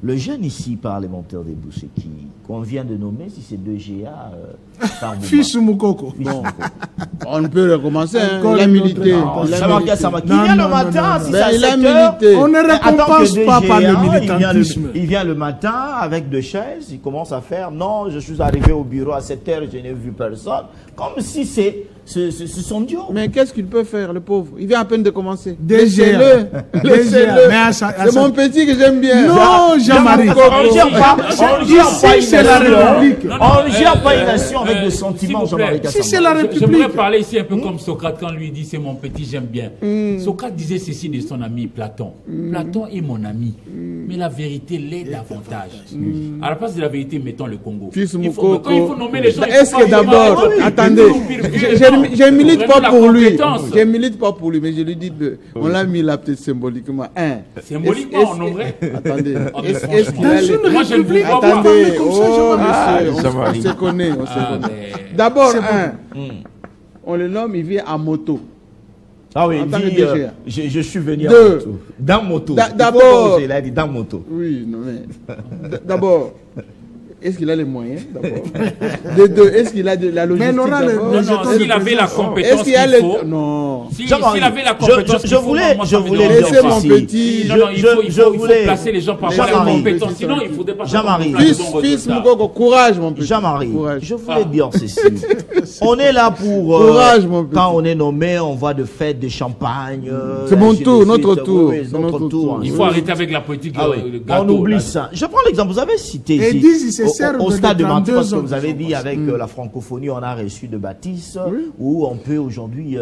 le jeune ici parlementaire des Bousseki, qu'on vient de nommer, si c'est 2GA. Fils Moukoko. Bon, on ne peut recommencer. Hein. Encore Il a une milité. autre- Il a Ça va, milité. ça va. Qui Non, vient non, le matin, non, si non. c'est à Il a 7 heures, milité. On ne récompense pas par le militantisme. Il vient le matin avec deux chaises, il commence à faire non, je suis arrivé au bureau à 7 heures, je n'ai vu personne. Comme si c'est son job. Mais qu'est-ce qu'il peut faire, le pauvre? Il vient à peine de commencer. DGA. Laissez-le. Laissez-le. Mais à C'est mon petit que j'aime bien. Non, Jean-Marie. On ne gère pas Ici, c'est la République. On ne gère pas une nation avec des sentiments, Jean-Marie Si c'est Kassamba. la J'aimerais République. parler ici un peu comme Socrate quand lui dit c'est mon petit, j'aime bien. Socrate disait ceci de son ami Platon. Platon est mon ami, mais la vérité l'est davantage. À la place de la vérité, mettons le Congo. Fils Quand Moukoko. il faut nommer les gens, il Est-ce faut que pas d'abord, nommer les gens. attendez, je milite pas la pour lui. compétence. Je milite pas pour lui, mais je lui dis, on l'a mis là peut-être symboliquement. Symboliquement, on nommerait. Attendez, Ah, mais est-ce franchement. qu'il a les... Moi, je ne veux pas voir. Attendez, comme ça, oh Jean-Marie. monsieur, on se connaît, on se Ah, connaît. mais- D'abord, on le nomme, il vient à moto. Ah oui, En il tant que dit, DGA. je suis venu Deux. en moto. Dans moto. D'abord. Il a dit dans moto. Oui, non mais... D'abord, est-ce qu'il a les moyens, d'abord? De deux, est-ce qu'il a de la logistique, Mais Nora, d'abord? Non, non, s'il avait la Est-ce compétence qu'il a qu'il les... faut. Non. S'il Jean-Marie, avait la compétence qu'il faut, moi, je ça me voulais dérange Laissez pas. mon ici. petit... Non, non, il faut voulais- placer les gens par rapport à la Jean-Marie. compétence. Sinon, il ne faudrait pas... Jean-Marie. Fils Moukoko, courage mon petit. Jean-Marie, Courage. je voulais dire ceci. On est là pour... Courage, mon petit. quand on est nommé, on va de fêtes, de champagne. C'est mon ainsi de tour, suite. notre tour. Oui, oui, C'est notre notre tour. tour. Il faut arrêter avec la politique Ah oui, gâteau. on oublie là. ça. Je prends l'exemple, vous avez cité Et ici, disent, ils se servent au de stade de Manti, 32 parce que ans. vous avez dit avec la francophonie, on a reçu de Baptiste, Oui. où on peut aujourd'hui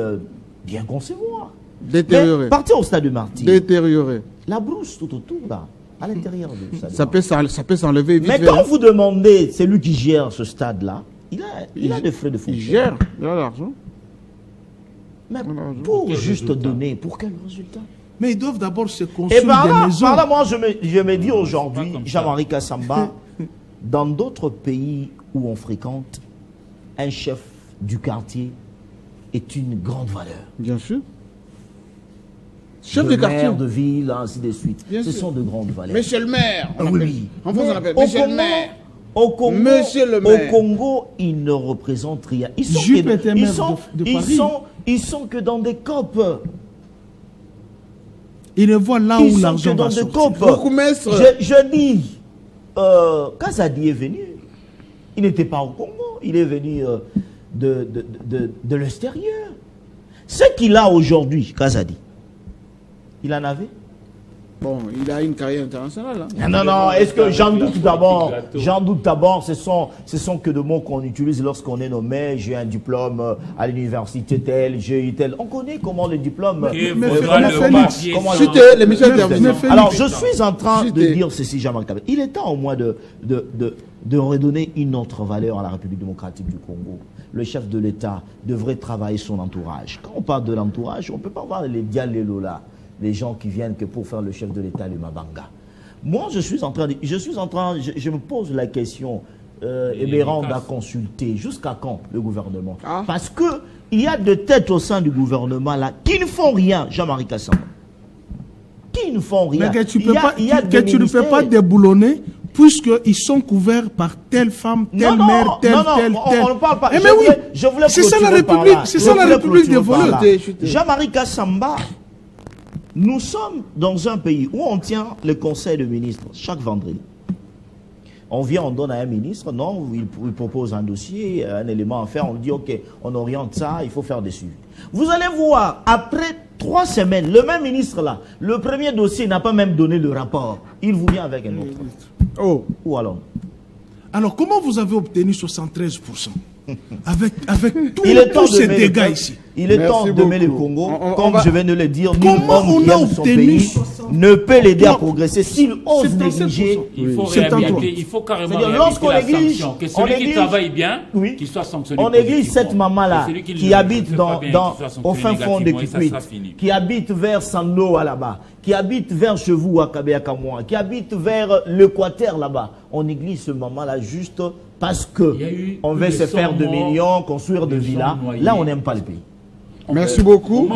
bien concevoir. Détérioré. Mais partez au stade de Marty. Détérioré. La brousse tout autour, là, à l'intérieur du stade. Ça peut s'enlever vite. Mais fait, quand hein. vous demandez, c'est lui qui gère ce stade-là, il a des frais de Il fonctionnement. gère, il a l'argent. Mais Voilà, pour quel juste résultat? donner, pour quel résultat? Mais ils doivent d'abord se Et construire par des là, maisons. moi, je me dis pas aujourd'hui, comme ça. Jean-Marie Kassamba, dans d'autres pays où on fréquente, un chef du quartier est une grande valeur. Bien sûr. Chef Le de quartier. maire de ville, ainsi de suite. Bien Ce sûr. sont de grandes valeurs. Monsieur le maire. Ah oui, oui. En France, on Mais appelle au Monsieur le Congo, maire. Au Congo, Monsieur le maire. au Congo, ils ne représentent rien. Ils sont, Juppé que, était ils maire sont, de ils Paris. sont, ils sont que dans des copes. Ils ne voient là Ils où sont l'argent que dans va des sortir. copes. Beaucoup maître. Je dis, Kazadi est venu. Il n'était pas au Congo. Il est venu de l'extérieur. Ce qu'il a aujourd'hui, Kazadi, il en avait? Bon, il a une carrière internationale. Hein. Non, est-ce que j'en doute d'abord? J'en doute d'abord, ce sont que de mots qu'on utilise lorsqu'on est nommé. J'ai un diplôme à l'université telle, j'ai eu tel. On connaît comment le diplôme. Mais Faudra Félix, le papier. comment Chutez, l'émission est terminée. Mais Félix, Alors, je suis en train de Chutez. dire ceci, Jean-Marc Tabet. Il est temps au moins de redonner une autre valeur à la République démocratique du Congo. Le chef de l'État devrait travailler son entourage. Quand on parle de l'entourage, on ne peut pas voir les dialélos là, les gens qui viennent que pour faire le chef de l'État, le Mabanga. Moi, je me pose la question, Ebérand à consulter, jusqu'à quand le gouvernement? Ah. Parce que il y a des têtes au sein du gouvernement là qui ne font rien, Jean-Marie Kassamba. Qui ne font rien. Mais que tu Il y a- il y a que des tu ne peux pas ministères. déboulonner puisqu'ils sont couverts par telle femme, tel maire, tel. on ne parle pas. Eh mais oui, je voulais c'est ça la clôturer par République, là. c'est Je ça la voulais République des clôturer par voleurs. là. Chutez. Jean-Marie Kassamba, nous sommes dans un pays où on tient le conseil de ministres chaque vendredi. On vient, on donne à un ministre, non, il propose un dossier, un élément à faire, on dit, ok, on oriente ça, il faut faire des suivis. Vous allez voir, après 3 semaines, le même ministre là, le premier dossier n'a pas même donné le rapport. Il vous vient avec un autre. Oh, Où alors? Alors, comment vous avez obtenu 73%? avec tous ces dégâts ici. Il est temps d'aimer le Congo, comme je viens de le dire, nul homme qui aime son pays 60... ne peut l'aider à progresser. S'il ose négliger, il faut réhabiliter, il faut carrément lorsqu'on réhabiliter la néglige, sanction. Que celui qui travaille bien, qu'il soit sanctionné. On néglige cette maman-là qui habite au fin fond de Kikwit, qui habite vers Sando là-bas, qui habite vers Chevou à Kabeakamoa, qui habite vers l'Équateur là-bas. On néglige ce maman-là juste parce que on veut se faire de millions, construire de villas. Là, on n'aime pas le pays. Merci beaucoup.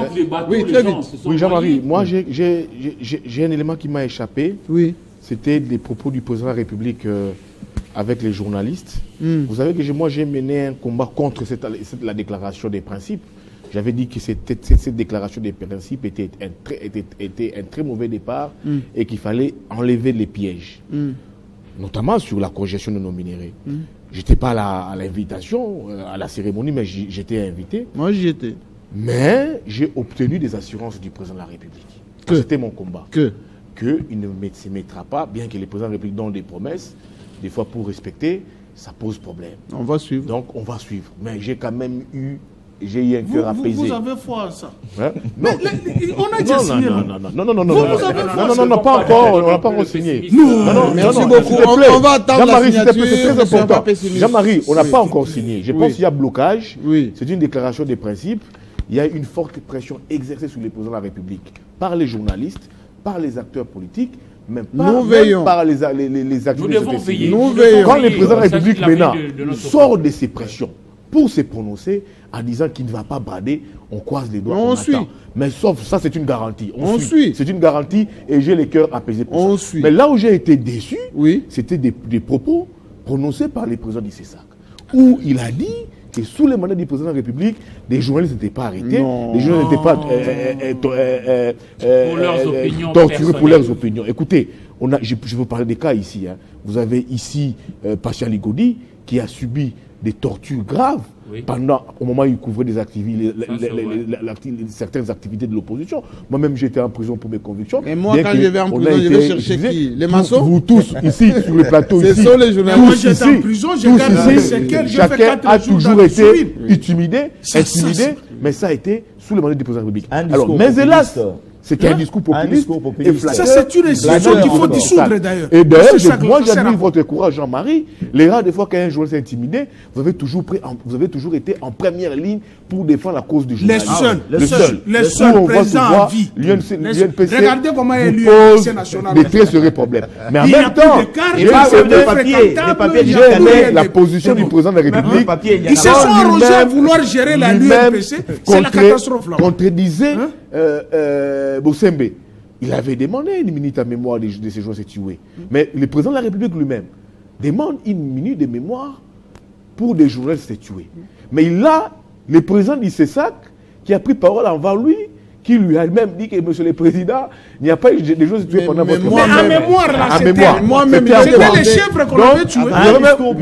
Oui, très vite. Oui, Jean-Marie, moi j'ai un élément qui m'a échappé. Oui. C'était les propos du président de la République avec les journalistes. Vous savez que moi j'ai mené un combat contre la déclaration des principes. J'avais dit que cette déclaration des principes était un très mauvais départ et qu'il fallait enlever les pièges. Notamment sur la congestion de nos minéraux. Je n'étais pas à l'invitation, à la cérémonie, mais j'étais invité. Moi, j'y étais. Mais j'ai obtenu des assurances du président de la République. C'était mon combat. Qu'il ne se mettra pas, bien que les présidents de la République donnent des promesses, des fois pour respecter, ça pose problème. On va suivre. Donc on va suivre. Mais j'ai quand même eu un cœur apaisé. Vous avez foi à ça? Hein? Non. On a déjà signé. Non, pas encore. On n'a pas encore signé. Merci beaucoup. On va attendre la signature. C'est très important. Jean-Marie, on n'a pas encore signé. Je pense qu'il y a blocage. C'est une déclaration des principes. Il y a une forte pression exercée sur les présidents de la République par les journalistes, par les acteurs politiques, même par les acteurs Nous devons veiller. Quand le président de la République maintenant sort de ces pressions pour se prononcer en disant qu'il ne va pas brader, on croise les doigts, on attend. Mais sauf ça, c'est une garantie. On suit. C'est une garantie et j'ai le cœur apaisé pour ça. Mais là où j'ai été déçu, c'était des propos prononcés par le président du CESAC, où il a dit que sous les mandats du président de la République, des journalistes n'étaient pas arrêtés, les journalistes n'étaient pas torturés pour leurs opinions. Écoutez, je vais vous parler des cas ici. Hein. Vous avez ici Pascal Ligodi qui a subi des tortures graves au moment où il couvrait des activités, certaines activités de l'opposition. Moi-même, j'étais en prison pour mes convictions. Et moi, quand je vais en prison, je vais chercher qui? Les maçons? Vous tous, ici, sur le plateau, ici. Ce sont les journalistes. Moi, j'étais en prison, chacun a toujours été intimidé, mais ça a été sous le mandat du président de la République. Alors, mais hélas, c'était un discours populiste. Ça, c'est une institution qu'il faut dissoudre d'ailleurs. Et d'ailleurs, moi j'admire votre courage, Jean-Marie. Les rares des fois qu'un journaliste est intimidé, vous avez toujours été en première ligne pour défendre la cause du journaliste. Les seuls présents à vie. Regardez comment il y a des très sérieux problèmes. Mais en même temps, j'ai la position du président de la République. Ils se sont arrangés à vouloir gérer la l'UNPC. C'est la catastrophe là. Contredisait Bosembe. Il avait demandé une minute à mémoire de ces journalistes tués. Mais le président de la République lui-même demande une minute de mémoire pour des journalistes tués. Mais il a le président du CESAC qui a pris parole envers lui, qui lui a même dit que, monsieur le président, il n'y a pas eu des journalistes tués pendant votre mandat. Mais en mémoire, là, c'était... Moi-même, c'était les chèvres qu'on avait tués.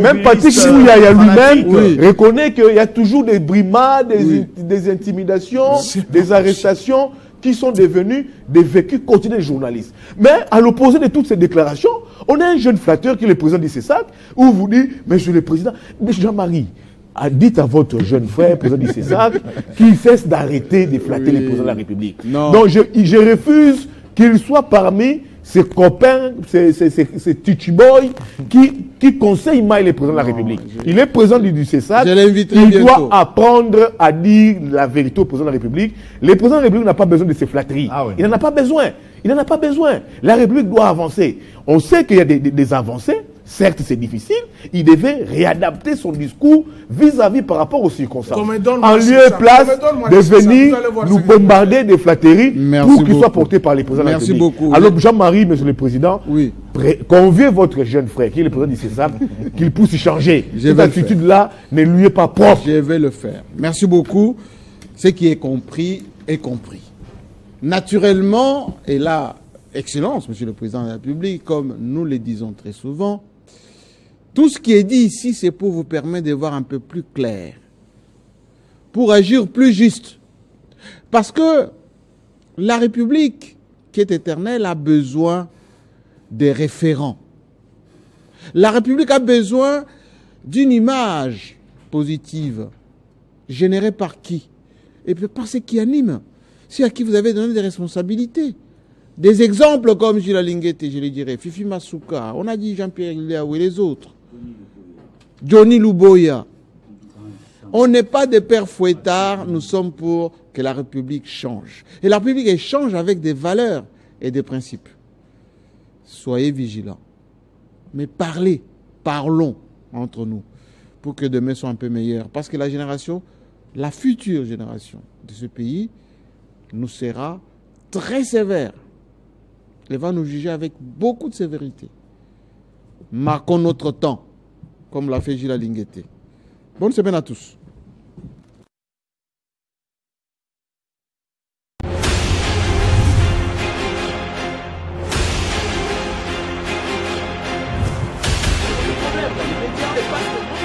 Même Patrick Chouya lui-même reconnaît qu'il y a toujours des brimades, des intimidations, des arrestations qui sont devenus des vécus quotidiens des journalistes. Mais à l'opposé de toutes ces déclarations, on a un jeune flatteur qui est le président du CESAC, où vous dites, monsieur le président, mais Jean-Marie, dites à votre jeune frère, président du CESAC, qu'il cesse d'arrêter de flatter les présidents de la République. Donc je refuse qu'il soit parmi ces copains, ces titiboys qui conseillent mal les présidents de la République. Il est président du CESAC, il doit apprendre à dire la vérité au président de la République. Le président de la République n'a pas besoin de ces flatteries. Il n'en a pas besoin. Il n'en a pas besoin. La République doit avancer. On sait qu'il y a des avancées. Certes, c'est difficile. Il devait réadapter son discours vis-à-vis par rapport aux circonstances. En lieu et place de venir nous bombarder des flatteries pour qu'ils soient portés par les présidents de la République. Beaucoup. Alors, Jean-Marie, monsieur le président, conviez votre jeune frère, qui est le président du CESAC, qu'il puisse changer. Cette attitude-là ne lui est pas propre. Je vais le faire. Merci beaucoup. Ce qui est compris est compris. Naturellement, et là, Excellence, monsieur le président de la République, comme nous le disons très souvent, tout ce qui est dit ici, c'est pour vous permettre de voir un peu plus clair, pour agir plus juste. Parce que la République, qui est éternelle, a besoin des référents. La République a besoin d'une image positive, générée par qui? Et puis par ce qui anime. C'est à qui vous avez donné des responsabilités. Des exemples comme Gilles Linguetti, je le dirais, Fifi Masuka, on a dit Jean-Pierre Liaou et les autres. Johnny Luboya. On n'est pas des pères fouettards, nous sommes pour que la République change. Et la République elle change avec des valeurs et des principes. Soyez vigilants. Mais parlons entre nous pour que demain soit un peu meilleur. Parce que la future génération de ce pays nous sera très sévère. Elle va nous juger avec beaucoup de sévérité. Marquons notre temps, comme l'a fait Gilles Linguetti. Bonne semaine à tous. Le problème, les médias,